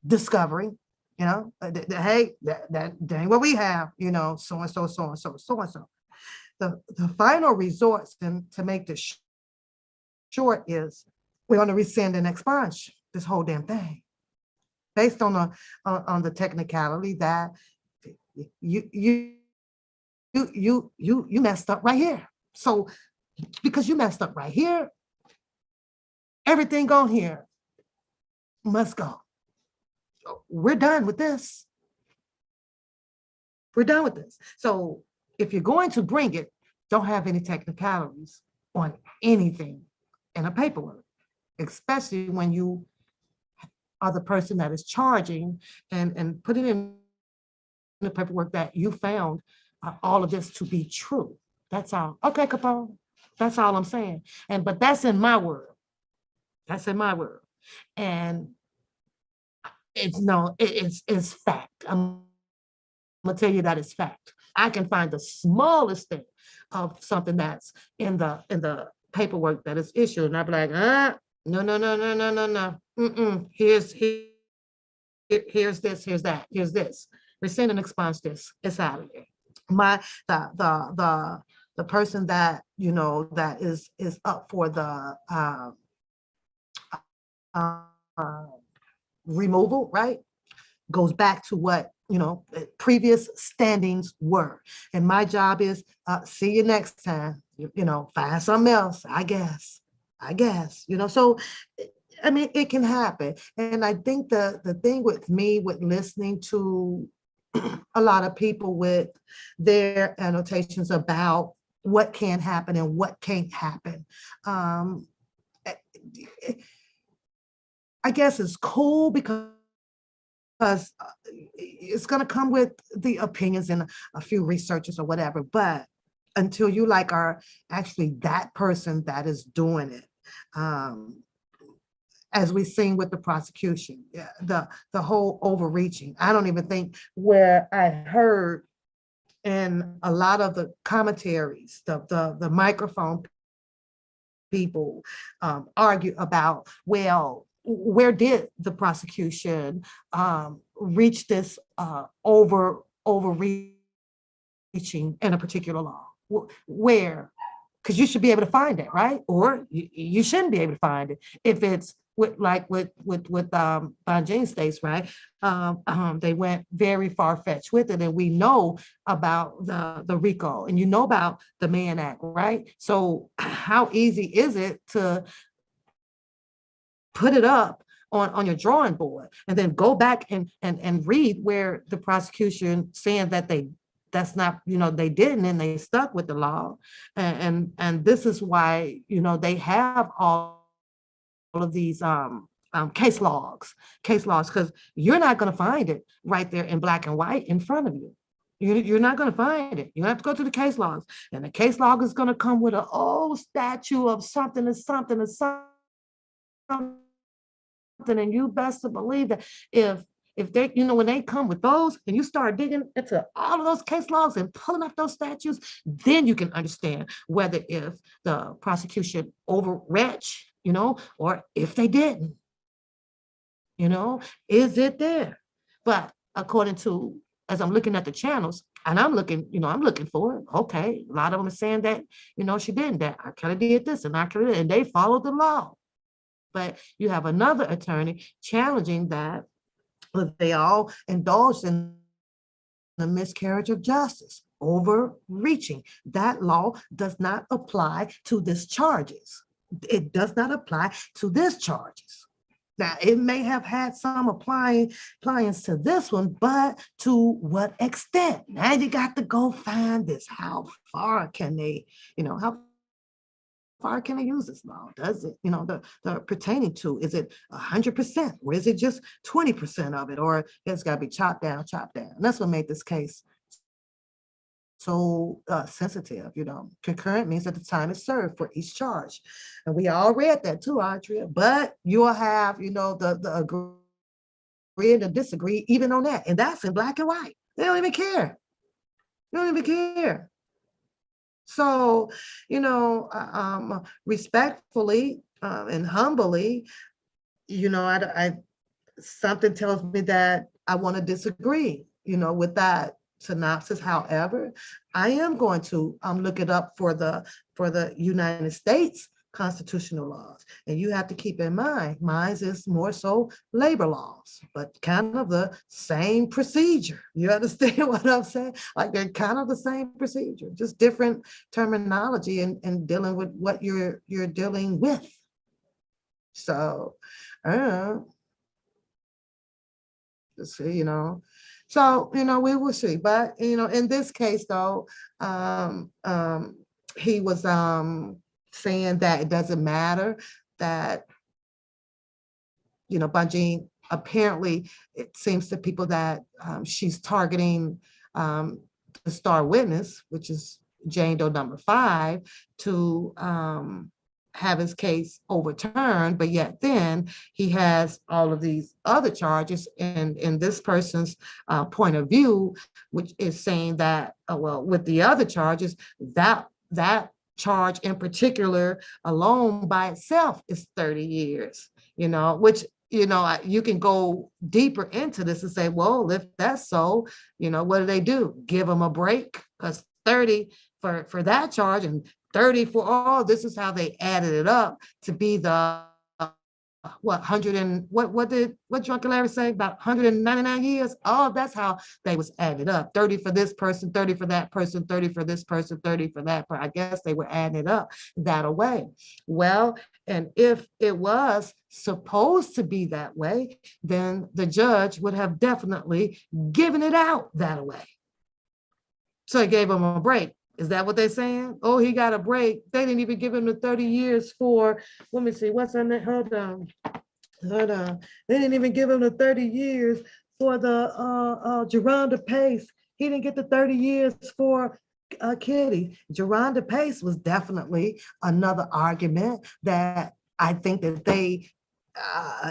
A: discovery, hey, that ain't what we have, so and so, so and so, so and so. The final resort, and to make this short, is we're going to rescind and expunge this whole damn thing based on the technicality that you you you messed up right here. So because you messed up right here, everything on here must go. We're done with this. We're done with this. So if you're going to bring it, don't have any technicalities on anything in a paperwork, especially when you are the person that is charging and putting in the paperwork that you found all of this to be true. That's all. Okay, Capone. That's all I'm saying. But that's in my world. That's in my world. And it's no, it's fact. I'm gonna tell you that it's fact. I can find the smallest thing of something that's in the paperwork that is issued, and I'll be like, no, no, no, no, no, no, no. Here's this, here's that, here's this. Rescind and expunge this. It's out of there. My the person that that is up for the uh, removal, right? Goes back to what previous standings were. And my job is see you next time. Find something else, I guess. So I mean, it can happen. And I think the thing with me with listening to a lot of people with their annotations about what can happen and what can't happen. I guess it's cool because it's going to come with the opinions and a few researchers or whatever, but until you like are actually that person that is doing it, as we've seen with the prosecution, the whole overreaching. I don't even think where I heard in a lot of the commentaries, the microphone people argue about, well, where did the prosecution reach this overreaching in a particular law? Where? Because you should be able to find it, right? Or you shouldn't be able to find it if it's with Bonjean states, right? They went very far fetched with it, and we know about the RICO, and you know about the Mann Act, right? So how easy is it to put it up on your drawing board and then go back and read where the prosecution saying that that's not, they didn't, and they stuck with the law. And this is why, they have all of these case logs, because you're not going to find it right there in black and white in front of you. You're not going to find it. You have to go to the case logs, and the case log is going to come with an old statue of something and something and something. And you best to believe that if they, when they come with those and you start digging into all of those case logs and pulling up those statutes, then you can understand whether if the prosecution overreached, or if they didn't, is it there? But according to, as I'm looking at the channels, and I'm looking for it. Okay, a lot of them are saying that, she didn't, that I kind of did this and I could, and they followed the law. But you have another attorney challenging that they all indulged in the miscarriage of justice, overreaching. That law does not apply to discharges. It does not apply to discharges. Now, it may have had some appliance to this one, but to what extent? Now you got to go find this. How far can they, how far can I use this law? Does it, the pertaining to, is it 100%? Or is it just 20% of it? Or it's got to be chopped down, chopped down. And that's what made this case so sensitive. Concurrent means that the time is served for each charge. And we all read that too, Andrea, but you will have, the agree and the disagree even on that. And that's in black and white. They don't even care. They don't even care. So, respectfully and humbly, something tells me that I want to disagree, with that synopsis. However, I am going to look it up for the United States constitutional laws. And you have to keep in mind, mine is more so labor laws, but kind of the same procedure. You understand what I'm saying? Like they're kind of the same procedure, just different terminology and dealing with what you're dealing with. So, let's see, so, we will see. But, in this case, though, he was saying that it doesn't matter that, Bungie, apparently, it seems to people that she's targeting the star witness, which is Jane Doe number 5, to have his case overturned, but yet then he has all of these other charges, and in this person's point of view, which is saying that, well, with the other charges, that charge in particular alone by itself is 30 years, which, you can go deeper into this and say, well, if that's so, what do? Give them a break? Because 30 for that charge and 30 for all, this is how they added it up to be the what 100 and what Drunken Larry say, about 199 years. Oh, that's how they was added up. 30 for this person, 30 for that person, 30 for this person, 30 for that person. I guess they were adding it up that away. Well, and if it was supposed to be that way, then the judge would have definitely given it out that way. So he gave him a break. Is that what they're saying? Oh, he got a break. They didn't even give him the 30 years for, let me see, what's on that? Hold on. They didn't even give him the 30 years for the Geronda Pace. He didn't get the 30 years for Kitty. Geronda Pace was definitely another argument that I think that they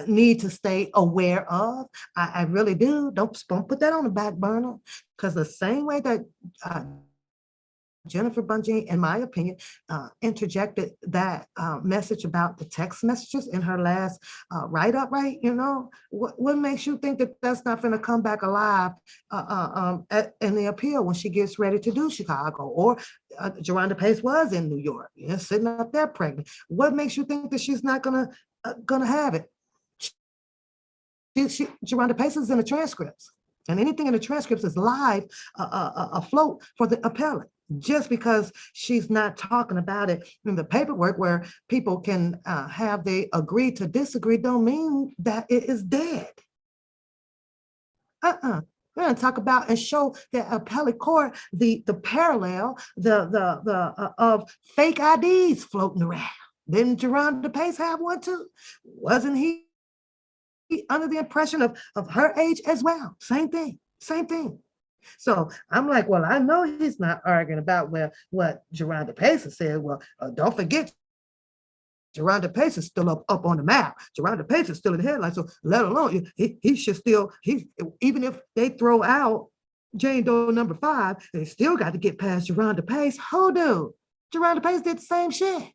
A: need to stay aware of. I really do. Don't put that on the back burner, because the same way that Jennifer Bungie, in my opinion, interjected that message about the text messages in her last write-up, right? What makes you think that that's not going to come back alive in the appeal when she gets ready to do Chicago? Or Geronda Pace was in New York, sitting up there pregnant. What makes you think that she's not gonna have it? Geronda Pace is in the transcripts, and anything in the transcripts is live afloat for the appellate. Just because she's not talking about it in the paperwork where people can have they agree to disagree, don't mean that it is dead. We're going to talk about and show the appellate court the parallel of fake IDs floating around. Didn't Geronda Pace have one too? Wasn't he under the impression of her age as well? Same thing. So I'm like, well, I know he's not arguing about what Geronda Pace said. Well, don't forget, Geronda Pace is still up on the map. Geronda Pace is still in the headline. So let alone, he should still, even if they throw out Jane Doe number 5, they still got to get past Geronda Pace. Hold on. Geronda Pace did the same shit.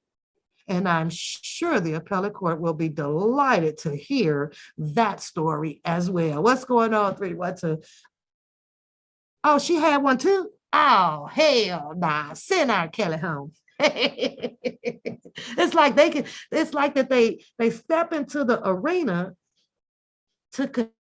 A: And I'm sure the appellate court will be delighted to hear that story as well. What's going on, 312? Oh, she had one too? Oh, hell nah. Send our Kelly home. It's like it's like that they step into the arena to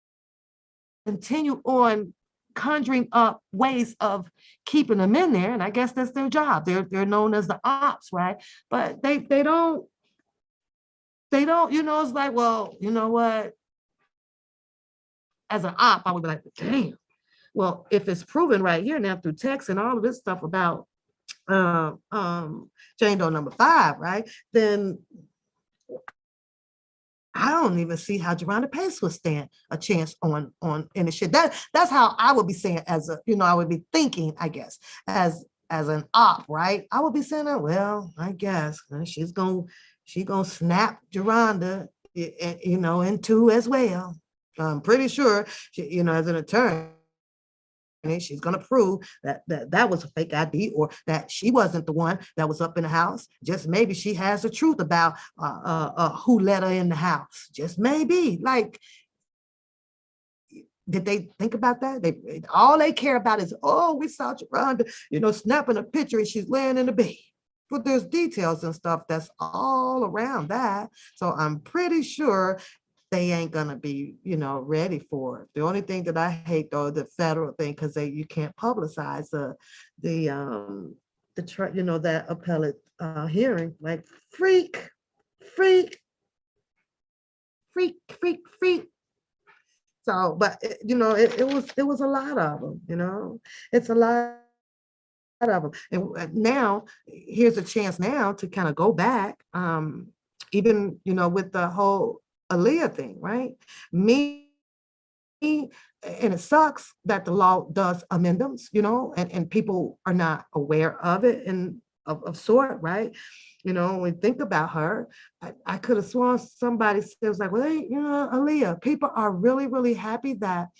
A: continue on conjuring up ways of keeping them in there. And I guess that's their job. They're known as the ops, right? But they don't, it's like, well, you know what? As an op, I would be like, damn. Well, if it's proven right here now through text and all of this stuff about Jane Doe number 5, right? Then I don't even see how Geronda Pace would stand a chance on any shit. That's how I would be saying I would be thinking, I guess, as an op, right? I would be saying, well, I guess she's gonna snap Geronda, in two as well. I'm pretty sure, as an attorney, she's going to prove that was a fake ID, or that she wasn't the one that was up in the house. Just maybe she has the truth about who let her in the house. Just maybe. Like, did they think about that? All they care about is, oh, we saw Geronda, snapping a picture and she's laying in the bed. but there's details and stuff that's all around that. So I'm pretty sure they ain't gonna be, ready for it. The only thing that I hate though, the federal thing, because you can't publicize that appellate hearing. Like freak, freak, freak, freak, freak. So, but it was a lot of them. It's a lot of them. And now here's a chance now to kind of go back, even with the whole Aaliyah thing, right? Me, and it sucks that the law does amendments, and people are not aware of it and of sort, right? When we think about her, I could have sworn somebody was like, well, hey, Aaliyah, people are really, really happy that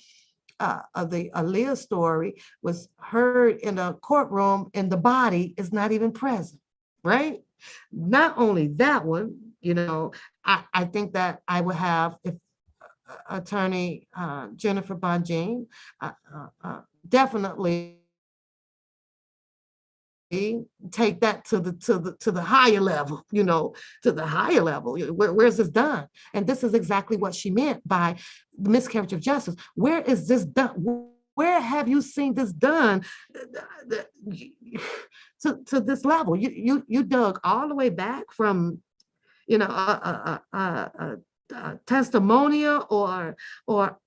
A: the Aaliyah story was heard in a courtroom and the body is not even present, right? Not only that one, I think that I would have, if attorney Jennifer Bonjean, definitely take that to the higher level, to the higher level. Where's this done? And this is exactly what she meant by the miscarriage of justice. Where is this done? Where have you seen this done to this level? You dug all the way back from testimonial or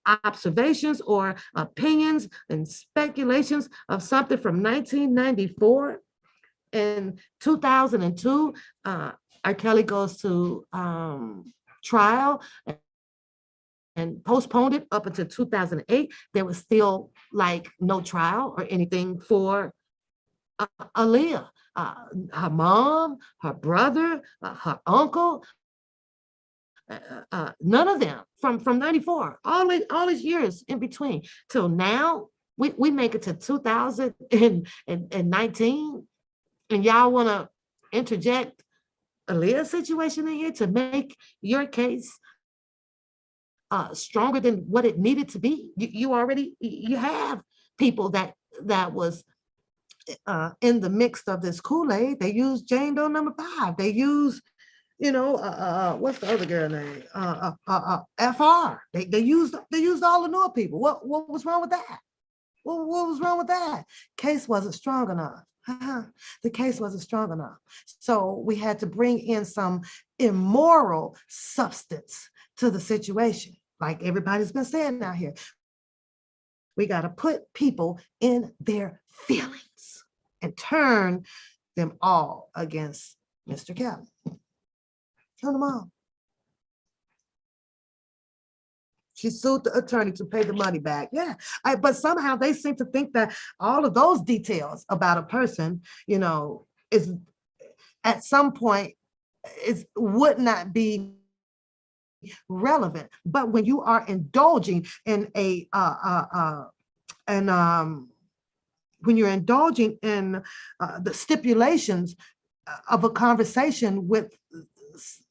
A: observations or opinions and speculations of something from 1994 and 2002. R. Kelly goes to trial and postponed it up until 2008. There was still like no trial or anything for Aaliyah. Her mom, her brother, her uncle, none of them from 94, all these years in between till now. We make it to 2019, and y'all want to interject Aaliyah's situation in here to make your case stronger than what it needed to be. You have people that was in the mix of this Kool-Aid. They use Jane Doe number 5. They use what's the other girl name? FR. They used all the North people. What was wrong with that? What was wrong with that? Case wasn't strong enough. The case wasn't strong enough. So we had to bring in some immoral substance to the situation. Like everybody's been saying out here, we got to put people in their feelings and turn them all against Mr. Kelly. Turn them on. She sued the attorney to pay the money back. Yeah, but somehow they seem to think that all of those details about a person, is at some point would not be relevant. But when you are indulging in when you're indulging in the stipulations of a conversation with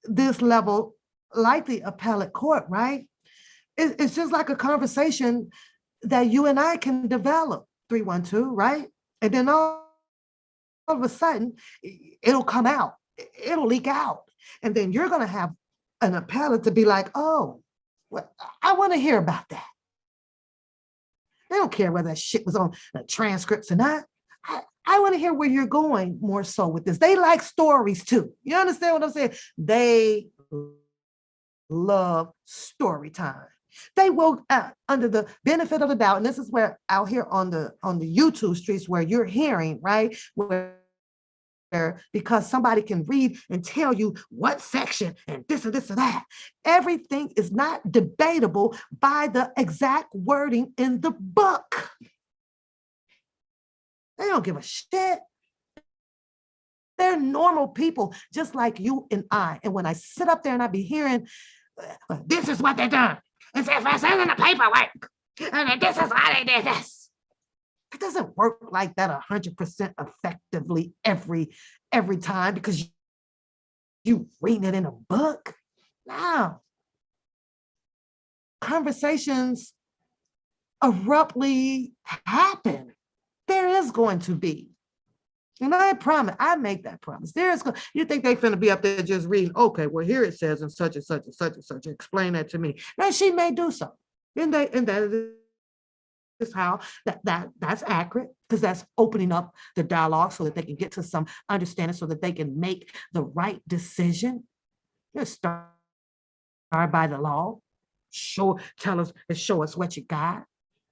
A: this level, like the appellate court, right? It's just like a conversation that you and I can develop, 312, right? And then all of a sudden, it'll come out, it'll leak out. And then you're going to have an appellate to be like, oh, well, I want to hear about that. They don't care whether that shit was on the transcripts or not. I want to hear where you're going more so with this. They like stories too. You understand what I'm saying? They love story time. They will, under the benefit of the doubt, and this is where out here on the YouTube streets where you're hearing, right, where because somebody can read and tell you what section and this and that. Everything is not debatable by the exact wording in the book. They don't give a shit. They're normal people just like you and I. And when I sit up there and I be hearing, this is what they done. It's in the paperwork. And this is why they did this. It doesn't work like that 100% effectively every time because you reading it in a book. No. Conversations abruptly happen. There is going to be And I promise, I make that promise. You think they finna be up there just reading, okay, well, here it says and such and such and such and such. Explain that to me. Now she may do so. And that is how that's accurate, because that's opening up the dialogue so that they can get to some understanding so that they can make the right decision. Just start by the law. Tell us and show us what you got.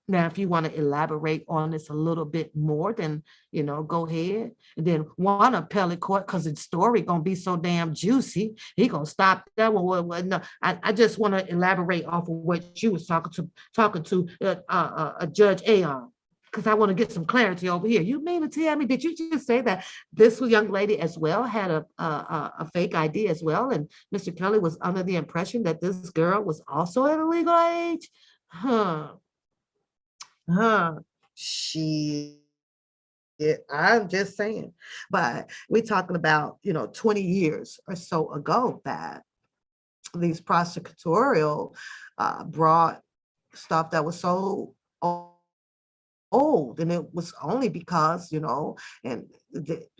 A: Now, if you want to elaborate on this a little bit more, then go ahead. And then one appellate court, because the story gonna be so damn juicy, he gonna stop that one. No, I just want to elaborate off of what you was talking to Judge Aon, because I want to get some clarity over here. You mean to tell me, did you just say that this young lady as well had a fake ID as well, and Mr. Kelly was under the impression that this girl was also at a legal age? Huh. Huh. She, I'm just saying. But we're talking about, 20 years or so ago that these prosecutorial brought stuff that was so old. And it was only because, and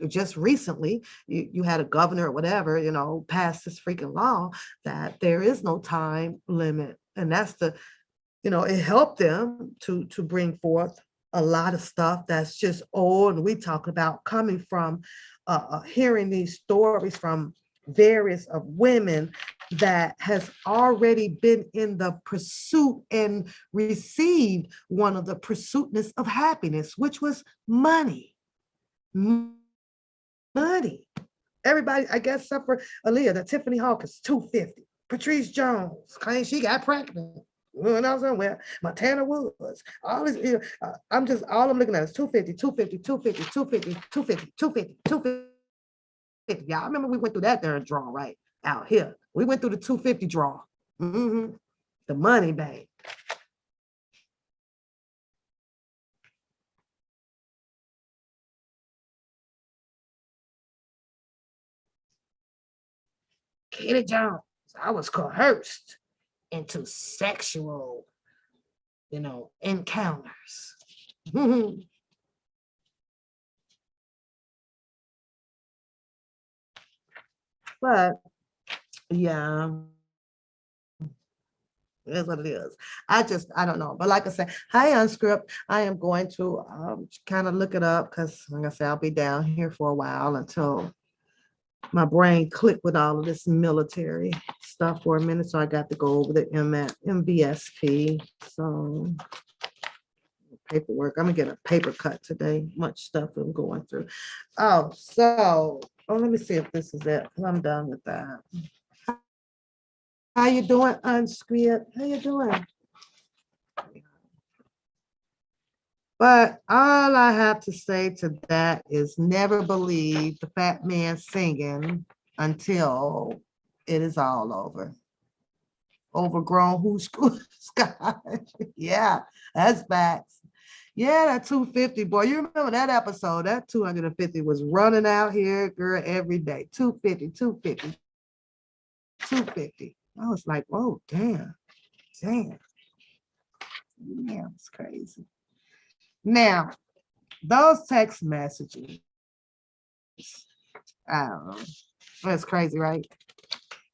A: just recently you had a governor or whatever, pass this freaking law that there is no time limit. And that's it helped them to bring forth a lot of stuff that's just old. And we talk about coming from hearing these stories from various of women that has already been in the pursuit and received one of the pursuitness of happiness, which was money. Money. Everybody, I guess, except for Aaliyah, that Tiffany Hawkins, 250. Patrice Jones claims she got pregnant. When I was somewhere, Montana Woods, all this, I'm just, all I'm looking at is 250, 250, 250, 250, 250, 250, 250. Y'all remember we went through that there draw right out here. We went through the 250 draw. Mm-hmm. The money bank. Katie Jones, I was coerced into sexual, encounters. But yeah, it is what it is. I don't know. But like I said, hi, Unscript. I am going to kind of look it up because, like I said, I'll be down here for a while until my brain clicked with all of this military stuff for a minute. So I got to go over the MBSP. So paperwork. I'm gonna get a paper cut today. Much stuff I'm going through. Let me see if this is it. I'm done with that. How you doing, Unscript? How you doing? But all I have to say to that is never believe the fat man singing until it is all over. Overgrown who's Scott. Yeah, that's facts. Yeah, that 250, boy. You remember that episode? That 250 was running out here, girl, every day. 250, 250, 250. I was like, oh, damn. Damn. Yeah, it's crazy. Now, those text messages, I don't know. That's crazy, right?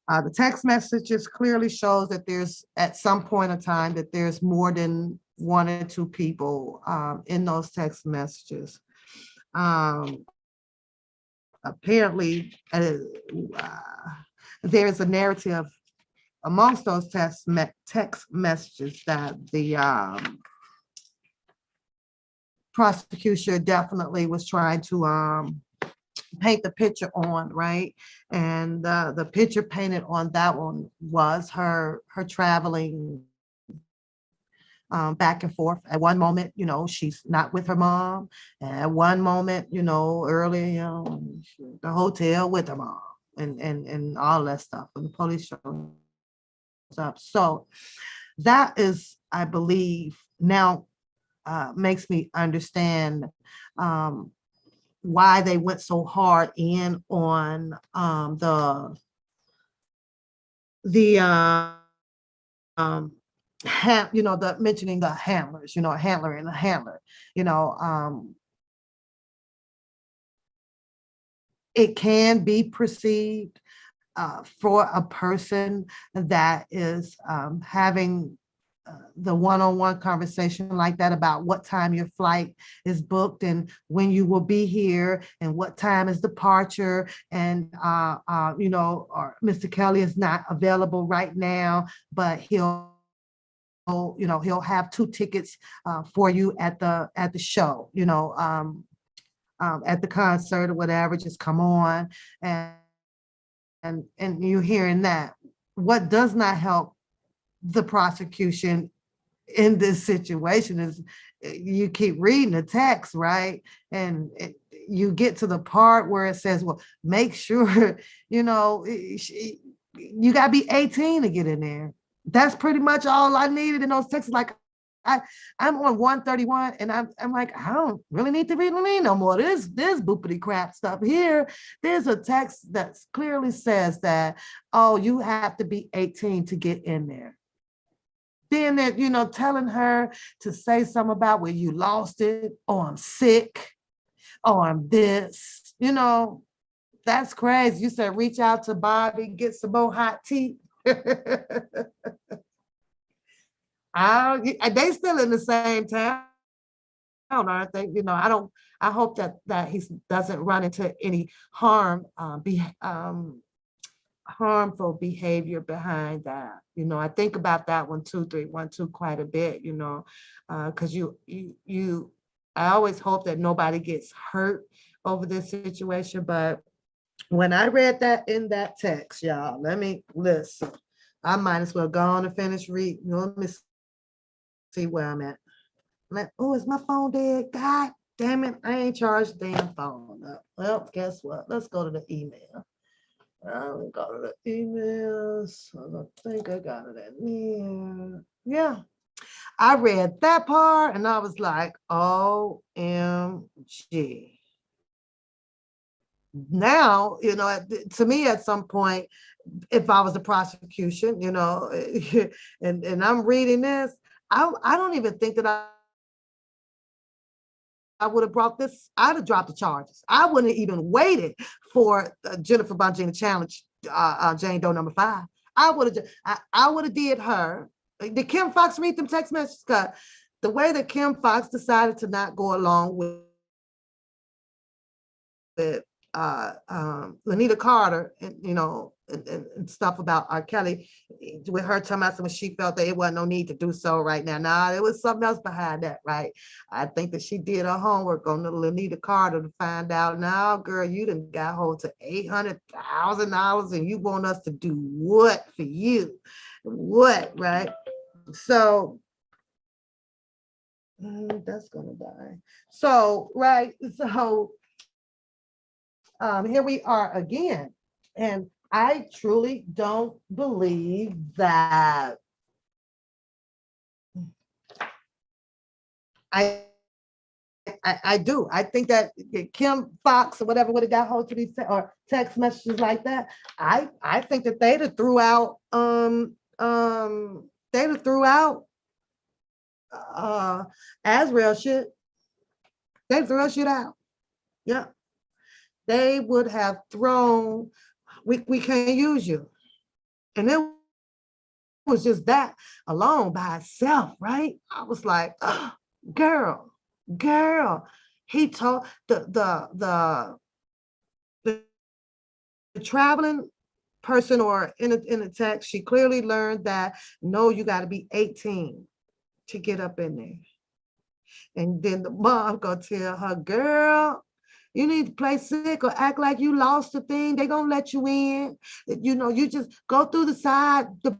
A: The text messages clearly shows that there's at some point in time that there's more than one or two people in those text messages. Apparently, there is a narrative amongst those text messages that the prosecution definitely was trying to paint the picture on, right? And the picture painted on that one was her traveling back and forth. At one moment, she's not with her mom. At one moment, early, the hotel with her mom and all that stuff. And the police shows up. So that is, I believe, now makes me understand why they went so hard in on the the mentioning the handlers, a handler and a handler, you know, it can be perceived for a person that is having the one-on-one conversation like that about what time your flight is booked and when you will be here and what time is departure, and or Mr. Kelly is not available right now, but he'll have 2 tickets for you at the show, at the concert or whatever. Just come on, and you're hearing that. What does not help the prosecution in this situation is you keep reading the text, right? And you get to the part where it says, well, make sure, you got to be 18 to get in there. That's pretty much all I needed in those texts. Like, I'm on 131 and I'm like, I don't really need to read no more. This boopity crap stuff here. There's a text that clearly says that, oh, you have to be 18 to get in there. Then that, telling her to say something about where you lost it, or I'm sick, or I'm this, that's crazy. You said reach out to Bobby, get some more hot tea. They still in the same town, aren't they? I hope that he doesn't run into any harmful behavior behind that. I think about that 1, 2, 3, 1, 2 quite a bit, because I always hope that nobody gets hurt over this situation. But when I read that in that text, y'all, let me listen. I might as well go on and finish reading. Let me see where I'm at. Oh, is my phone dead? God damn it. I ain't charged the damn phone up. Well, guess what? Let's go to the email. I'll go to the emails. I think I got it in here. Yeah. I read that part and I was like, OMG. Now, to me at some point, if I was the prosecution, and I'm reading this, I don't even think that I would have brought this. I'd have dropped the charges. I wouldn't have even waited for Jennifer Bongina challenge Jane Doe number 5. I would have did her. Did Kim Fox read them text messages? The way that Kim Fox decided to not go along with Lanita Carter, and stuff about R. Kelly, with her talking about when she felt that it wasn't no need to do so right now. Nah, there was something else behind that, right? I think that she did her homework on the Lanita Carter to find out, now, girl, you done got hold to $800,000 and you want us to do what for you? What, right? So that's gonna die. So, right, so here we are again. And I truly don't believe that I do. I think that Kim Fox or whatever would have got hold of these or text messages like that. I think that they'd have threw out Azrael shit. They threw her shit out. Yeah. They would have thrown, we can't use you. And it was just that alone by itself, right? I was like, oh, girl. He told the traveling person, or in the text, she clearly learned that no, you got to be 18 to get up in there. And then the mom gonna tell her, girl, you need to play sick or act like you lost the thing. They gonna let you in. You just go through the side, the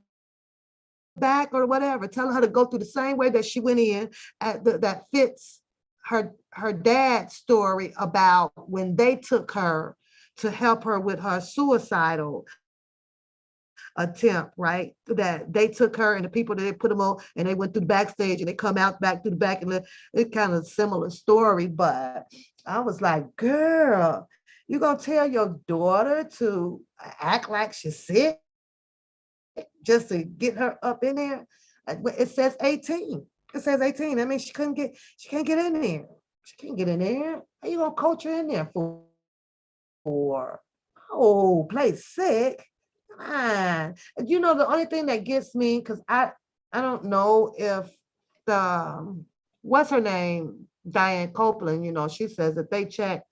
A: back, or whatever. Telling her to go through the same way that she went in, that fits her dad's story about when they took her to help her with her suicidal attempt, right? That they took her and the people that they put them on, and they went through the backstage and they come out back through the back, and it's kind of a similar story. But I was like, girl, you gonna tell your daughter to act like she's sick just to get her up in there? It says 18. It says 18. I mean, she can't get in there. She can't get in there. How you gonna coach her in there for? play sick. Come You know, the only thing that gets me, because I don't know if the what's her name, Diane Copeland, she says that they check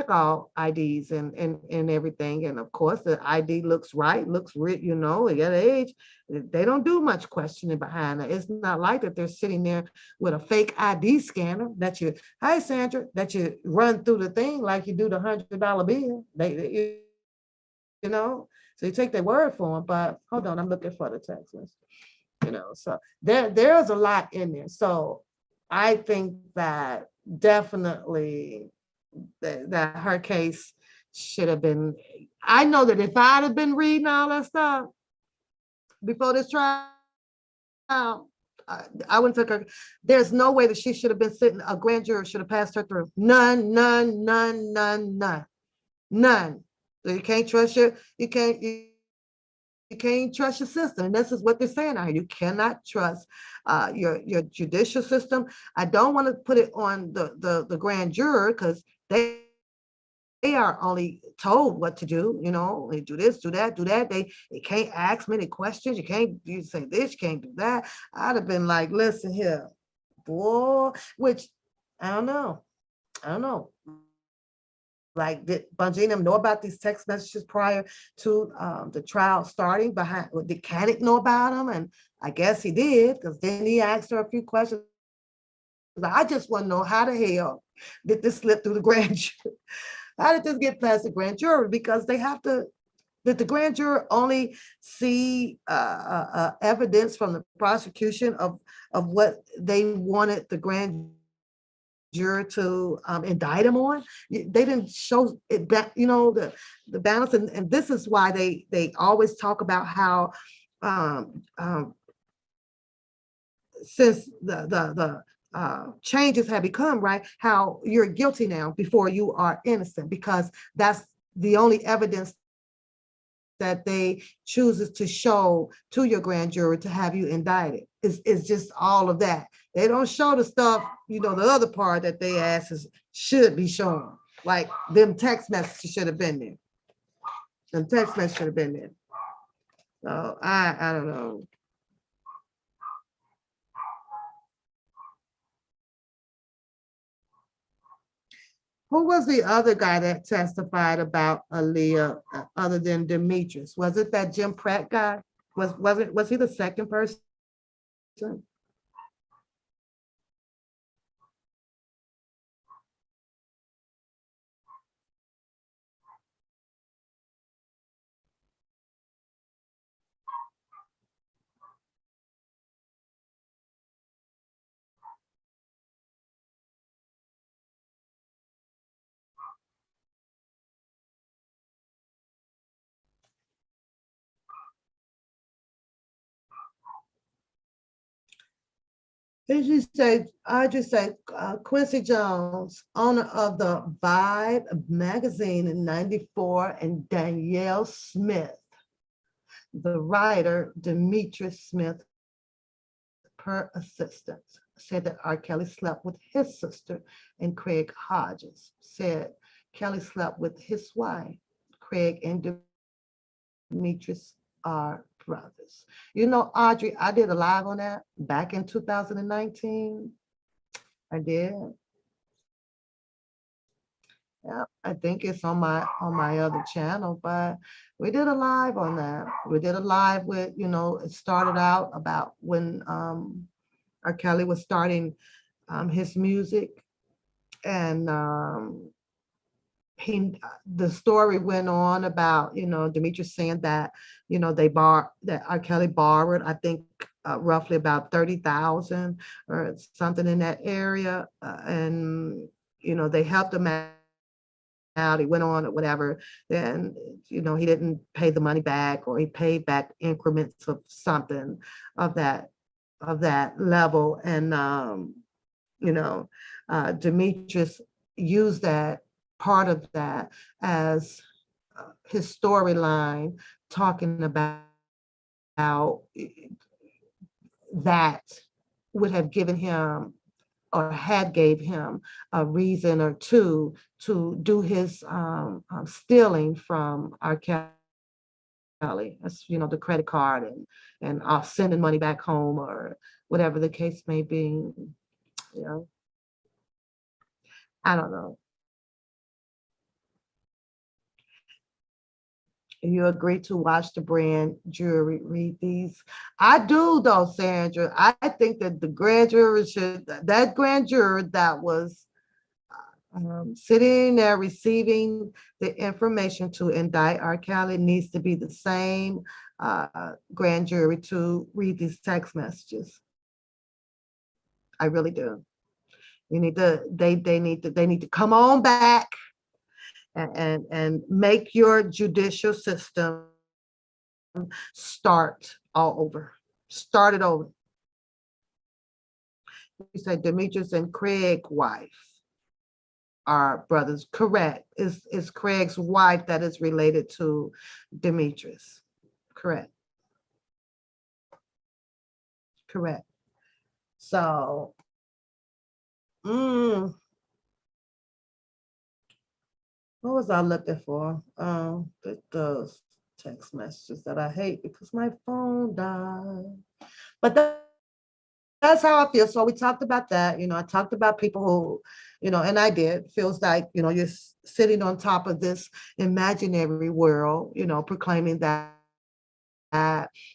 A: all IDs and everything. And of course, the ID looks right, looks rich, at that age, they don't do much questioning behind it. It's not like that they're sitting there with a fake ID scanner hi Sandra, that you run through the thing like you do the $100 bill. So you take their word for them, but hold on, I'm looking for the text list. So there's a lot in there. So I think that definitely that her case should have been. I know that if I'd have been reading all that stuff before this trial, I wouldn't take her. There's no way that she should have been sitting. A grand jury should have passed her through. None. So you can't trust you can't trust your system. And this is what they're saying out here. You cannot trust your judicial system. I don't want to put it on the grand juror, because they are only told what to do. They do this, do that, do that. They can't ask many questions. You say this, you can't do that. I'd have been like, listen here, boy, which I don't know. Like, did Bongino know about these text messages prior to the trial starting? Did Canick know about them? And I guess he did, because then he asked her a few questions. I just want to know, how the hell did this slip through the grand jury? How did this get past the grand jury? Because they have to. Did the grand jury only see evidence from the prosecution of what they wanted the grand juror to indict him on? They didn't show it back, the balance. And this is why they always talk about how since the changes have become, right, how you're guilty now before you are innocent, because that's the only evidence that they chooses to show to your grand jury to have you indicted. Is just all of that. They don't show the stuff, the other part that they ask should be shown. Like them text messages should have been there. Them text messages should have been there. So I don't know. Who was the other guy that testified about Aaliyah other than Demetrius? Was it that Jim Pratt guy? Was he the second person? I just say Quincy Jones, owner of the Vibe magazine in '94, and Danielle Smith, the writer Demetrius Smith, per assistant, said that R. Kelly slept with his sister, and Craig Hodges said Kelly slept with his wife. Craig and Demetrius are brothers. Audrey, I did a live on that back in 2019. I did. Yeah, I think it's on my other channel, but we did a live on that. We did a live with, it started out about when R. Kelly was starting his music, and the story went on about, Demetrius saying that, that R. Kelly borrowed, I think, roughly about 30,000 or something in that area. And, they helped him out. He went on or whatever. Then, he didn't pay the money back, or he paid back increments of something of that level. And, Demetrius used that part of that as his storyline, talking about how that would have given him or had gave him a reason or two to do his stealing from R. Kelly. That's, the credit card and sending money back home or whatever the case may be. You know, I don't know. You agree to watch the grand jury read these? I do, though, Sandra. I think that the grand jury that grand juror that was sitting there receiving the information to indict R. Kelly needs to be the same grand jury to read these text messages. I really do. You need to, they need to come on back and make your judicial system start all over. Start it over. You said Demetrius and Craig wife are brothers. Correct. Is Craig's wife that is related to Demetrius. Correct. Correct. So, what was I looking for? Those text messages that I hate because my phone died. But that's how I feel. So we talked about that. I talked about people who, and I did, feels like, you're sitting on top of this imaginary world, proclaiming that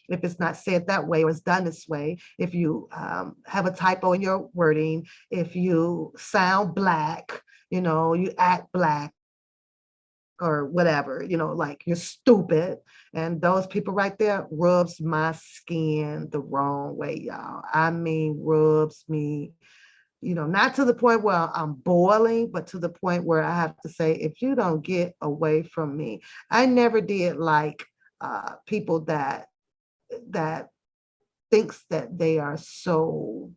A: if it's not said that way or it's done this way, if you have a typo in your wording, if you sound black, you act black or whatever, like you're stupid. And those people right there rubs my skin the wrong way, y'all. I mean, rubs me, not to the point where I'm boiling, but to the point where I have to say, if you don't get away from me. I never did like people that thinks that they are so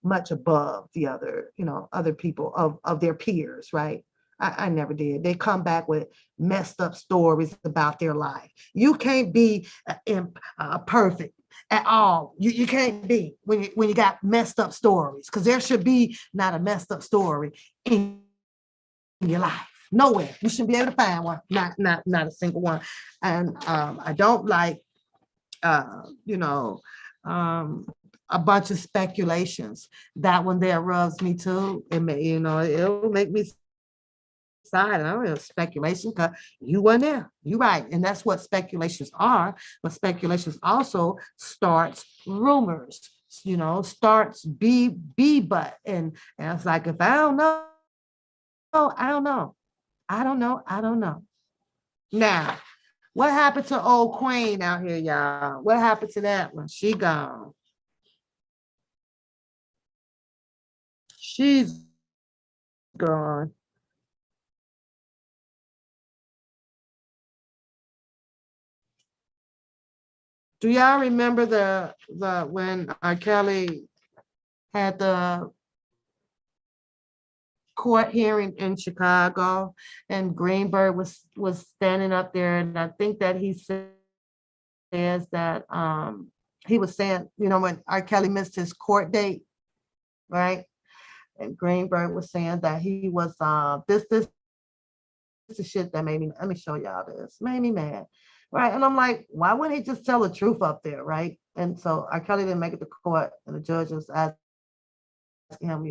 A: much above the other people of their peers, right? I never did. They come back with messed up stories about their life. You can't be perfect at all. You can't be when you got messed up stories, because there should be not a messed up story in your life. Nowhere. You shouldn't be able to find one. Not a single one. And I don't like you know, a bunch of speculations. That one there rubs me too. It'll make me side. I don't know, speculation because you weren't there. You're right. And that's what speculations are. But speculations also starts rumors, starts but. And it's like, if I don't know, I don't know. I don't know. Now, what happened to old Queen out here, y'all? What happened to that one? She gone. She's gone. Do y'all remember the when R. Kelly had the court hearing in Chicago and Greenberg was standing up there, and I think that he says that he was saying, when R. Kelly missed his court date, right? And Greenberg was saying that he was this is the shit that made me, let me show y'all this, made me mad. Right. And I'm like, why wouldn't he just tell the truth up there? Right. And so R. Kelly didn't make it to court, and the judge was asking him,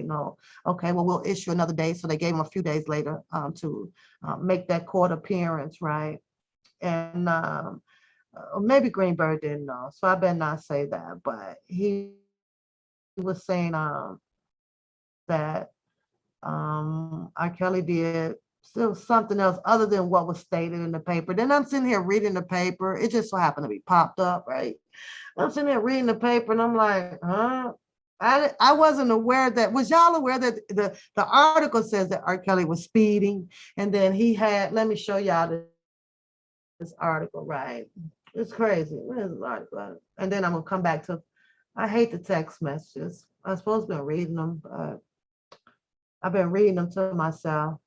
A: okay, well, we'll issue another day. So they gave him a few days later to make that court appearance. Right. And maybe Greenberg didn't know. So I better not say that. But he was saying that R. Kelly did still something else other than what was stated in the paper. Then I'm sitting here reading the paper. It just so happened to be popped up, right? I'm sitting here reading the paper and I'm like, huh? I wasn't aware that, was y'all aware that the article says that R. Kelly was speeding, and then he had, let me show y'all this article, right? It's crazy. Where's this article? And then I'm gonna come back to, I hate the text messages. I'm supposed to be reading them, but I've been reading them to myself.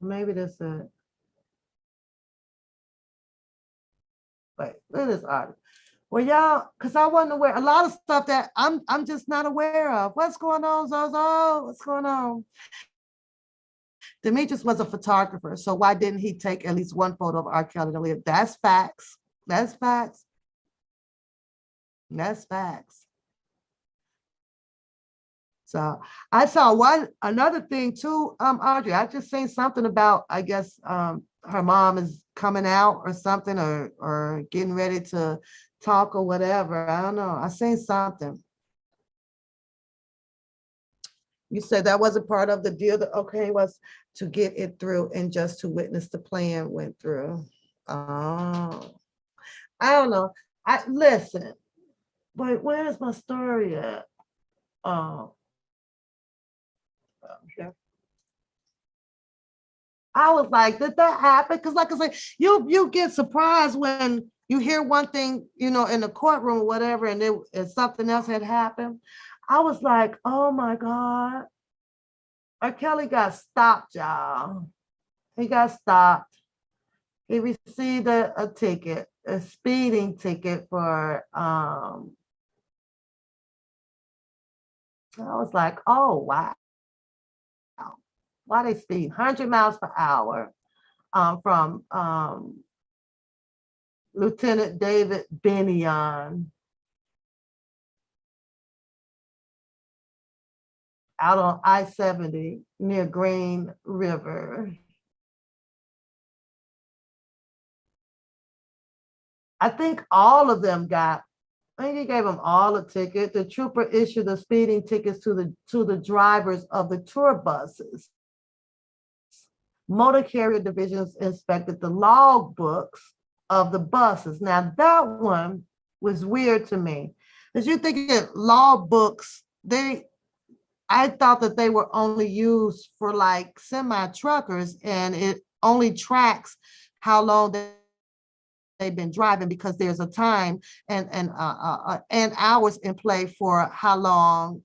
A: Maybe this is it. Wait, look at this article. Well, y'all, because I wasn't aware a lot of stuff that I'm just not aware of. What's going on, Zozo? What's going on? Demetrius was a photographer, so why didn't he take at least one photo of R. Kelly to live? That's facts. That's facts. That's facts. So I saw one another thing too, Audrey. I just seen something about, I guess her mom is coming out or something, or getting ready to talk or whatever. I don't know. I seen something. You said that wasn't part of the deal. That okay was to get it through and just to witness the plan went through. Oh, I don't know. I listen, but where's my story at? Oh, okay. I was like, did that happen? Because, like I said, you get surprised when you hear one thing, in the courtroom or whatever, and something else had happened. I was like, oh my God. R. Kelly got stopped, y'all. He got stopped. He received a ticket, a speeding ticket for I was like, oh wow. Why they speed 100 miles per hour from Lieutenant David Benion out on I-70 near Green River. I think all of them got, I think he gave them all a ticket. The trooper issued the speeding tickets to the drivers of the tour buses. Motor carrier divisions inspected the log books of the buses. Now that one was weird to me. As you think of log books, I thought that they were only used for like semi truckers, and it only tracks how long they've been driving, because there's a time and hours in play for how long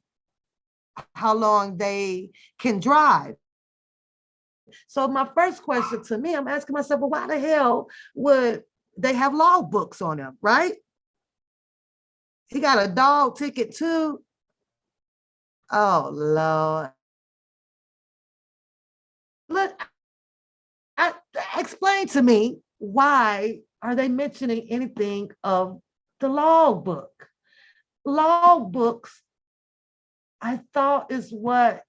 A: they can drive. So my first question to me, I'm asking myself, well, why the hell would they have log books on them, right? He got a dog ticket too. Oh Lord. Look, explain to me, why are they mentioning anything of the log book? Log books, I thought, is what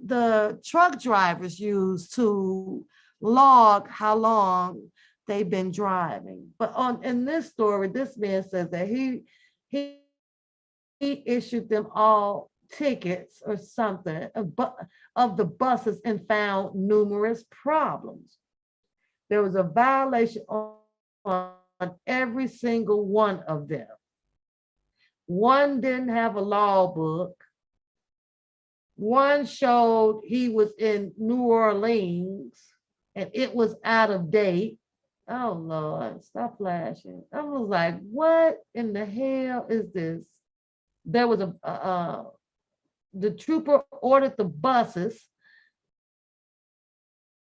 A: the truck drivers use to log how long they've been driving. But in this story, this man says that he issued them all tickets or something of the buses and found numerous problems. There was a violation on every single one of them. One didn't have a law book. One showed he was in New Orleans and it was out of date. Oh Lord, stop flashing. I was like, what in the hell is this? There was the trooper ordered the buses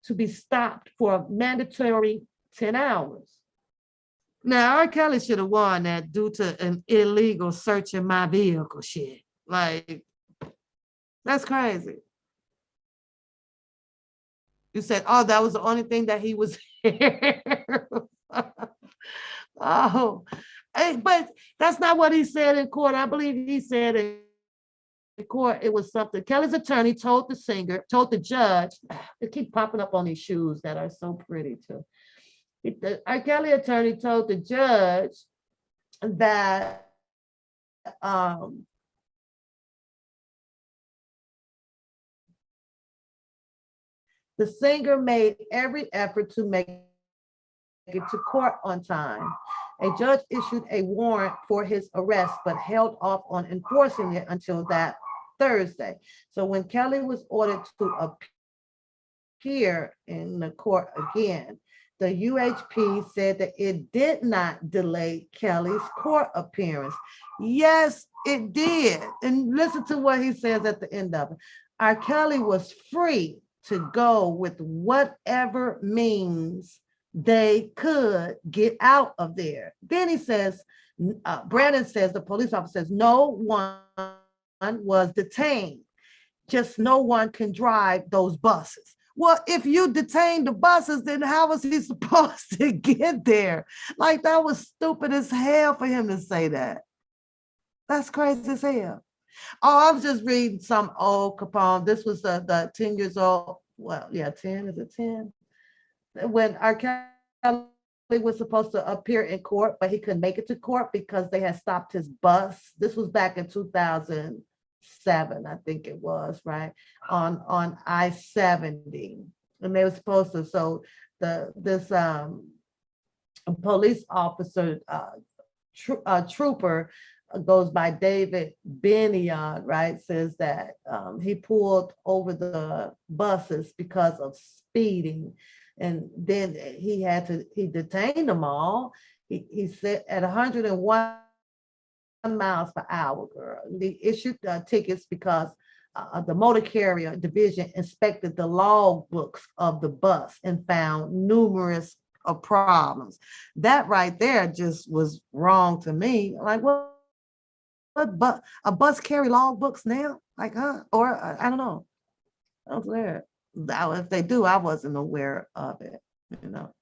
A: to be stopped for a mandatory 10 hours. Now, R. Kelly should have won that due to an illegal search in my vehicle shit. Like, that's crazy. You said, oh, that was the only thing that he was here. Oh, but that's not what he said in court. I believe he said in court it was something. Kelly's attorney told the judge, it keep popping up on these shoes that are so pretty too. The R. Kelly attorney told the judge that the singer made every effort to make it to court on time. A judge issued a warrant for his arrest, but held off on enforcing it until that Thursday. So when Kelly was ordered to appear in the court again, the UHP said that it did not delay Kelly's court appearance. Yes, it did. And listen to what he says at the end of it. R. Kelly was free to go with whatever means they could get out of there. Then he says, Brandon says, the police officer says, no one was detained. Just no one can drive those buses. Well, if you detain the buses, then how was he supposed to get there? Like, that was stupid as hell for him to say that. That's crazy as hell. Oh, I was just reading some old Capone. This was the 10 years old. Well, yeah, 10, is it 10? When R. Kelly was supposed to appear in court, but he couldn't make it to court because they had stopped his bus. This was back in 2007, I think it was, right? On I-70. And they were supposed to, so this police officer, trooper, goes by David Benion, right? Says that he pulled over the buses because of speeding. And then he detained them all. He said at 101 miles per hour, girl. They issued tickets because the motor carrier division inspected the log books of the bus and found numerous problems. That right there just was wrong to me. Like, but a bus carry log books now? Like, huh? Or I don't know. I was there. If they do, I wasn't aware of it, you know.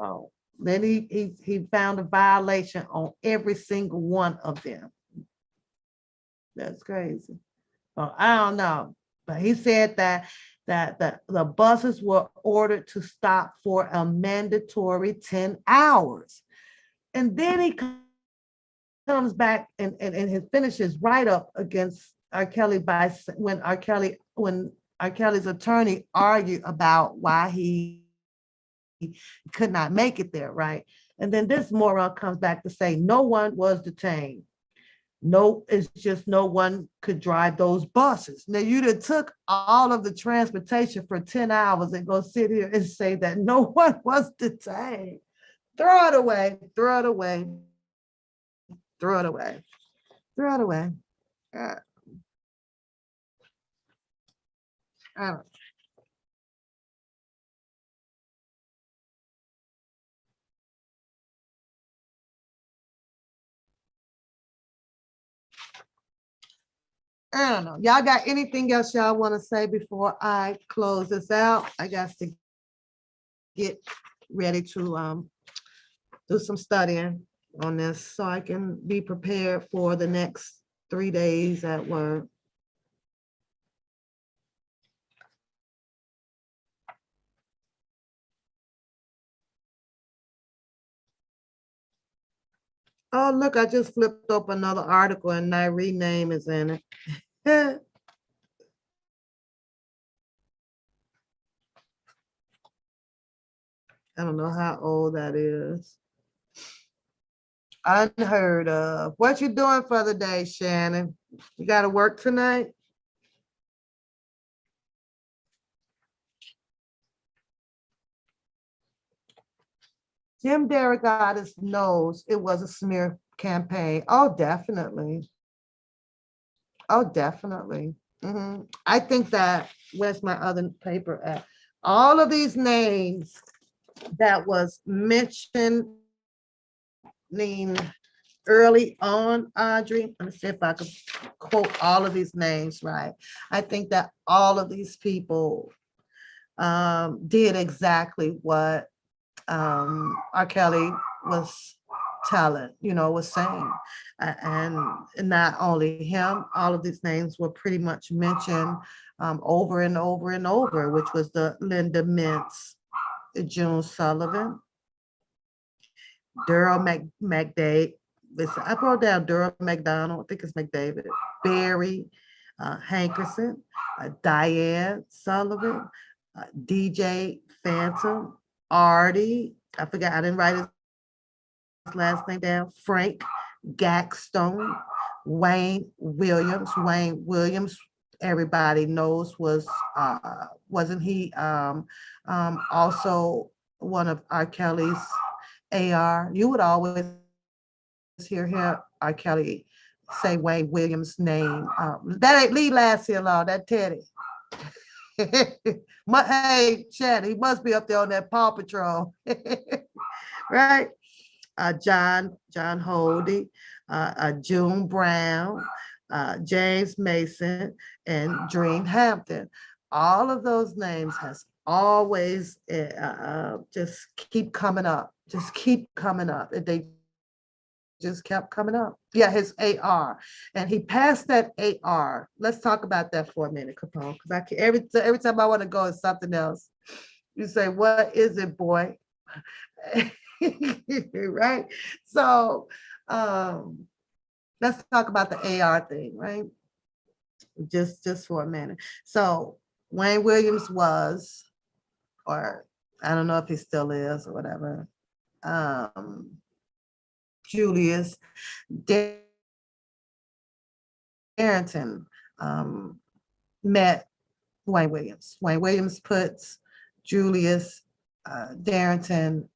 A: Oh, then he found a violation on every single one of them. That's crazy. Well, I don't know, but he said that the buses were ordered to stop for a mandatory 10 hours. And then he comes back and he finishes write-up against R. Kelly by when R. Kelly's attorney argued about why he could not make it there, right? And then this moron comes back to say no one was detained. No, it's just no one could drive those buses. Now you'd have took all of the transportation for 10 hours and go sit here and say that no one was detained. Throw it away, throw it away, throw it away, throw it away. I don't I don't know. Y'all got anything else y'all want to say before I close this out? I got to get ready to do some studying on this so I can be prepared for the next 3 days at work. Oh, look, I just flipped up another article and my rename is in it. I don't know how old that is. Unheard of. What you doing for the day, Shannon? You got to work tonight? Jim Derrick got his nose. It was a smear campaign. Oh, definitely. Oh, definitely. I think that, where's my other paper at? All of these names that was mentioned early on, Audrey, let me see if I could quote all of these names right. I think that all of these people did exactly what R. Kelly was was saying. And not only him, all of these names were pretty much mentioned over and over and over, which was the Linda Mintz, June Sullivan, Daryl McDade. I wrote down Daryl McDonald, I think it's McDavid, Barry Hankerson, Diane Sullivan, DJ Phantom, Artie, I forgot, I didn't write his last name down, Frank Gackstone, Wayne Williams, everybody knows wasn't he also one of R. Kelly's AR? You would always hear R. Kelly say Wayne Williams' name. That ain't Lee last year, Law, that Teddy. Hey, Chad, he must be up there on that Paw Patrol. Right? John Holdy, June Brown, James Mason, and Dream Hampton. All of those names has always just keep coming up, just keep coming up. They just kept coming up. Yeah, his AR, and he passed that AR. Let's talk about that for a minute, Capone, because I can, every time I want to go, it's something else. You say, "What is it, boy?" Right. So, um, let's talk about the AR thing, right? Just for a minute. So Wayne Williams was, or I don't know if he still is or whatever. Julius Darrington met Wayne Williams. Wayne Williams puts Julius Darrington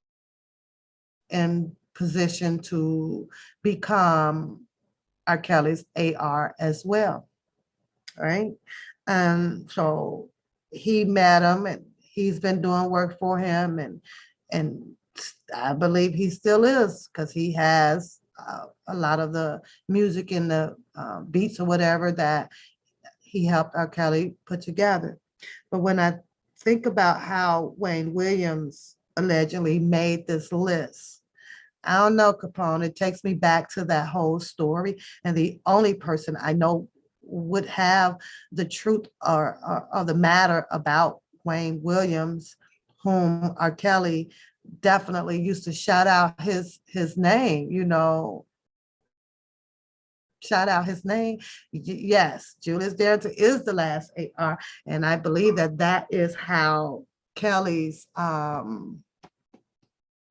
A: in position to become R. Kelly's AR as well, right? So he met him, and he's been doing work for him, and I believe he still is, because he has a lot of the music and the beats or whatever that he helped R. Kelly put together. But when I think about how Wayne Williams allegedly made this list, I don't know, Capone. It takes me back to that whole story. And the only person I know would have the truth or the matter about Wayne Williams, whom R. Kelly definitely used to shout out his name, shout out his name. Yes, Julius Darrington is the last AR. And I believe that that is how Kelly's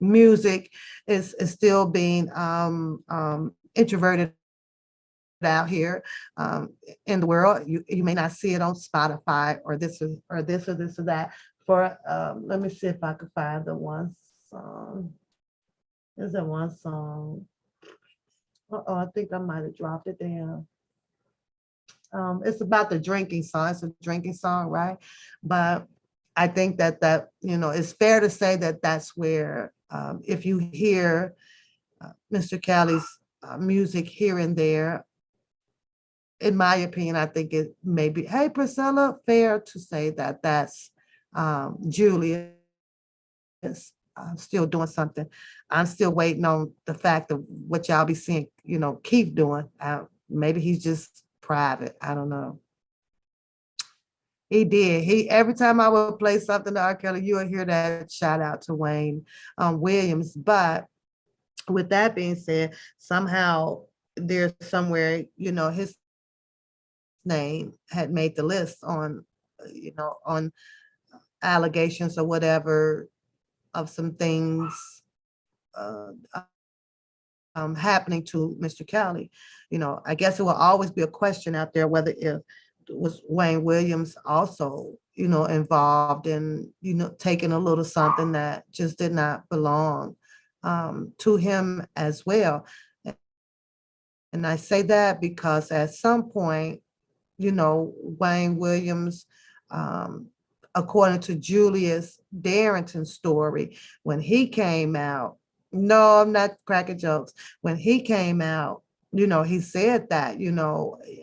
A: music is still being introverted out here in the world. You may not see it on Spotify or this or this or this or that. For let me see if I can find the one song. There's that one song. Oh, I think I might have dropped it down. It's about the drinking song. It's a drinking song, right? But I think that it's fair to say that that's where if you hear Mr. Kelly's music here and there, in my opinion, I think it may be, hey, Priscilla, fair to say that that's Julius still doing something. I'm still waiting on the fact of what y'all be seeing, Keith doing. Maybe he's just private. I don't know. He did. Every time I would play something to R. Kelly, you would hear that shout out to Wayne Williams. But with that being said, somehow there's somewhere, his name had made the list on allegations or whatever of some things uh, happening to Mr. Kelly. I guess it will always be a question out there whether it was Wayne Williams also, involved in, taking a little something that just did not belong to him as well. And I say that because at some point, Wayne Williams, according to Julius Darrington's story, when he came out, no, I'm not cracking jokes. When he came out, he said that,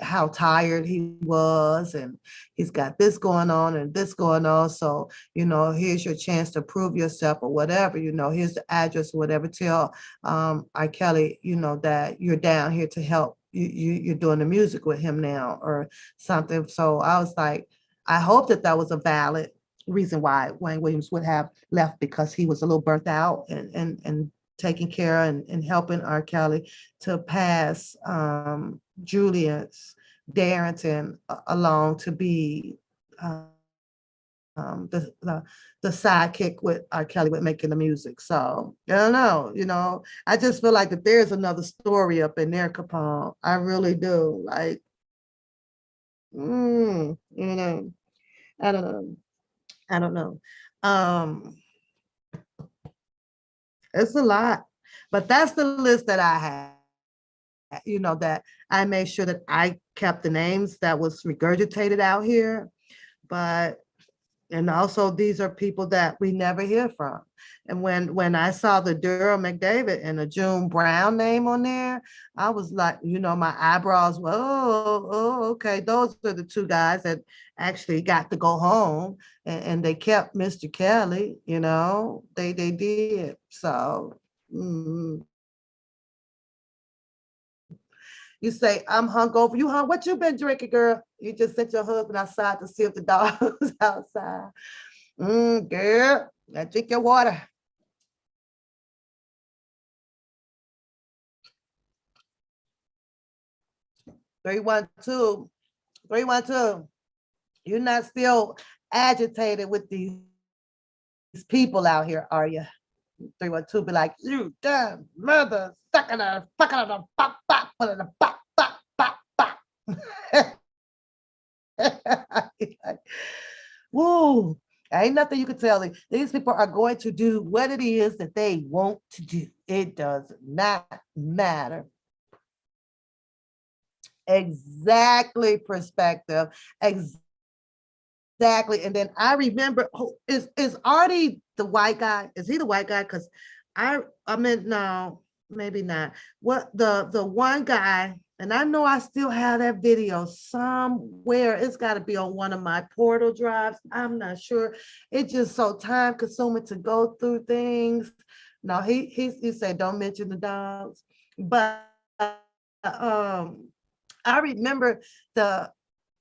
A: how tired he was, and he's got this going on and this going on. So, here's your chance to prove yourself or whatever, here's the address or whatever. Tell R. Kelly, that you're down here to help. You're doing the music with him now or something. So I was like, I hope that was a valid reason why Wayne Williams would have left, because he was a little burnt out and taking care and helping R. Kelly to pass Julius Darrington along to be the sidekick with R. Kelly with making the music. So I don't know, I just feel like that there's another story up in there, Capone. I really do. Like, I don't know. I don't know. Um, it's a lot, but that's the list that I had, that I made sure that I kept the names that was regurgitated out here. But And also these are people that we never hear from. And when I saw the Durham McDavid and the June Brown name on there, I was like, my eyebrows were, okay. Those are the two guys that actually got to go home, and they kept Mr. Kelly, they did. So you say, I'm hungover. You hung? What you been drinking, girl? You just sent your husband outside to see if the dog was outside. Girl, now drink your water. 312, 312. You're not still agitated with these people out here, are you? 312 be like, you damn mother, sucking a fucking on a pop, pop, put in a pop, pop, pop, pop. Woo. Ain't nothing you can tell them. These people are going to do what it is that they want to do. It does not matter. Exactly, perspective. Exactly. And then I remember, is Artie the white guy? Is he the white guy? Because I mean, no, maybe not. What the one guy, and I know I still have that video somewhere. It's got to be on one of my portal drives. I'm not sure. It's just so time consuming to go through things. No, he said don't mention the dogs, but um I remember the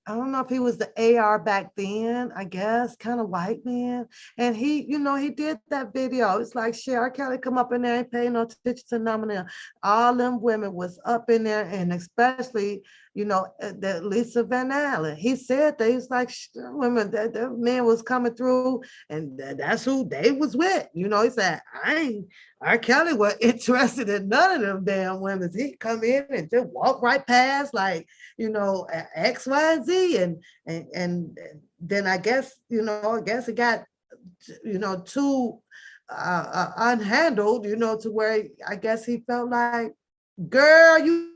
A: I don't know if he was the AR back then, I guess, kind of white man. And he did that video. It's like, shit, R. Kelly come up in there, ain't paying no attention to none of them. All them women was up in there, and especially, the Lisa Van Allen. He said that he's like, women, that man was coming through, and that's who they was with. He said, R. Kelly was interested in none of them damn women. He come in and just walk right past, like, X, Y, and Z, and then I guess it got too unhandled, to where I guess he felt like, girl, you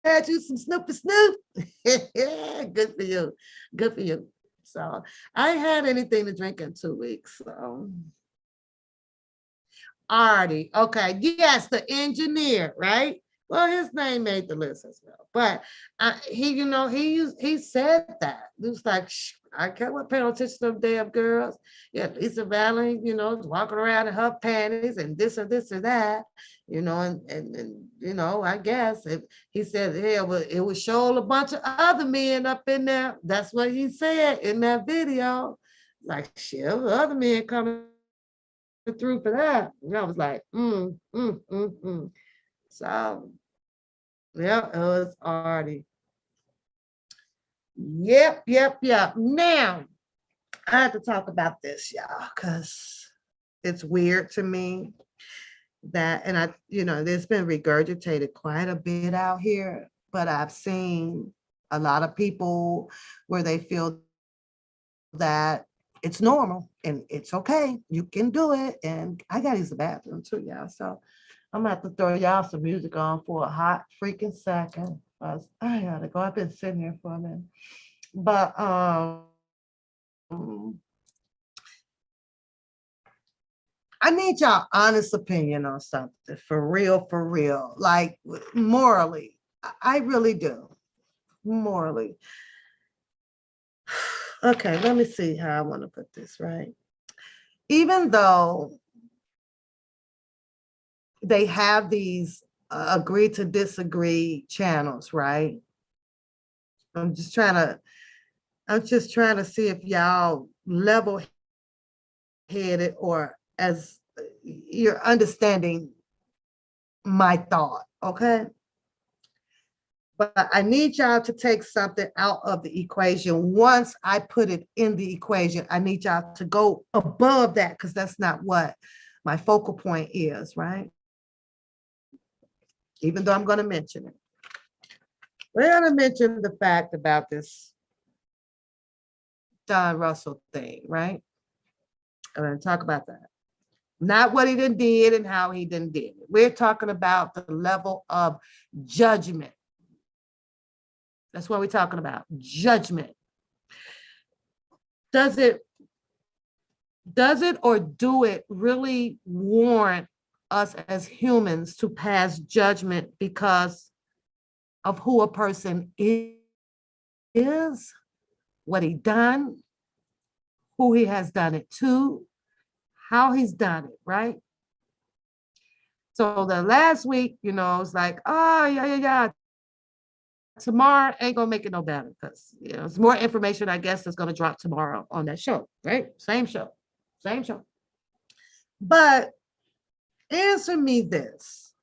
A: had you some Snoopy Snoop. Good for you, good for you. So I ain't had anything to drink in 2 weeks. So Artie, okay, yes, the engineer, right? Well, his name made the list as well, but he said that it was like, I can't pay no attention to them damn girls. Yeah, Lisa Valley, walking around in her panties and this or that, and I guess he said, yeah, well, it would show a bunch of other men up in there. That's what he said in that video. Like, shit, other men coming through for that. And I was like, mm. So, yeah, it was Artie. Yep. Now, I have to talk about this, y'all, because it's weird to me that, and there's been regurgitated quite a bit out here, but I've seen a lot of people where they feel that it's normal and it's okay. You can do it. And I got to use the bathroom too, y'all. So I'm gonna have to throw y'all some music on for a hot freaking second. I gotta go. I've been sitting here for a minute. But I need y'all honest opinion on something for real. Like morally. I really do. Morally. Okay, let me see how I want to put this, right? Even though they have these agree to disagree channels, right? I'm just trying to see if y'all level headed or as you're understanding my thought, okay? But I need y'all to take something out of the equation. Once I put it in the equation, I need y'all to go above that because that's not what my focal point is, right? Even though I'm going to mention it. We're going to mention the fact about this John Russell thing, right? I'm going to talk about that. Not what he did and how he did it. We're talking about the level of judgment. That's what we're talking about, judgment. Does it Does it or do it really warrant us as humans to pass judgment because of who a person is, what he done, who he has done it to, how he's done it, right? So the last week, it's like, oh, yeah. Tomorrow ain't gonna make it no better because it's more information, I guess, that's gonna drop tomorrow on that show, right? Same show, same show. But answer me this,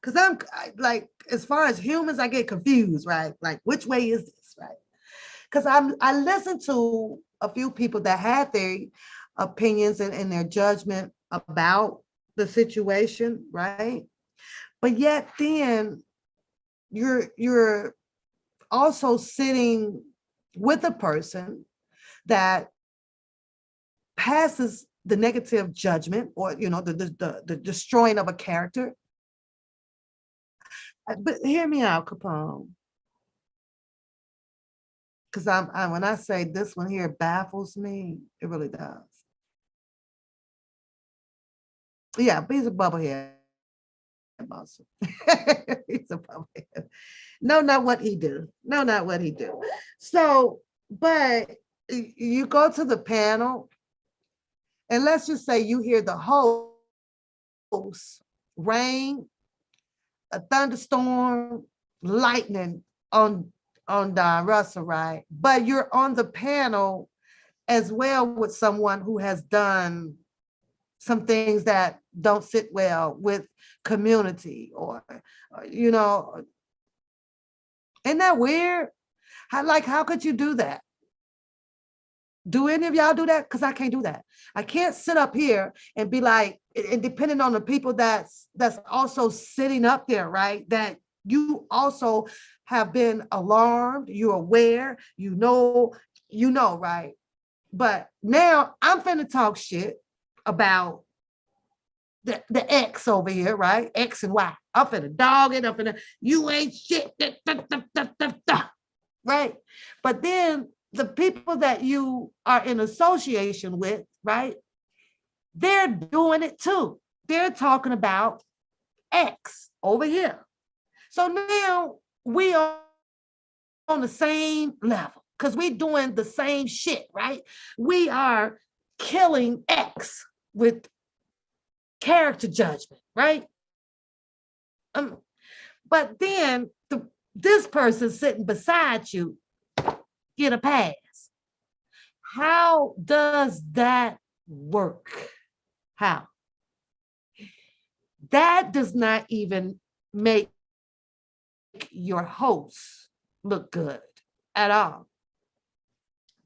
A: because like, as far as humans, I get confused, right? Like, which way is this, right? Because I listened to a few people that had their opinions and their judgment about the situation, right? But yet then you're also sitting with a person that passes the negative judgment, or the destroying of a character. But hear me out, Capone, because when I say this one here baffles me, it really does. Yeah, but he's a bubblehead muscle. He's a bubblehead. No, not what he do. No, not what he do. So, but you go to the panel, and let's just say you hear the host, rain, a thunderstorm, lightning on Don Russell, right? But you're on the panel as well with someone who has done some things that don't sit well with community, or isn't that weird? How could you do that? Do any of y'all do that? Because I can't do that. I can't sit up here and be like, and depending on the people that's also sitting up there, right? That you also have been alarmed, you're aware, right? But now I'm finna talk shit about the X over here, right? X and Y. I'm finna dog it, you ain't shit, right? But then the people that you are in association with, right? They're doing it too. They're talking about X over here. So now we are on the same level because we're doing the same shit, right? We are killing X with character judgment, right? But then this person sitting beside you get a pass. How does that work? How? That does not even make your host look good at all.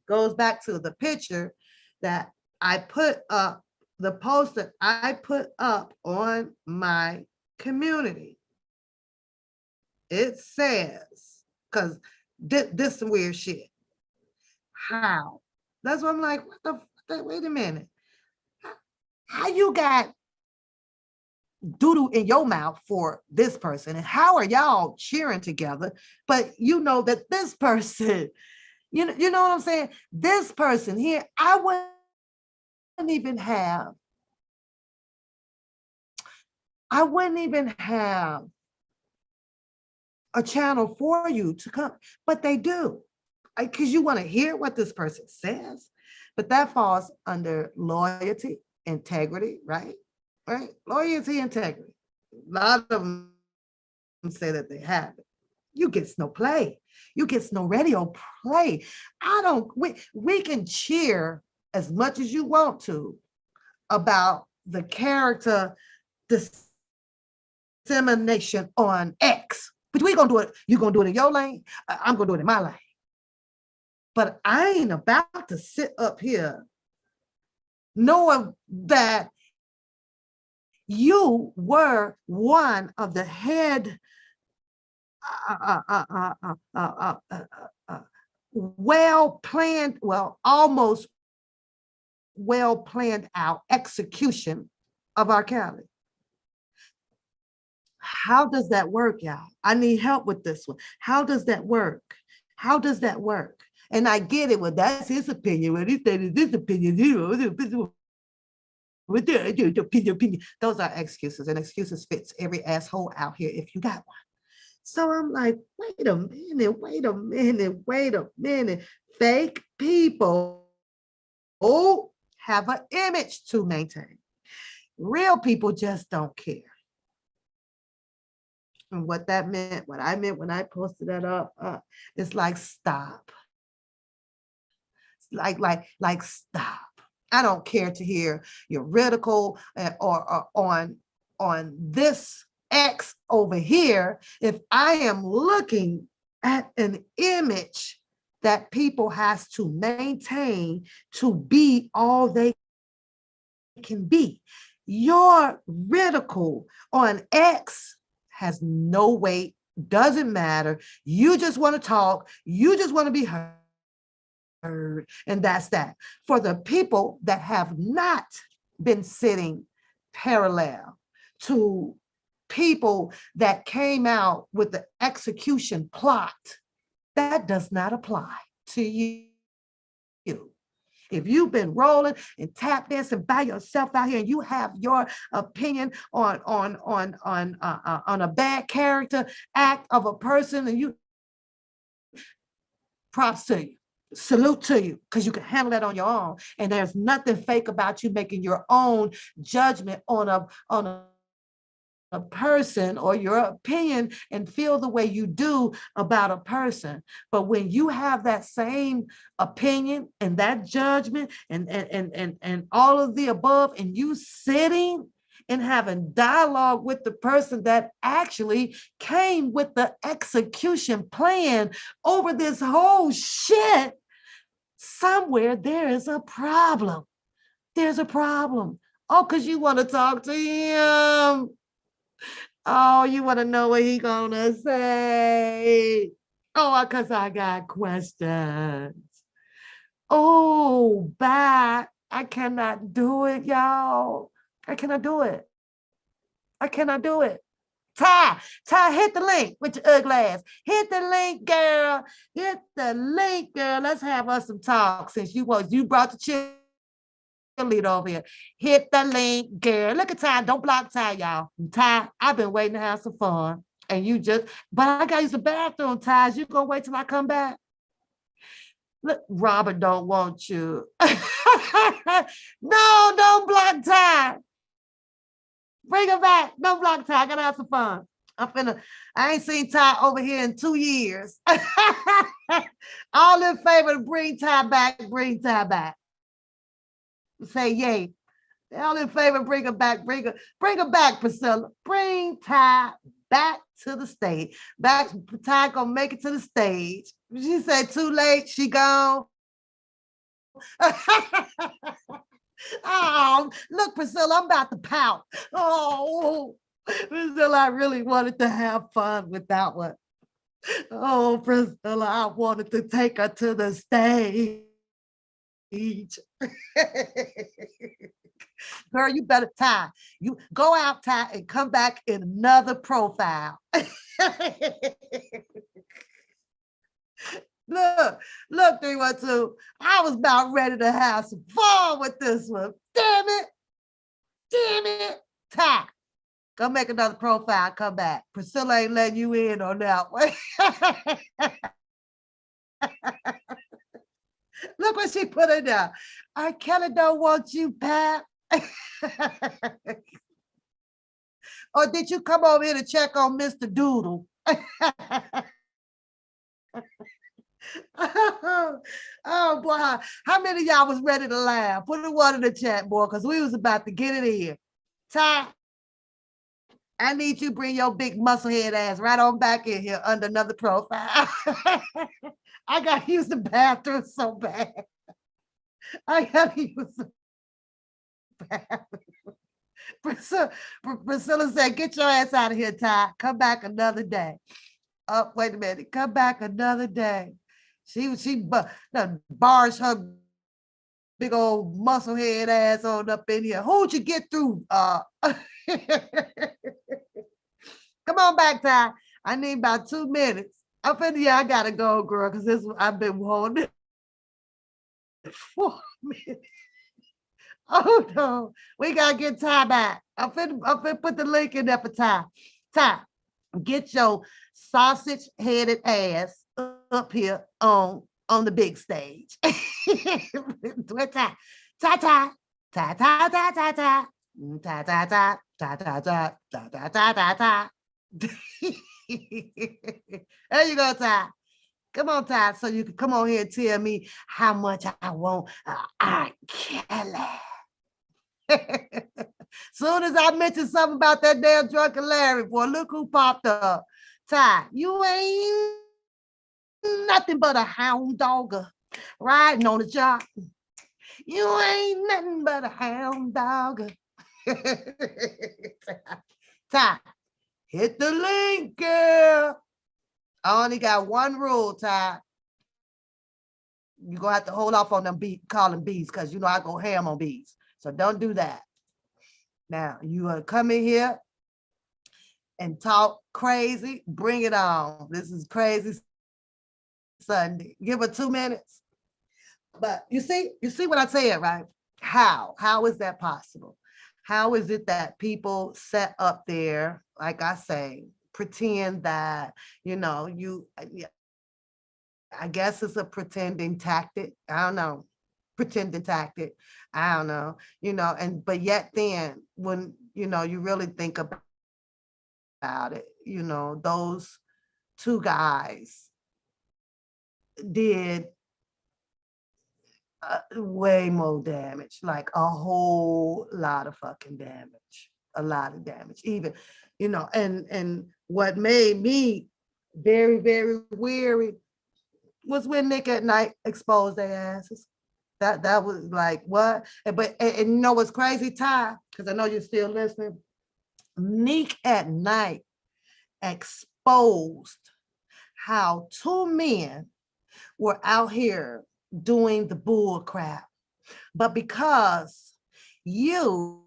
A: Goes back to the picture that I put up, the post that I put up on my community. It says, because this some weird shit. How? That's what I'm like, wait a minute. How you got doodle in your mouth for this person, and how are y'all cheering together, but you know that this person, you know what I'm saying, this person here, I wouldn't even have a channel for you to come, but they do, because you want to hear what this person says. But that falls under loyalty, integrity, right? Right? Loyalty, integrity. A lot of them say that they have it. You get no play. You get no radio play. We can cheer as much as you want to about the character dissemination on X. But we gonna do it. You gonna do it in your lane. I'm gonna do it in my lane. But I ain't about to sit up here knowing that you were one of the head well-planned, almost well-planned out execution of our county. How does that work, y'all? I need help with this one. How does that work? How does that work? And I get it. Well, that's his opinion. Well, he said it's his opinion. Opinion. Those are excuses, and excuses fits every asshole out here if you got one. So I'm like, wait a minute, wait a minute, wait a minute. Fake people have an image to maintain. Real people just don't care. And what that meant, what I meant when I posted that up, it's like, stop. Like stop. I don't care to hear your ridicule or on this X over here. If I am looking at an image that people has to maintain to be all they can be, your ridicule on X has no weight, doesn't matter. You just want to talk. You just want to be heard. And that's that. For the people that have not been sitting parallel to people that came out with the execution plot, that does not apply to you. If you've been rolling and tap dancing by yourself out here and you have your opinion on a bad character act of a person, and you, props to you. Salute to you, because you can handle that on your own. And there's nothing fake about you making your own judgment on a person or your opinion and feel the way you do about a person. But when you have that same opinion and that judgment and all of the above, and you sitting and having dialogue with the person that actually came with the execution plan over this whole shit, somewhere there is a problem. There's a problem. Oh, because you want to talk to him. Oh, you want to know what he gonna say. Oh, because I got questions. Oh, bye. I cannot do it, y'all. I cannot do it. I cannot do it. Ty, hit the link with your ugly ass. Hit the link, girl. Hit the link, girl. Let's have us some talk since you brought the cheerleader over here. Hit the link, girl. Look at Ty. Don't block Ty, y'all. Ty, I've been waiting to have some fun. And you just, but I got to use the bathroom, Ty. You gonna wait till I come back? Look, Robert don't want you. No, don't block Ty. Bring her back. Don't block Ty. I gotta have some fun. I ain't seen Ty over here in 2 years. All in favor to bring Ty back, bring Ty back. Say yay. All in favor, bring her back, bring her back, Priscilla. Bring Ty back to the stage. Back, Ty gonna make it to the stage. She said too late, she gone. Oh, look, Priscilla, I'm about to pout. Oh, Priscilla, I really wanted to have fun with that one. Oh, Priscilla, I wanted to take her to the stage. Girl, you better Ty. You go out, Ty, and come back in another profile. Look, 312. I was about ready to have some fun with this one. Damn it, Ty. Go make another profile, come back. Priscilla ain't letting you in on that one. Look what she put in there. R. Kelly don't want you, Pat. Or did you come over here to check on Mr. Doodle? Oh boy, how many of y'all was ready to laugh? Put a one in the chat, boy, because we was about to get it in. Ty, I need you to bring your big musclehead ass right on back in here under another profile. I got to use the bathroom so bad. I got to use the bathroom. Priscilla said, get your ass out of here, Ty. Come back another day. Oh, wait a minute. Come back another day. She barged her big old musclehead ass on up in here. Who'd you get through? Come on back, Ty. I need about 2 minutes. I gotta go, girl, because I've been wanting. 4 minutes. Oh no, we gotta get Ty back. I'm finna put the link in there for Ty. Ty, get your sausage headed ass up here on the big stage. What Ty? Ty Ty. Ty Ty Ty Ty Ty. Ty Ty Ty Ty Ty Ty Ty Ty Ty Ty Ty. There you go, Ty. Come on, Ty, so you can come on here and tell me how much I want R. Kelly. Soon as I mentioned something about that damn drunken Larry, boy, look who popped up. Ty, you ain't nothing but a hound dogger riding on the job. You ain't nothing but a hound dogger. Ty, hit the link, girl. I only got one rule, Ty. You're gonna have to hold off on them calling bees, because you know I go ham on bees. So don't do that. Now you come in here and talk crazy, bring it on. This is crazy Sunday. Give her 2 minutes. But you see what I said, right? How is that possible? How is it that people set up there, like I say, pretend that, I guess it's a pretending tactic. I don't know. Pretending tactic. I don't know, but yet then when, you really think about it, those two guys did way more damage, like a whole lot of fucking damage, a lot of damage, even, and what made me very, very weary was when Nick at Night exposed their asses. That was like, what? And you know what's crazy, Ty? Because I know you're still listening. Nick at Night exposed how 2 men were out here doing the bull crap. But because you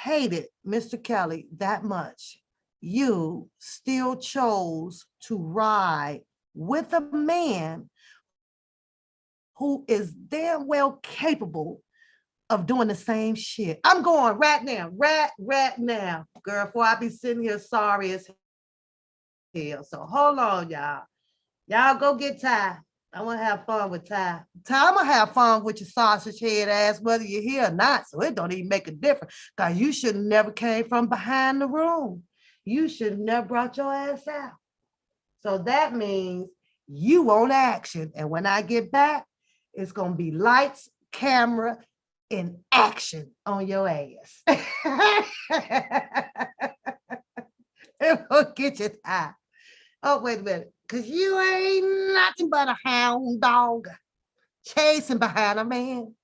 A: hated Mr. Kelly that much, you still chose to ride with a man who is damn well capable of doing the same shit. I'm going right now, right now, girl, before I be sitting here sorry as hell. So hold on, y'all. Y'all go get Ty. I want to have fun with Ty. Ty, I'm going to have fun with your sausage head ass, whether you're here or not. So it don't even make a difference. Because you should have never came from behind the room. You should have never brought your ass out. So that means you want action. And when I get back, it's going to be lights, camera, and action on your ass. It will get you Ty. Oh, wait a minute. Because you ain't nothing but a hound dog chasing behind a man.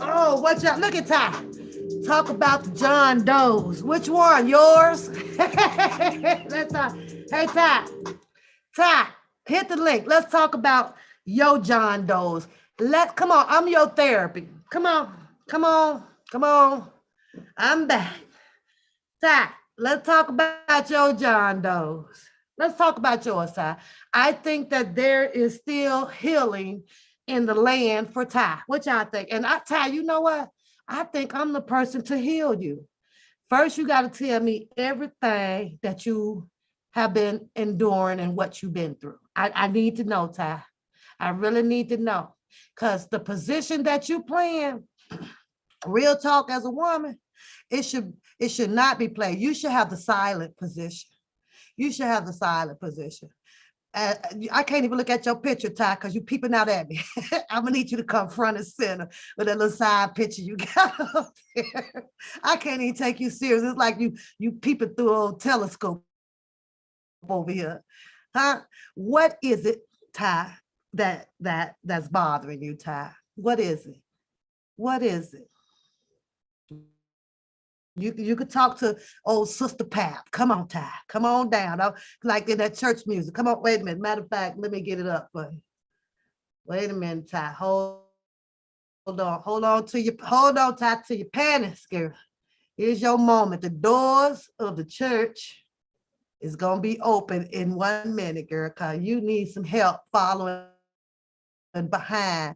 A: Oh, what y'all, look at Ty. Talk about the John Does. Which one? Yours? Let's talk. Hey, Ty. Ty, hit the link. Let's talk about your John Does. Come on. I'm your therapy. Come on. Come on. Come on. I'm back. Ty, let's talk about your John Does. Let's talk about yours, Ty. I think that there is still healing in the land for Ty. What y'all think? And Ty, you know what? I think I'm the person to heal you. First, you got to tell me everything that you have been enduring and what you've been through. I need to know, Ty. I really need to know. Because the position that you playing, real talk as a woman, it should not be played. You should have the silent position. You should have the silent position. I can't even look at your picture, Ty, because you peeping out at me. I'm gonna need you to come front and center with that little side picture you got up there. I can't even take you serious. It's like you peeping through a old telescope over here. Huh? What is it, Ty, that's bothering you, Ty? What is it? What is it? You could talk to old Sister Pap. Come on, Ty. Come on down. Like in that church music. Come on, wait a minute. Matter of fact, let me get it up for you. Wait a minute, Ty. Hold on. Hold on, Ty, to your panties, girl. Here's your moment. The doors of the church is gonna be open in 1 minute, girl, because you need some help following behind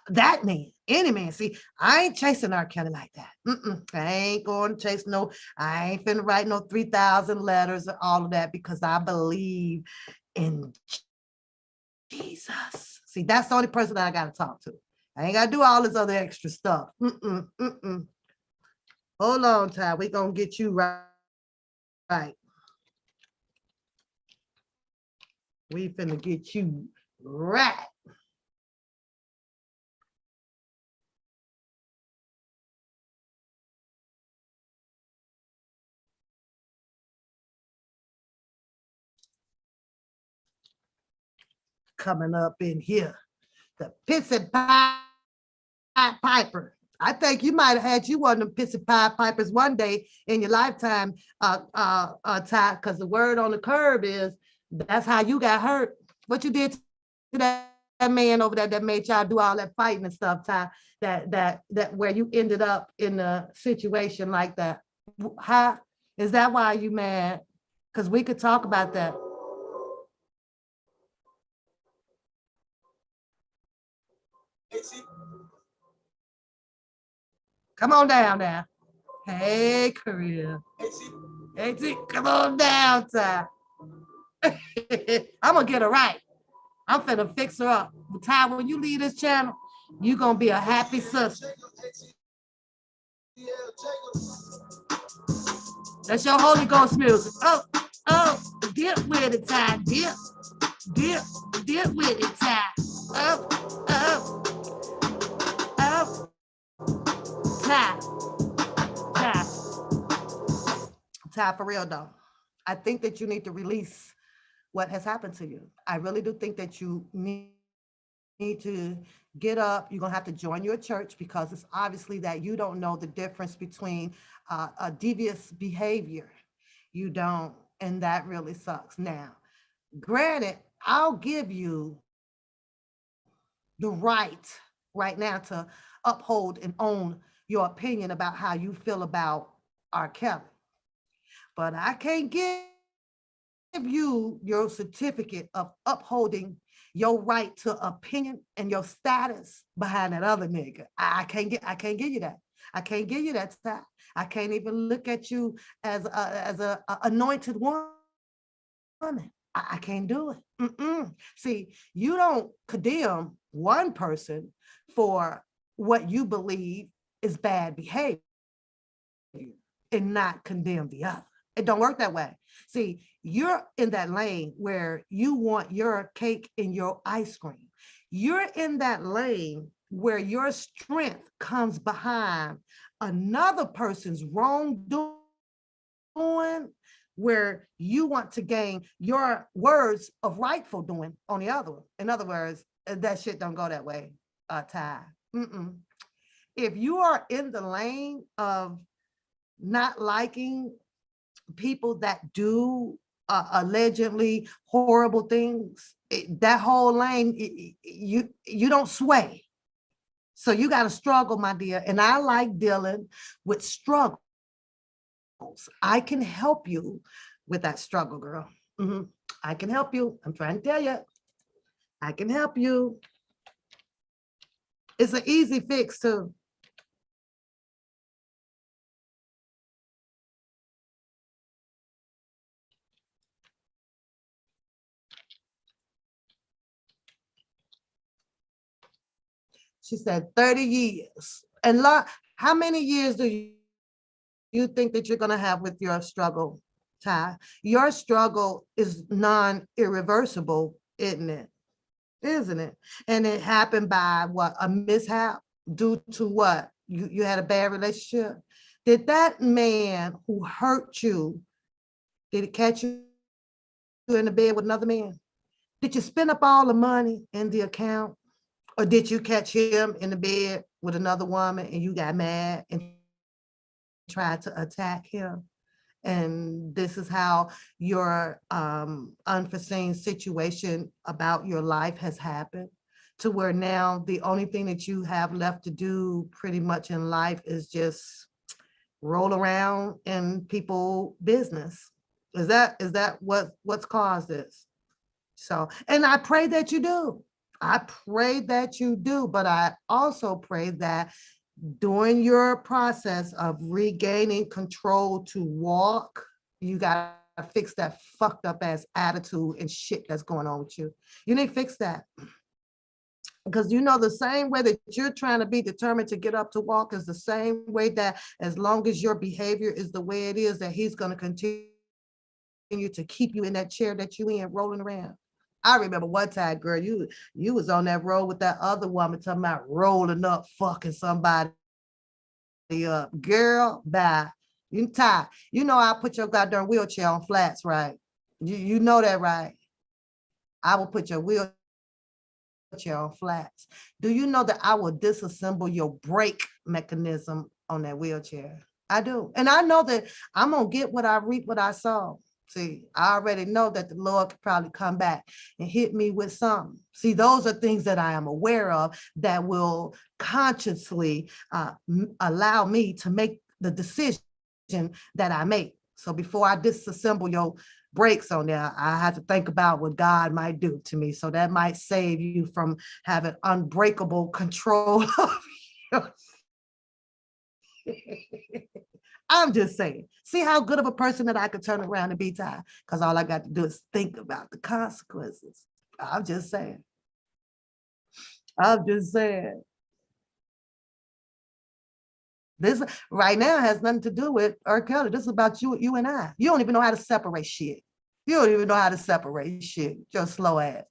A: that man, any man. See, I ain't chasing R. Kelly like that. I ain't going to chase no, I ain't finna write no 3,000 letters and all of that because I believe in Jesus. See, that's the only person that I got to talk to. I ain't got to do all this other extra stuff. Hold on, Ty. We gonna get you right. We finna get you right. Coming up in here, the Pissy Pie Piper. I think you might have had you one of them Pissy Pie Pipers one day in your lifetime, Ty, because the word on the curb is that's how you got hurt. What you did to that man over there that made y'all do all that fighting and stuff, Ty, that where you ended up in a situation like that. How is that why you mad? Because we could talk about that. Come on down now. Hey, Korea. Hey, come on down, Ty. I'm gonna get her right. I'm finna fix her up. Ty, when you leave this channel, you gonna be a happy sister. That's your Holy Ghost music. Oh, oh, dip with it, Ty. Dip, dip, dip with it, Ty. Oh, oh, oh, Ty, Ty, Ty, for real though. I think that you need to release what has happened to you. I really do think that you need to get up. You're gonna have to join your church because it's obviously that you don't know the difference between a devious behavior. You don't, and that really sucks. Now, granted, I'll give you the right now to uphold and own your opinion about how you feel about R. Kelly, but I can't give you your certificate of upholding your right to opinion and your status behind that other nigga. I can't give you that. I can't give you that time. I can't even look at you as a anointed woman. I can't do it. See, you don't condemn one person for what you believe is bad behavior and not condemn the other. It don't work that way. See, you're in that lane where you want your cake and your ice cream. You're in that lane where your strength comes behind another person's wrongdoing, where you want to gain your words of rightful doing on the other one. In other words, that shit don't go that way, Ty. If you are in the lane of not liking people that do allegedly horrible things, that whole lane, you don't sway. So you got to struggle, my dear. And I like dealing with struggles. I can help you with that struggle, girl. I can help you. I'm trying to tell you, I can help you. It's an easy fix too. She said 30 years. And how many years do you think that you're going to have with your struggle, Ty? Your struggle is non-irreversible, isn't it? Isn't it? And it happened by what? A mishap due to what? You had a bad relationship? Did that man who hurt you, did it catch you in the bed with another man? Did you spend up all the money in the account? Or did you catch him in the bed with another woman and you got mad and tried to attack him? And this is how your unforeseen situation about your life has happened, to where now the only thing that you have left to do pretty much in life is just roll around in people business. Is that what's caused this? So, and I pray that you do. I pray that you do, but I also pray that during your process of regaining control to walk, you got to fix that fucked up ass attitude and shit that's going on with you. You need to fix that. Because you know, the same way that you're trying to be determined to get up to walk is the same way that as long as your behavior is the way it is, that he's going to continue to keep you in that chair that you in rolling around. I remember one time, girl, you was on that road with that other woman talking about rolling up, fucking somebody up. Girl, bye. You tired. You know I put your goddamn wheelchair on flats, right? You know that, right? I will put your wheelchair on flats. Do you know that I will disassemble your brake mechanism on that wheelchair? I do. And I know that I'm gonna get what I reap, what I sow. See, I already know that the Lord could probably come back and hit me with something. See, those are things that I am aware of that will consciously allow me to make the decision that I make. So before I disassemble your brakes on there, I have to think about what God might do to me. So that might save you from having unbreakable control of your I'm just saying. See how good of a person that I could turn around and be, Ty? Because all I got to do is think about the consequences. I'm just saying. I'm just saying. This right now has nothing to do with R. Kelly. This is about you and I. You don't even know how to separate shit. You don't even know how to separate shit. Your slow ass.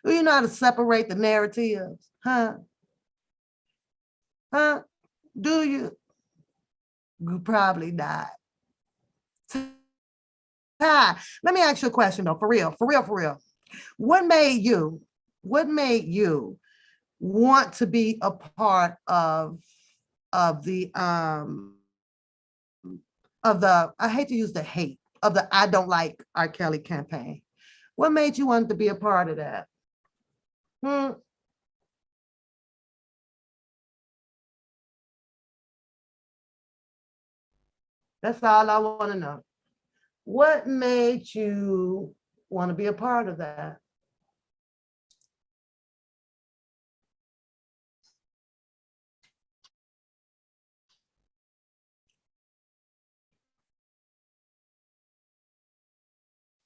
A: Do you know how to separate the narratives? Huh? Huh? Do you? You probably not. Ty, let me ask you a question though, for real, for real, for real. What made you, what made you want to be a part of the I hate to use the hate of the I don't like R. Kelly campaign? What made you want to be a part of that? Hmm? That's all I want to know. What made you want to be a part of that?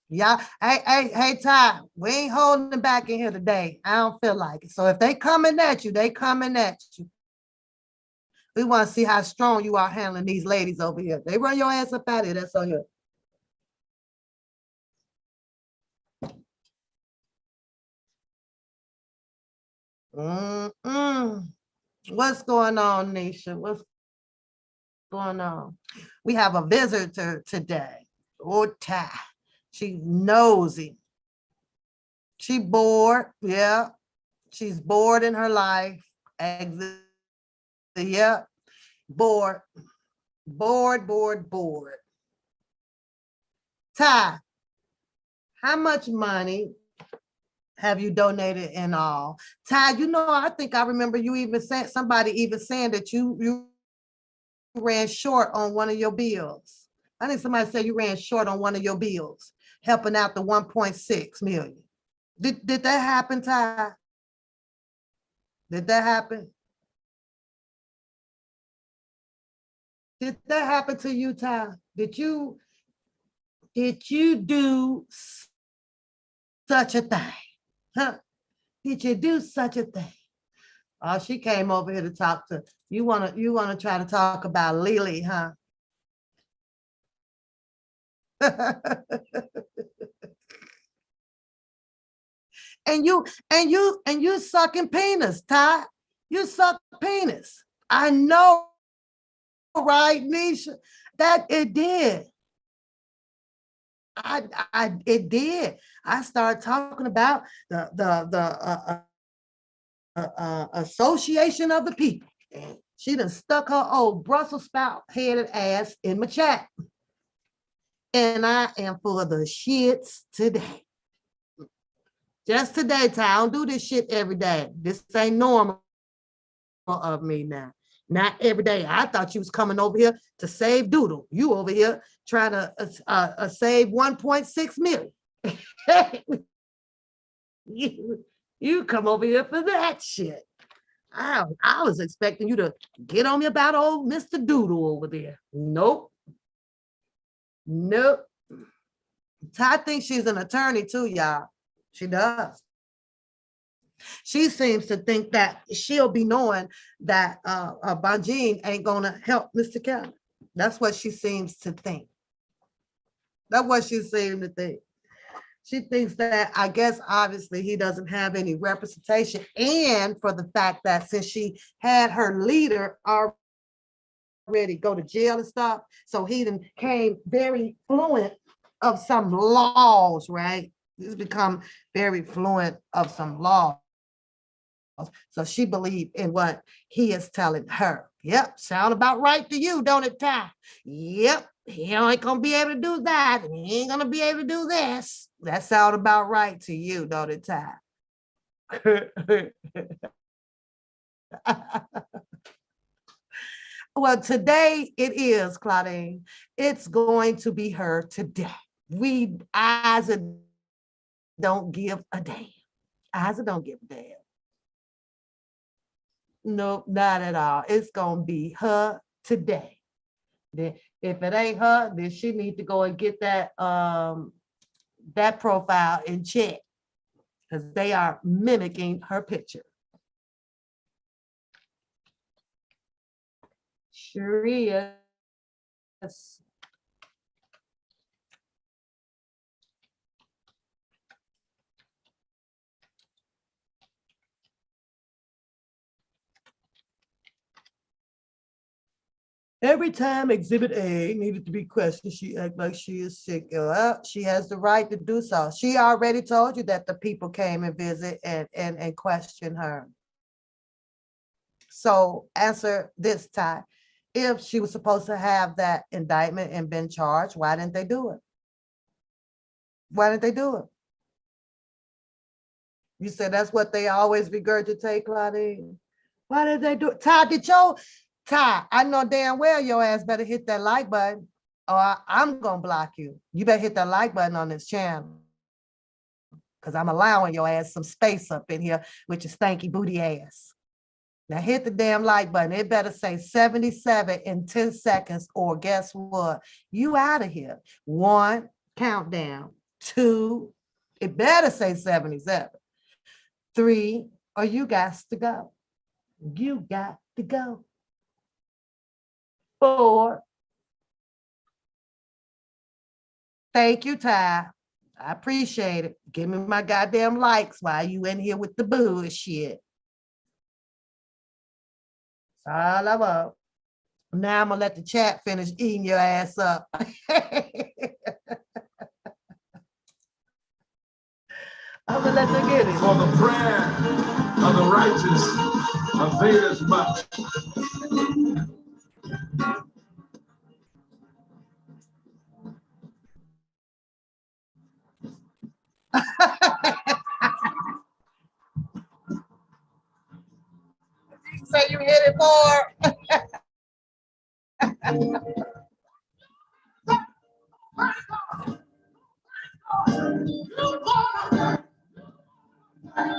A: Yeah, hey, Ty, we ain't holding them back in here today. I don't feel like it. So if they coming at you, they coming at you. We want to see how strong you are handling these ladies over here. They run your ass up out of here. That's on you. Mm-mm. What's going on, Nisha? What's going on? We have a visitor today. Oh, Ty. She's nosy. She bored. Yeah. She's bored in her life. Exit. Yeah. Bored. Bored, bored, bored. Ty, how much money have you donated in all? Ty, you know, I think I remember you even saying, somebody even saying that you ran short on one of your bills. I think somebody said you ran short on one of your bills, helping out the 1.6 million. Did that happen, Ty? Did that happen? Did that happen to you, Ty? Did you do such a thing? Huh? Did you do such a thing? Oh, she came over here to talk to you. You wanna try to talk about Lily, huh? and you sucking penis, Ty. You suck penis. I know, right, Nisha? That it did. It did. I started talking about the Association of the People. She done stuck her old Brussels spout headed ass in my chat. And I am for the shits today. Just today, Ty. I don't do this shit every day. This ain't normal of me now. Not every day. I thought you was coming over here to save Doodle. You over here trying to save 1.6 million. you come over here for that shit. I was expecting you to get on me about old Mr. Doodle over there. Nope. Nope. Ty thinks she's an attorney too, y'all. She does. She seems to think that she'll be knowing that Bonjean ain't gonna help Mr. Kelly. That's what she seems to think. That's what she seems to think. She thinks that, I guess, obviously, he doesn't have any representation, and for the fact that since she had her leader already go to jail and stuff, so he then came very fluent of some laws, right? He's become very fluent of some laws. So she believed in what he is telling her. Yep, sound about right to you, don't it, Ty? Yep, he ain't gonna be able to do that, and he ain't gonna be able to do this. That sound about right to you, don't it, Ty? Well, today it is, Claudine. It's going to be her today. We eyes don't give a damn. Eyes don't give a damn. Nope, not at all. It's gonna be her today. If it ain't her, then she need to go and get that profile in check because they are mimicking her picture. Sure is. Every time Exhibit A needed to be questioned, she acted like she is sick. Well, she has the right to do so. She already told you that the people came and visit and question her. So answer this, Ty. If she was supposed to have that indictment and been charged, why didn't they do it? Why didn't they do it? You said that's what they always regurgitate, Claudine. Why did they do it? Ty, I know damn well your ass better hit that like button or I'm gonna block you. You better hit that like button on this channel because I'm allowing your ass some space up in here with your stanky booty ass. Now hit the damn like button. It better say 77 in 10 seconds or guess what? You out of here. 1, countdown. 2, it better say 77. 3, or you got to go. You got to go. 4. Thank you, Ty. I appreciate it. Give me my goddamn likes while you in here with the bullshit. That's all I want. Now I'm gonna let the chat finish eating your ass up. I'm gonna let them get it.
B: For the prayer of the righteous availeth much.
A: So you hit it more.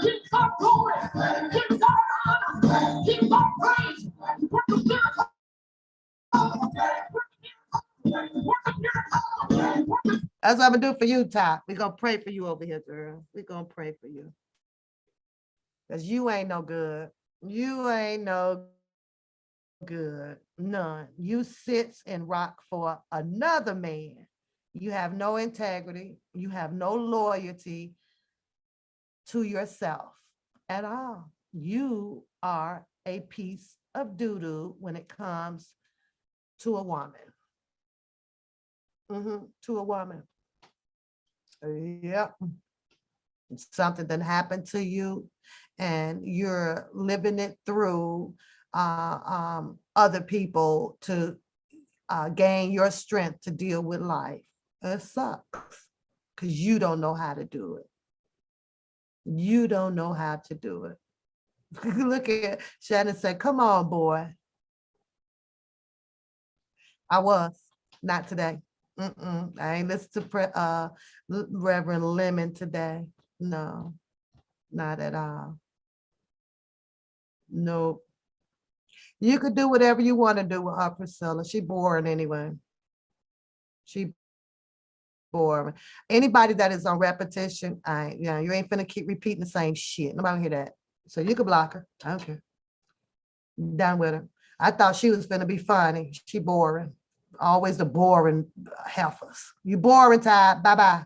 B: Keep on going. Keep on. Keep on praising.
A: That's what I'm gonna do for you, Ty. We're gonna pray for you over here, girl. We're gonna pray for you. Because you ain't no good. You ain't no good. None. You sits and rock for another man. You have no integrity. You have no loyalty to yourself at all. You are a piece of doo-doo when it comes to a woman. To a woman. Yep. Something that happened to you and you're living it through other people to gain your strength to deal with life. It sucks because you don't know how to do it. You don't know how to do it. Look at Shannon said, come on, boy. I was, not today. I ain't listen to Reverend Lemon today. No, not at all. Nope. You could do whatever you want to do with her, Priscilla. She boring anyway. She boring. Anybody that is on repetition, you ain't finna keep repeating the same shit. Nobody hear that. So you could block her. I don't care. Done with her. I thought she was finna be funny. She boring. Always the boring heifers. You boring, Ty. Bye-bye.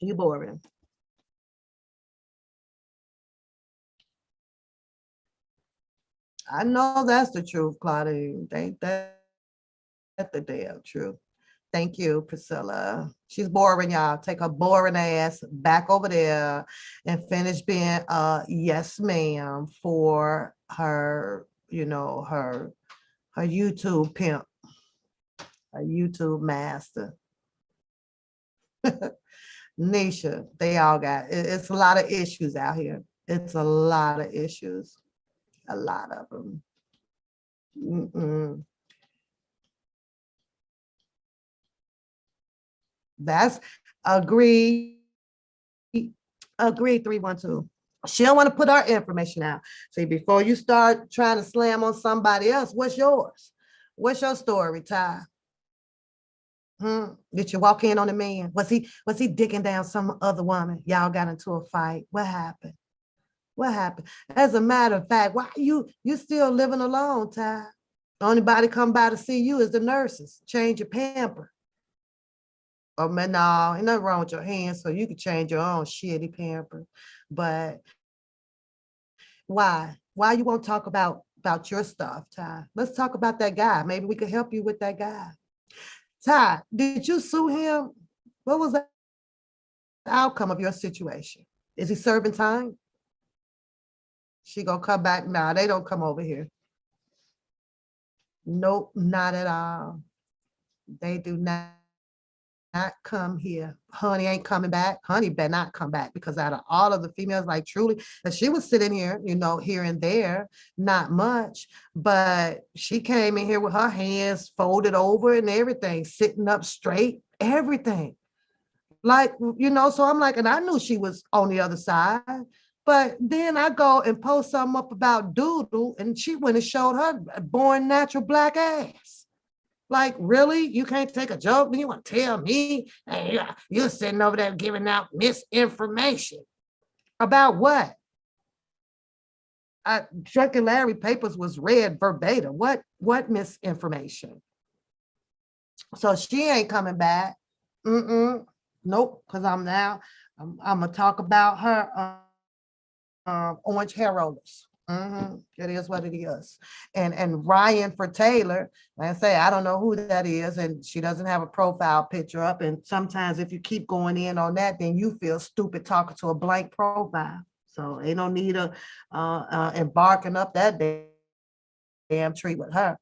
A: You boring. I know that's the truth, Claudine. Ain't that the damn truth? Thank you, Priscilla. She's boring, y'all. Take her boring ass back over there and finish being a yes, ma'am for her, her YouTube pimp, her YouTube master. Nisha, they all got it's a lot of issues out here. It's a lot of issues. A lot of them. That's agree. Agree 312. She don't want to put her information out. See, before you start trying to slam on somebody else, what's yours? What's your story, Ty? Did you walk in on a man? Was he digging down some other woman? Y'all got into a fight. What happened? What happened? As a matter of fact, why you still living alone, Ty? Only body come by to see you is the nurses. Change your pamper. Oh man, no, ain't nothing wrong with your hands, so you can change your own shitty pamper. But why? Why you won't talk about your stuff, Ty? Let's talk about that guy. Maybe we could help you with that guy. Ty, did you sue him? What was the outcome of your situation? Is he serving time? She gonna come back? Nah, they don't come over here. Nope, not at all. They do not come here. Honey ain't coming back. Honey better not come back, because out of all of the females, like truly, and she was sitting here, here and there, not much, but she came in here with her hands folded over and everything, sitting up straight, everything. Like, so I'm like, and I knew she was on the other side. But then I go and post something up about Doodle, and she went and showed her born natural black ass. Like, really? You can't take a joke? Then you want to tell me, hey, you're sitting over there giving out misinformation. About what? Chuck and Larry papers was read verbatim. What misinformation? So she ain't coming back. Nope, because I'm gonna talk about her orange hair rollers. It is what it is. And Ryan for Taylor, like I say, I don't know who that is, and she doesn't have a profile picture up. And sometimes if you keep going in on that, then you feel stupid talking to a blank profile. So ain't no need of embarking up that damn tree with her.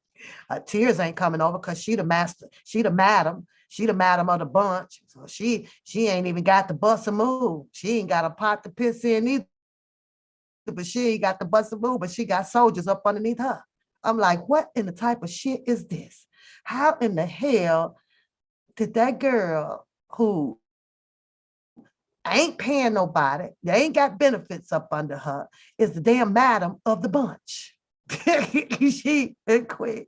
A: Tears ain't coming over because she the master, she the madam of the bunch. So she ain't even got the bus a move. She ain't got a pot to piss in either, but she ain't got the bus a move, but she got soldiers up underneath her. I'm like, what in the type of shit is this? How in the hell did that girl who ain't paying nobody, they ain't got benefits up under her, is the damn madam of the bunch? She quit.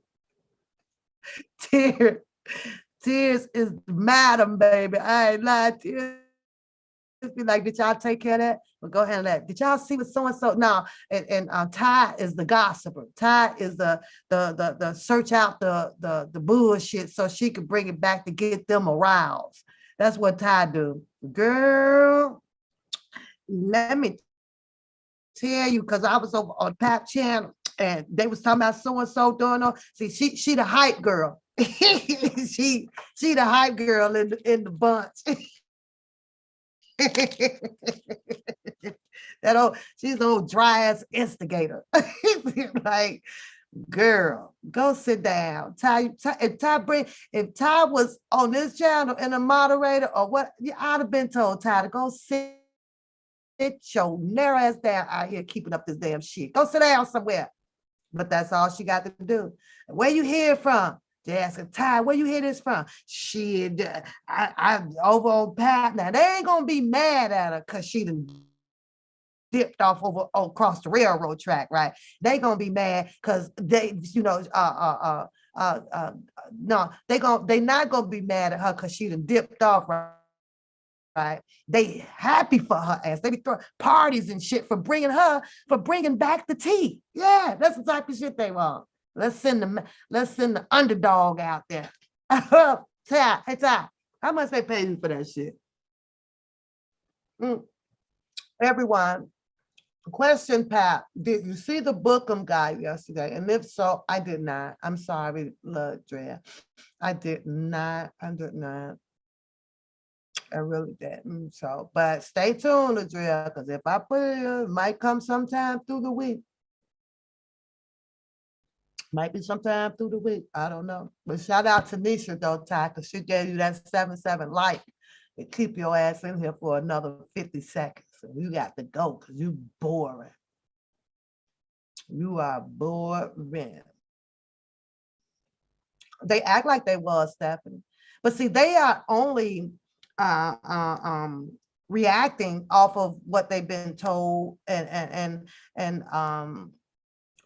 A: Tears is madam, baby. I ain't lying. Tears be like, did y'all take care of that? Well, go ahead and let. Did y'all see what so and so? No, and Ty is the gossiper. Ty is the search out the bullshit so she could bring it back to get them aroused. That's what Ty do, girl. Let me tell you, because I was over on Pap channel and they was talking about so and so doing all. See, she the hype girl. she the hype girl in the bunch. She's the old dry ass instigator. Like, girl, go sit down. If Ty was on this channel and a moderator or what, I'd have been told Ty to go sit your narrow ass down out here keeping up this damn shit. Go sit down somewhere. But that's all she got to do. Where you hear from? They ask her, Ty, where you hear this from? Shit, I over on Pat. Now, they ain't going to be mad at her because she done dipped off over across the railroad track, right? They going to be mad because they, no, they not going to be mad at her because she done dipped off, right? They happy for her ass. They be throwing parties and shit for bringing back the tea. Yeah, that's the type of shit they want. Let's send the underdog out there. Ty, hey Ty, how much they pay you for that shit? Everyone, question, Pat. Did you see the Bookham guy yesterday? And if so, I did not. I'm sorry, Drea. I did not. I really didn't. So, but stay tuned, Adria, because if I put it might come sometime through the week. Might be sometime through the week. I don't know. But shout out to Nisha, though, Ty, because she gave you that 7-7 like and keep your ass in here for another 50 seconds. So you got to go because you boring. You are boring. They act like they was, Stephanie. But see, they are only reacting off of what they've been told and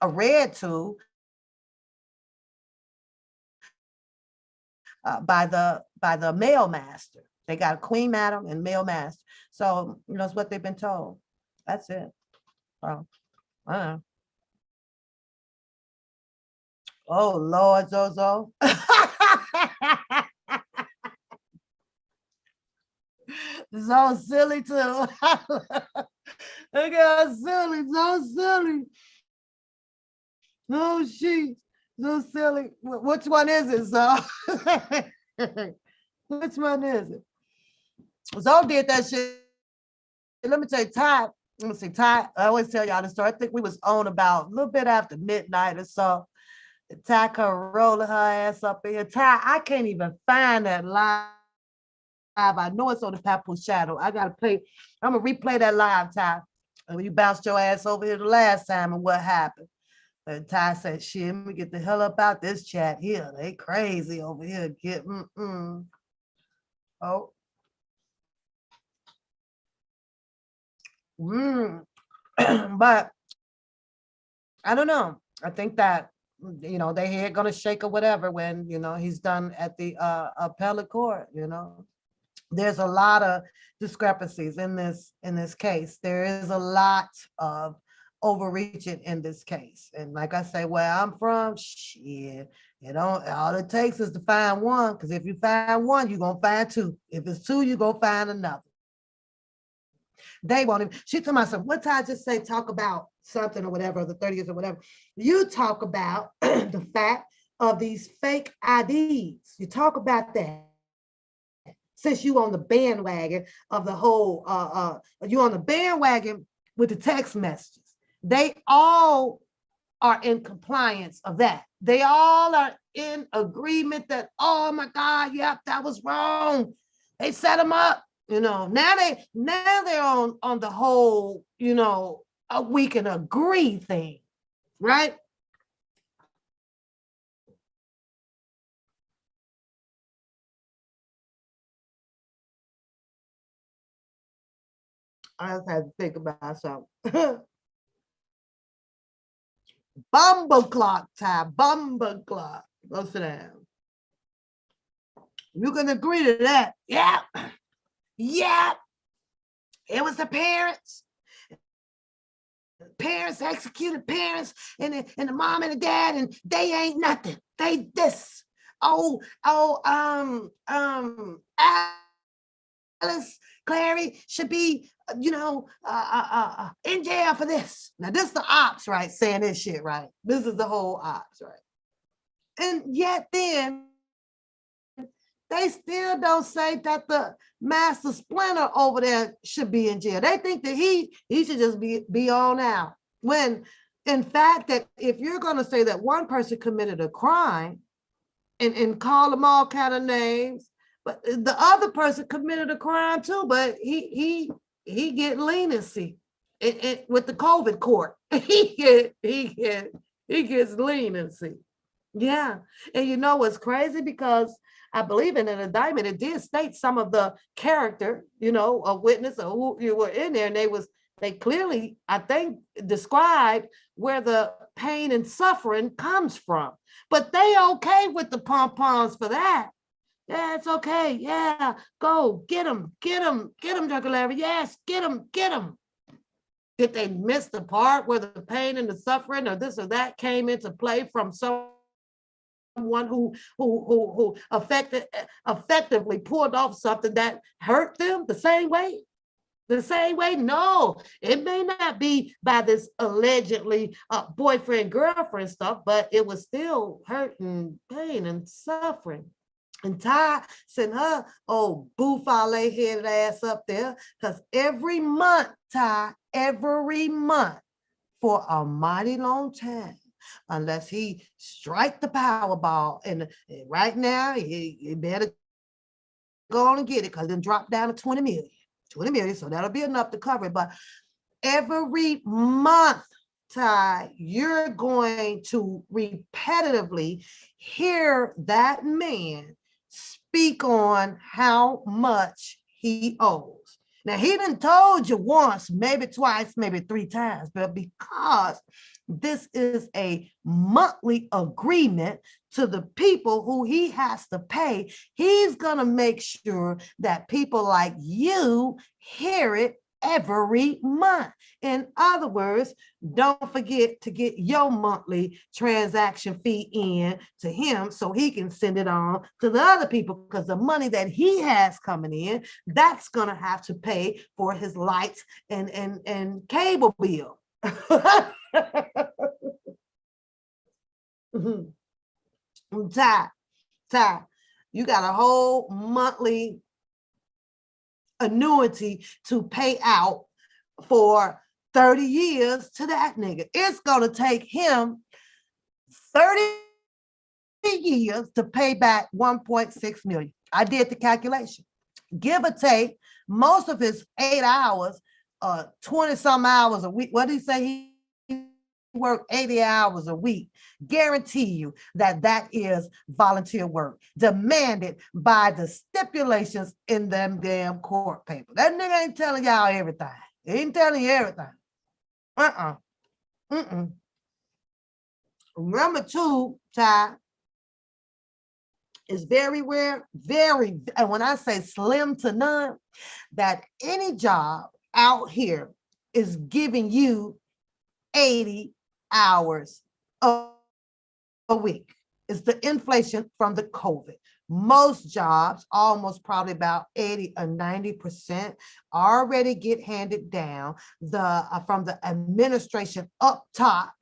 A: are read to by the male master. They got a queen madam and male master. So it's what they've been told. That's it. Oh, oh Lord, Zozo. So silly too. Look how silly, so silly. Oh, she so silly. Which one is it, so? Which one is it? Zoe did that shit. Let me tell you, Ty. Let me see, Ty. I always tell y'all the story. I think we was on about a little bit after midnight or so. Ty come rolling her ass up in here. Ty, I can't even find that live. I know it's on the Papoose Shadow. I gotta play. I'm gonna replay that live, Ty. And you bounced your ass over here the last time, and what happened? And Ty said, "Shit, let me get the hell up out this chat here. They crazy over here. Get oh." But I don't know. I think that they head gonna shake or whatever when he's done at the appellate court. There's a lot of discrepancies in this case. There is a lot of overreaching in this case. And like I say, where I'm from, shit, all it takes is to find one. Because if you find one, you're gonna find two. If it's two, you're gonna find another. They won't even. She told myself, what did I just say? Talk about something or whatever, the 30th or whatever. You talk about the fact of these fake IDs. You talk about that. Since you on the bandwagon of the whole, you on the bandwagon with the text messages. They all are in compliance of that. They all are in agreement that, oh my God, yep, that was wrong. They set them up. Now they're on the whole, we can agree thing, right? I just had to think about something. Bumble clock time, bumble clock. Go sit down. You can agree to that. Yeah. Yeah. It was the parents. Parents executed parents and the mom and the dad, and they ain't nothing. They this. Alice Clary should be, in jail for this. Now, this is the ops, right? Saying this shit, right? This is the whole ops, right? And yet then, they still don't say that the master splinter over there should be in jail. They think that he should just be on out. When, in fact, that if you're going to say that one person committed a crime and call them all kind of names, but the other person committed a crime too, but he get leniency with the COVID court. he gets leniency. Yeah. And you know what's crazy? Because I believe in an indictment, it did state some of the character, a witness or who you were in there, and they clearly, I think, described where the pain and suffering comes from. But they okay with the pom-poms for that. Yeah, it's okay. Yeah, go get them, Dr. Larry. Yes, get them. Did they miss the part where the pain and the suffering or this or that came into play from someone who effectively pulled off something that hurt them the same way? The same way? No, it may not be by this allegedly boyfriend, girlfriend stuff, but it was still hurt and pain and suffering. And Ty sent her buffalo headed ass up there because every month, Ty, every month for a mighty long time, unless he strike the Powerball. And right now, he better go on and get it because it dropped down to 20 million. 20 million, so that'll be enough to cover it. But every month, Ty, you're going to repetitively hear that man speak on how much he owes. Now, he done told you once, maybe twice, maybe 3 times, but because this is a monthly agreement to the people who he has to pay, he's going to make sure that people like you hear it every month. In other words, don't forget to get your monthly transaction fee in to him so he can send it on to the other people, because the money that he has coming in, that's going to have to pay for his lights and cable bill. Ty, Ty, you got a whole monthly annuity to pay out for 30 years to that nigga. It's going to take him 30 years to pay back 1.6 million. I did the calculation. Give or take, most of his 8 hours, 20 some hours a week. What did he say? He worked 80 hours a week. Guarantee you that that is volunteer work demanded by the stipulations in them damn court paper. That nigga ain't telling y'all everything. He ain't telling you everything. Number two, Ty, is very rare, very, and when I say slim to none, that any job out here is giving you 80 hours a week. It's the inflation from the COVID. Most jobs, almost probably about 80 or 90%, already get handed down from the administration up top,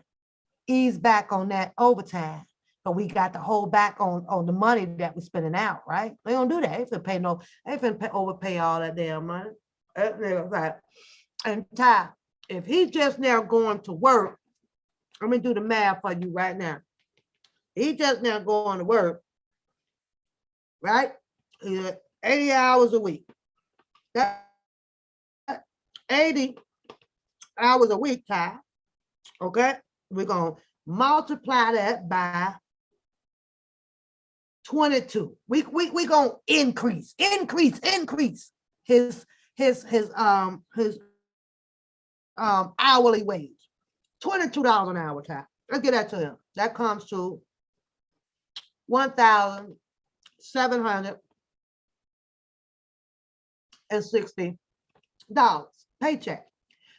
A: ease back on that overtime. But we got to hold back on the money that we're spending out, right? They don't do that. They finna pay they finna overpay all that damn money. And Ty, if he's just now going to work, let me do the math for you right now. He's just now going to work, right? 80 hours a week. That 80 hours a week, Ty. Okay? We're going to multiply that by 22. We going to increase his hourly wage. $22 an hour, Ty. Let's get that to him. That comes to $1,760 paycheck.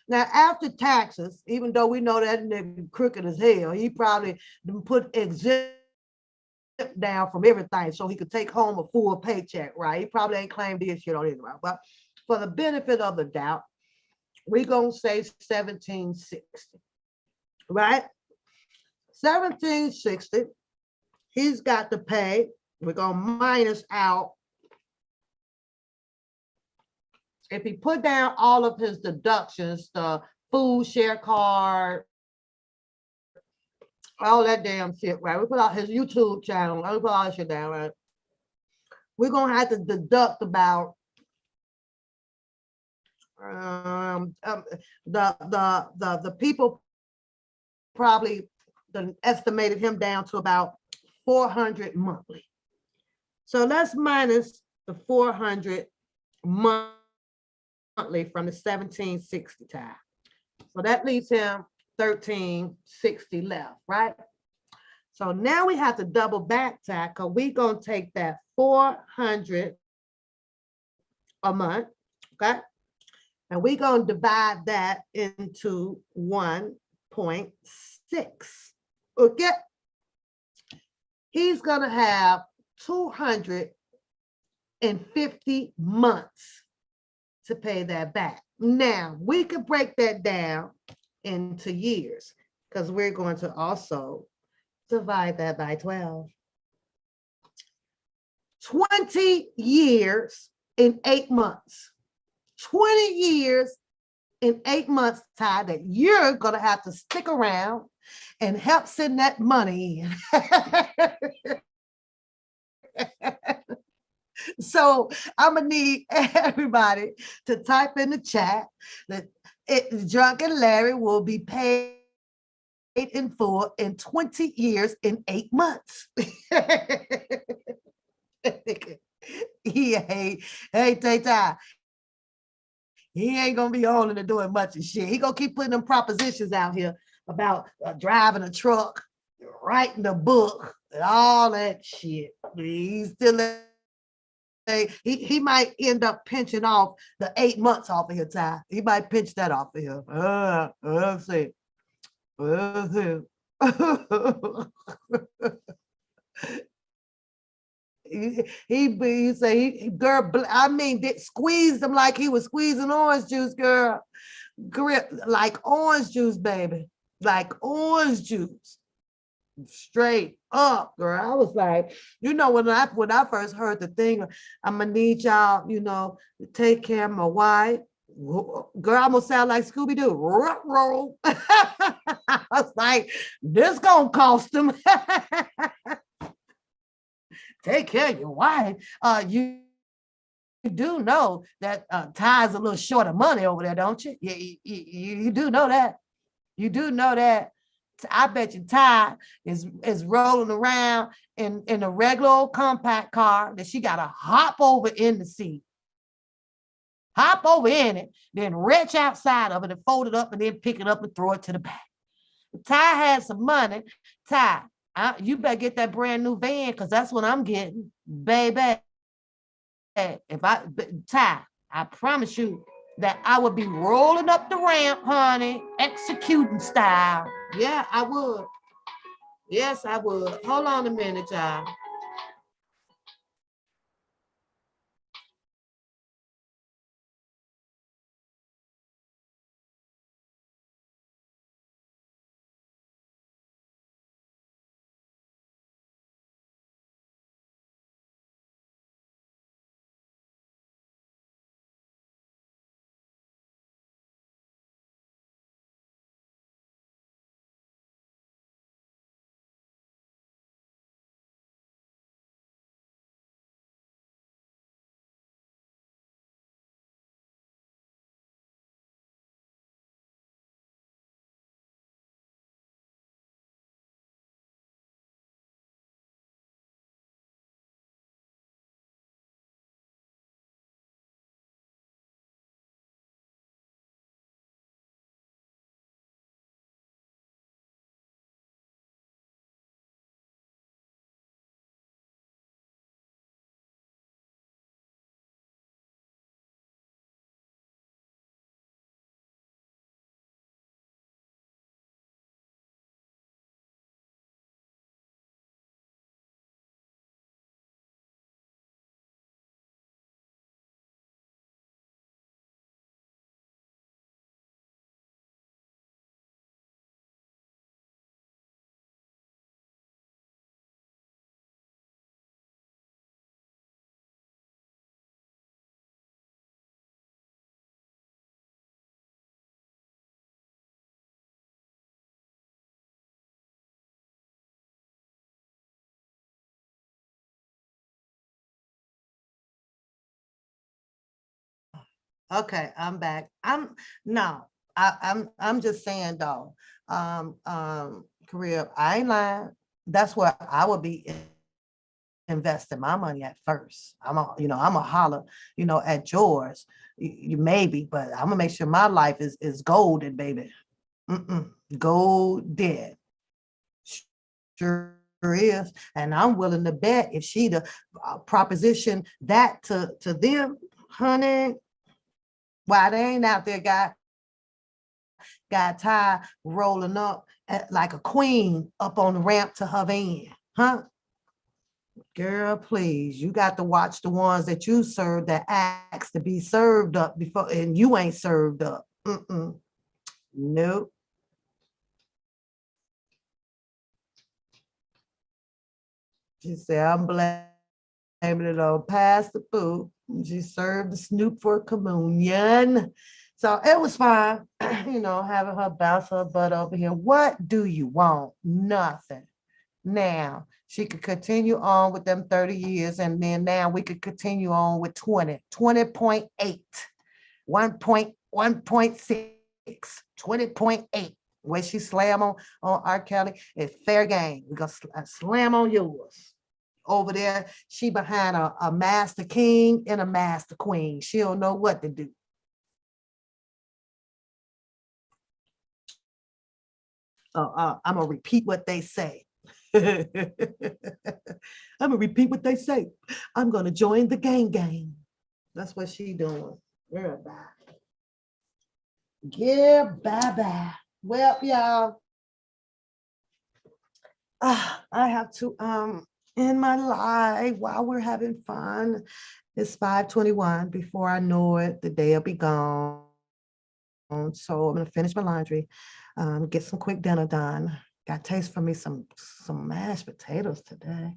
A: Now, after taxes, even though we know that nigga crooked as hell, he probably put exempt down from everything so he could take home a full paycheck, right? He probably ain't claimed this shit on it, right? But for the benefit of the doubt, we're going to say 1760, right? 1760, he's got to pay. We're going to minus out. If he put down all of his deductions, the food share card, all that damn shit, right? We put out his YouTube channel. We put all that shit down, right? We're going to have to deduct about the people probably estimated him down to about 400 monthly. So let's minus the 400 monthly from the 1760 time. So that leaves him 1360 left, right? So now we have to double back tack, because we're going to take that 400 a month, okay? And we're going to divide that into 1.6, okay? He's going to have 250 months to pay that back. Now, we could break that down into years, because we're going to also divide that by 12. 20 years in 8 months. 20 years in 8 months, Ty, that you're going to have to stick around and help send that money in. So I'm going to need everybody to type in the chat that Drunken Larry will be paid in full in 20 years in 8 months. Hey, Tay. He ain't gonna be holding and doing much of shit. He gonna keep putting them propositions out here about driving a truck, writing a book, and all that shit. He's still he might end up pinching off the 8 months off of his time. He might pinch that off of him. Let's see. Let's see. he say girl, I mean, squeezed him like he was squeezing orange juice, girl. Grip like orange juice, baby, like orange juice, straight up, girl. I was like, when I first heard the thing, I'm gonna need y'all, to take care of my wife. Girl, I'm gonna sound like Scooby Doo. Roll. I was like, this gonna cost them. Take care of your wife. You do know that Ty's a little short of money over there, don't you? You do know that. You do know that. I bet you Ty is rolling around in a regular old compact car that she got to hop over in the seat. Hop over in it, then reach outside of it and fold it up and then pick it up and throw it to the back. If Ty had some money. Ty, you better get that brand new van because that's what I'm getting, baby. Ty, I promise you that I would be rolling up the ramp, honey, executing style. Yeah, I would. Yes, I would. Hold on a minute, y'all. Okay, I'm back. No, I'm just saying though. Career, I ain't lying. That's where I would be investing my money at first. I'm a holler, at yours. You maybe, but I'm gonna make sure my life is golden, baby. Golden. Sure is. And I'm willing to bet if she'd proposition that to them, honey, why they ain't out there got Ty rolling up like a queen up on the ramp to her van, huh? Girl, please, you got to watch the ones that you serve that ask to be served up before, and you ain't served up. Nope. She said, I'm blaming it on Pastor Boo. She served the Snoop for communion. So it was fine, having her bounce her butt over here. What do you want? Nothing. Now, she could continue on with them 30 years, and then now we could continue on with 20.8, 1.6, 20.8. Where she slam on R. Kelly, it's fair game. We're going to slam on yours. Over there, she behind a master king and a master queen. She don't know what to do. I'm gonna repeat what they say. I'm gonna repeat what they say. I'm gonna join the gang. That's what she doing. Girl, bye. Yeah, bye. Well, y'all, I have to end my live while we're having fun. It's 5:21. Before I know it, the day will be gone. So I'm gonna finish my laundry, get some quick dinner done. Got taste for me some mashed potatoes today,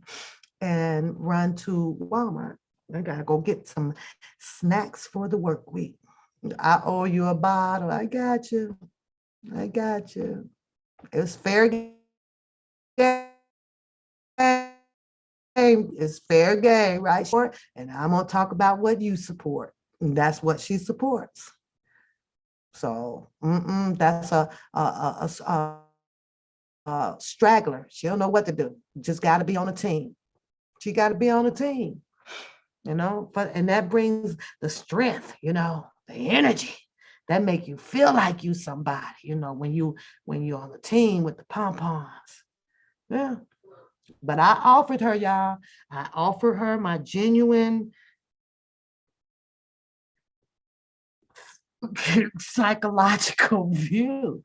A: and run to Walmart. I gotta go get some snacks for the work week. I owe you a bottle. I got you. I got you. It's fair game. It's fair game, right? And I'm gonna talk about what you support. And that's what she supports. So that's a straggler. She don't know what to do. Just got to be on a team. She got to be on a team, But and that brings the strength, the energy that make you feel like you somebody, when you're on the team with the pom poms. Yeah. But I offered her, y'all. I offered her my genuine psychological view.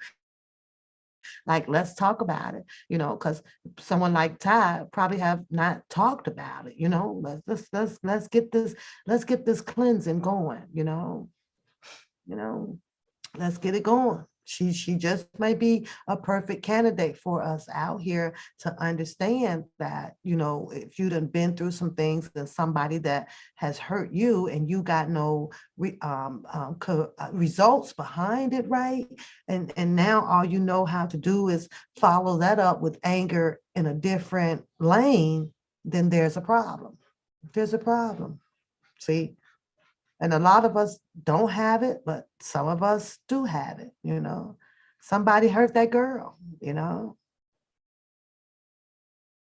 A: Like, let's talk about it, because someone like Ty probably have not talked about it, let's get this cleansing going, you know, let's get it going. She just may be a perfect candidate for us out here to understand that, if you done been through some things and somebody that has hurt you and you got no results behind it, right? And now all you know how to do is follow that up with anger in a different lane, then there's a problem. There's a problem. See? And a lot of us don't have it, but some of us do have it. Somebody hurt that girl. Somebody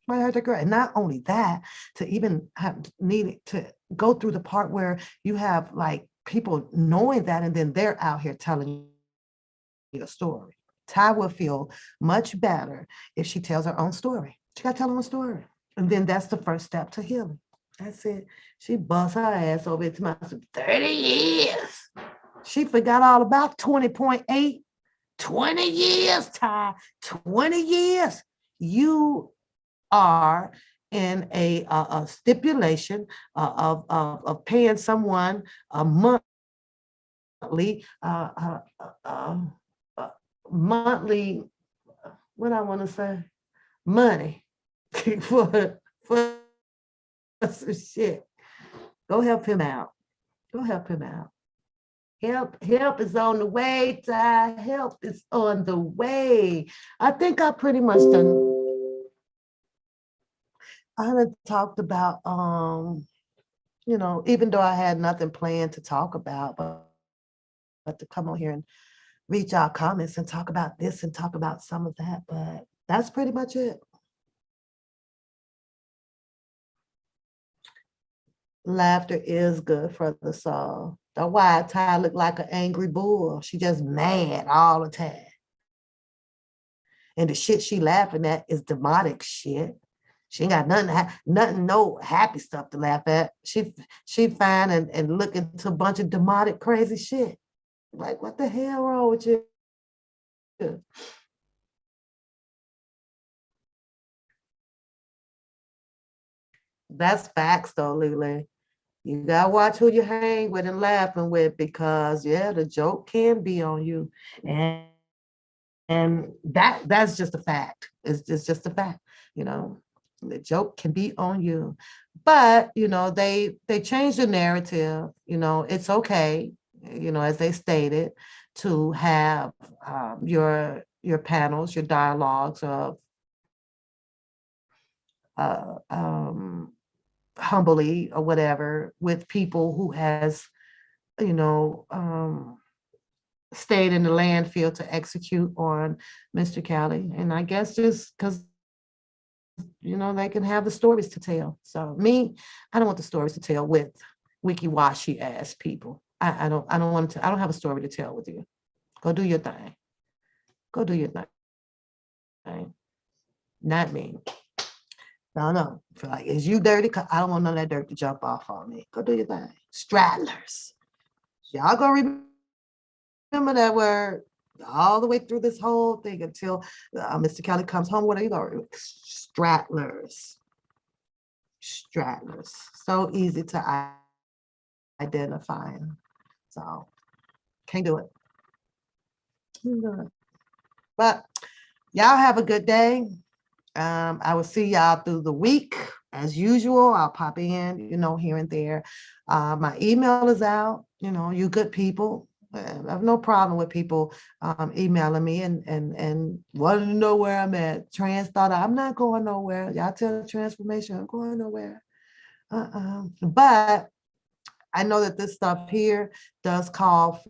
A: hurt that girl. And not only that, to even have needed to go through the part where you have like people knowing that, and then they're out here telling you a story. Ty will feel much better if she tells her own story. She got to tell her own story. And then that's the first step to healing. That's it. She bust her ass over into my 30 years. She forgot all about 20.8. 20 years, Ty. 20 years. You are in a stipulation of paying someone a monthly, monthly, what I want to say, money for some shit. Go help him out. Go help him out. Help is on the way, Ty. Help is on the way. I think I pretty much I had talked about, even though I had nothing planned to talk about, but to come on here and reach out comments and talk about this and talk about some of that. But that's pretty much it. Laughter is good for the soul. That's why Ty looked like an angry bull. She just mad all the time. And the shit she laughing at is demonic shit. She ain't got nothing, no happy stuff to laugh at. She fine and look into a bunch of demonic crazy shit. Like, what the hell wrong with you? That's facts though, Lily. You gotta watch who you hang with and laughing with, because yeah, the joke can be on you. And that's just a fact. It's just a fact, you know. The joke can be on you. But they changed the narrative. It's okay, as they stated, to have your panels, your dialogues of uh, humbly or whatever with people who has, you know, um, stayed in the landfill to execute on Mr. Kelly. And I guess just because, they can have the stories to tell. So me, I don't want the stories to tell with wiki-washy ass people. I don't want to, I don't have a story to tell with you. Go do your thing. Go do your thing. Not me. No. Feel like, is you dirty? 'Cause I don't want none of that dirt to jump off on me. Go do your thing. Straddlers. Y'all gonna remember that word all the way through this whole thing until Mr. Kelly comes home. What are you going? Straddlers. Straddlers. So easy to identify. So can't do it. But y'all have a good day. I will see y'all through the week as usual. I'll pop in, here and there. My email is out. You good people. I have no problem with people emailing me and wanting to know where I'm at. Trans thought I'm not going nowhere. Y'all tell Transformation I'm going nowhere. But I know that this stuff here does call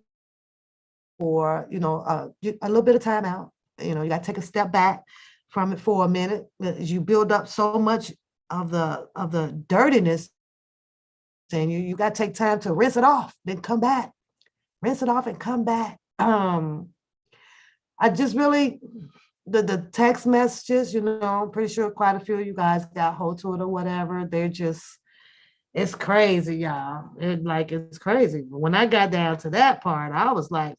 A: for, a little bit of time out. You got to take a step back from it for a minute as you build up so much of the dirtiness, and you got to take time to rinse it off, then come back, rinse it off and come back. I just really, the text messages, I'm pretty sure quite a few of you guys got hold to it or whatever. It's crazy, y'all. It's crazy. But when I got down to that part, I was like,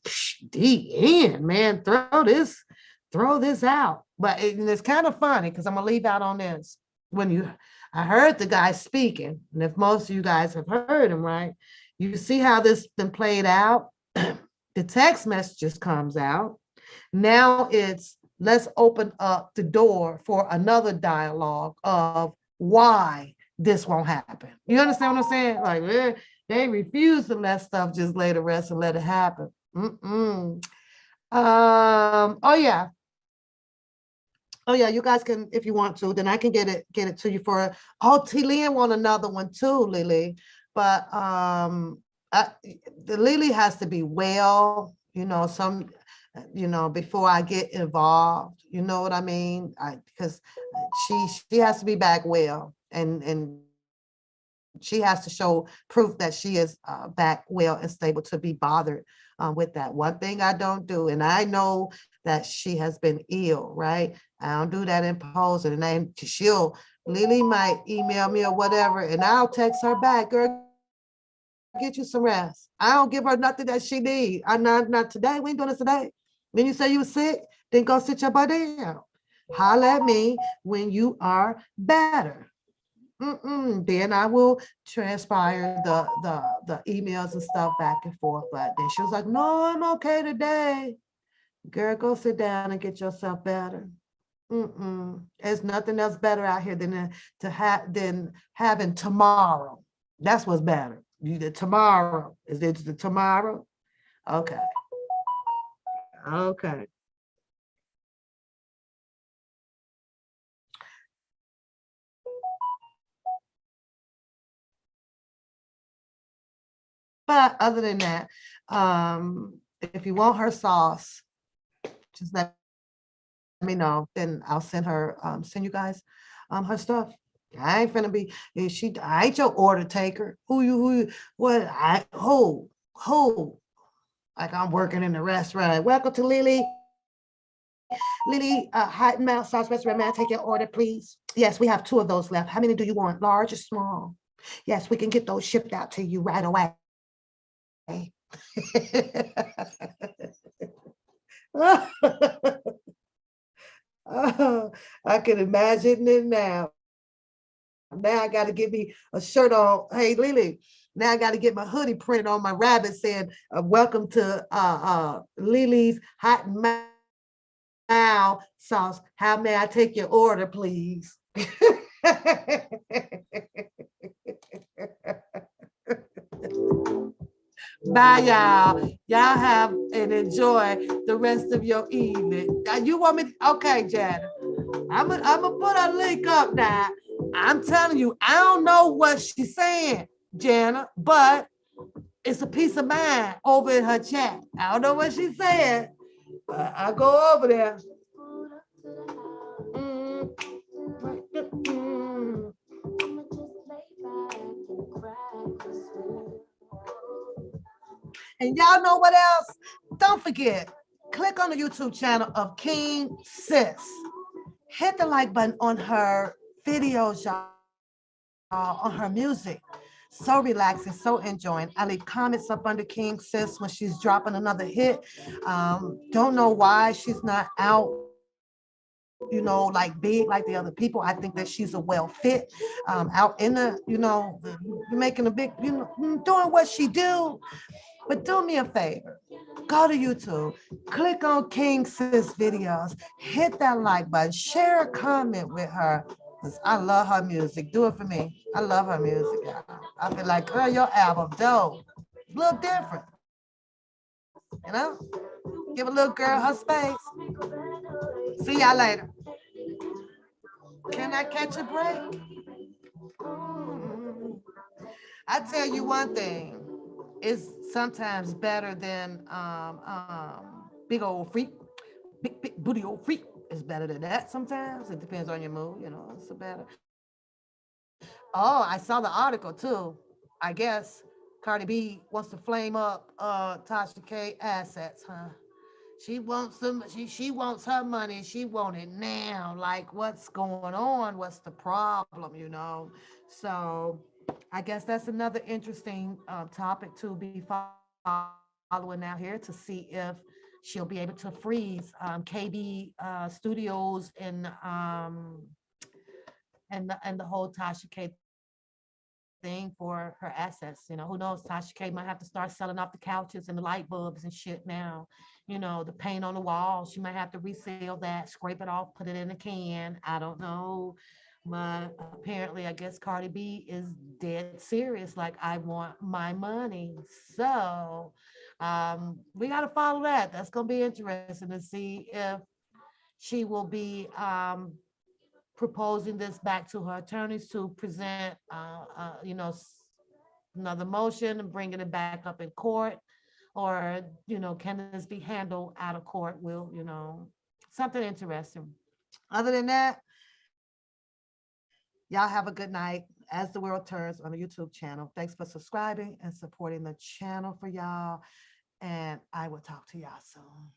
A: the end, man, throw this out. But it's kind of funny because I'm gonna leave out on this. I heard the guy speaking, and if most of you guys have heard him, right, you see how this been played out. The text messages comes out. Now it's let's open up the door for another dialogue of why this won't happen. You understand what I'm saying? Like they refuse to let stuff just lay to rest and let it happen. Oh yeah, you guys can, if you want to, then I can get it to you for. Oh, T. Lynn want another one too, Lily. But the Lily has to be well, before I get involved. You know what I mean? Because she has to be back well, and she has to show proof that she is back well and stable to be bothered with that. One thing I don't do, and I know that she has been ill, right? I don't do that in post, and then Lily might email me or whatever, and I'll text her back, girl, get you some rest. I don't give her nothing that she needs. I'm not today. We ain't doing this today. When you say you were sick, then go sit your butt down. Holler at me when you are better. Then I will transpire the emails and stuff back and forth. But then she was like, no, I'm okay today. Girl, go sit down and get yourself better. There's nothing else better out here than having tomorrow. That's what's better. Tomorrow. Is it the tomorrow? Okay. But other than that, if you want her sauce, just let me know. Then I'll send you guys her stuff. I ain't finna be, I ain't your order taker. What, who? Like I'm working in the restaurant. Welcome to Lily, Hot and Mouth Sauce Restaurant. May I take your order, please? Yes, we have 2 of those left. How many do you want, large or small? Yes, we can get those shipped out to you right away. Oh, I can imagine it now. Now I got to get me a shirt on. Hey, Lily, now I got to get my hoodie printed on my rabbit saying, welcome to Lily's Hot and Mouth Sauce. How may I take your order, please? Bye, y'all. Y'all have and enjoy the rest of your evening. You want me? Okay, Jana. I'm gonna put a link up now. I'm telling you, I don't know what she's saying, Jana, but it's a piece of mind over in her chat. I don't know what she's saying, but I'll go over there. And y'all know what else? Don't forget, click on the YouTube channel of King Sis. hit the like button on her videos, y'all, on her music. So relaxing, so enjoying. I leave comments up under King Sis when she's dropping another hit. Don't know why she's not out, like big like the other people. I think that she's a well fit out in making a big, doing what she do. But do me a favor, go to YouTube, click on King Sis videos, hit that like button, share a comment with her. 'Cause I love her music. Do it for me. I love her music, y'all. I feel like, girl, your album dope. It's a little different, you know? Give a little girl her space. See y'all later. Can I catch a break? Mm. I tell you one thing, it's sometimes better than big old freak, big booty old freak. It's better than that sometimes. It depends on your mood, it's a better. Oh, I saw the article too. I guess Cardi B wants to flame up Tasha K assets, huh? She wants her money. She want it now. Like what's going on? What's the problem? So I guess that's another interesting topic to be following out here to see if she'll be able to freeze KB Studios and the whole Tasha K thing for her assets. Who knows? Tasha K might have to start selling off the couches and the light bulbs and shit now. The paint on the wall. She might have to resell that, scrape it off, put it in a can. I don't know. But apparently, I guess Cardi B is dead serious. Like, I want my money. So we got to follow that. That's going to be interesting to see if she will be proposing this back to her attorneys to present, another motion and bringing it back up in court, or can this be handled out of court? Will something interesting. Other than that, y'all have a good night as the world turns on the YouTube channel. Thanks for subscribing and supporting the channel for y'all, and I will talk to y'all soon.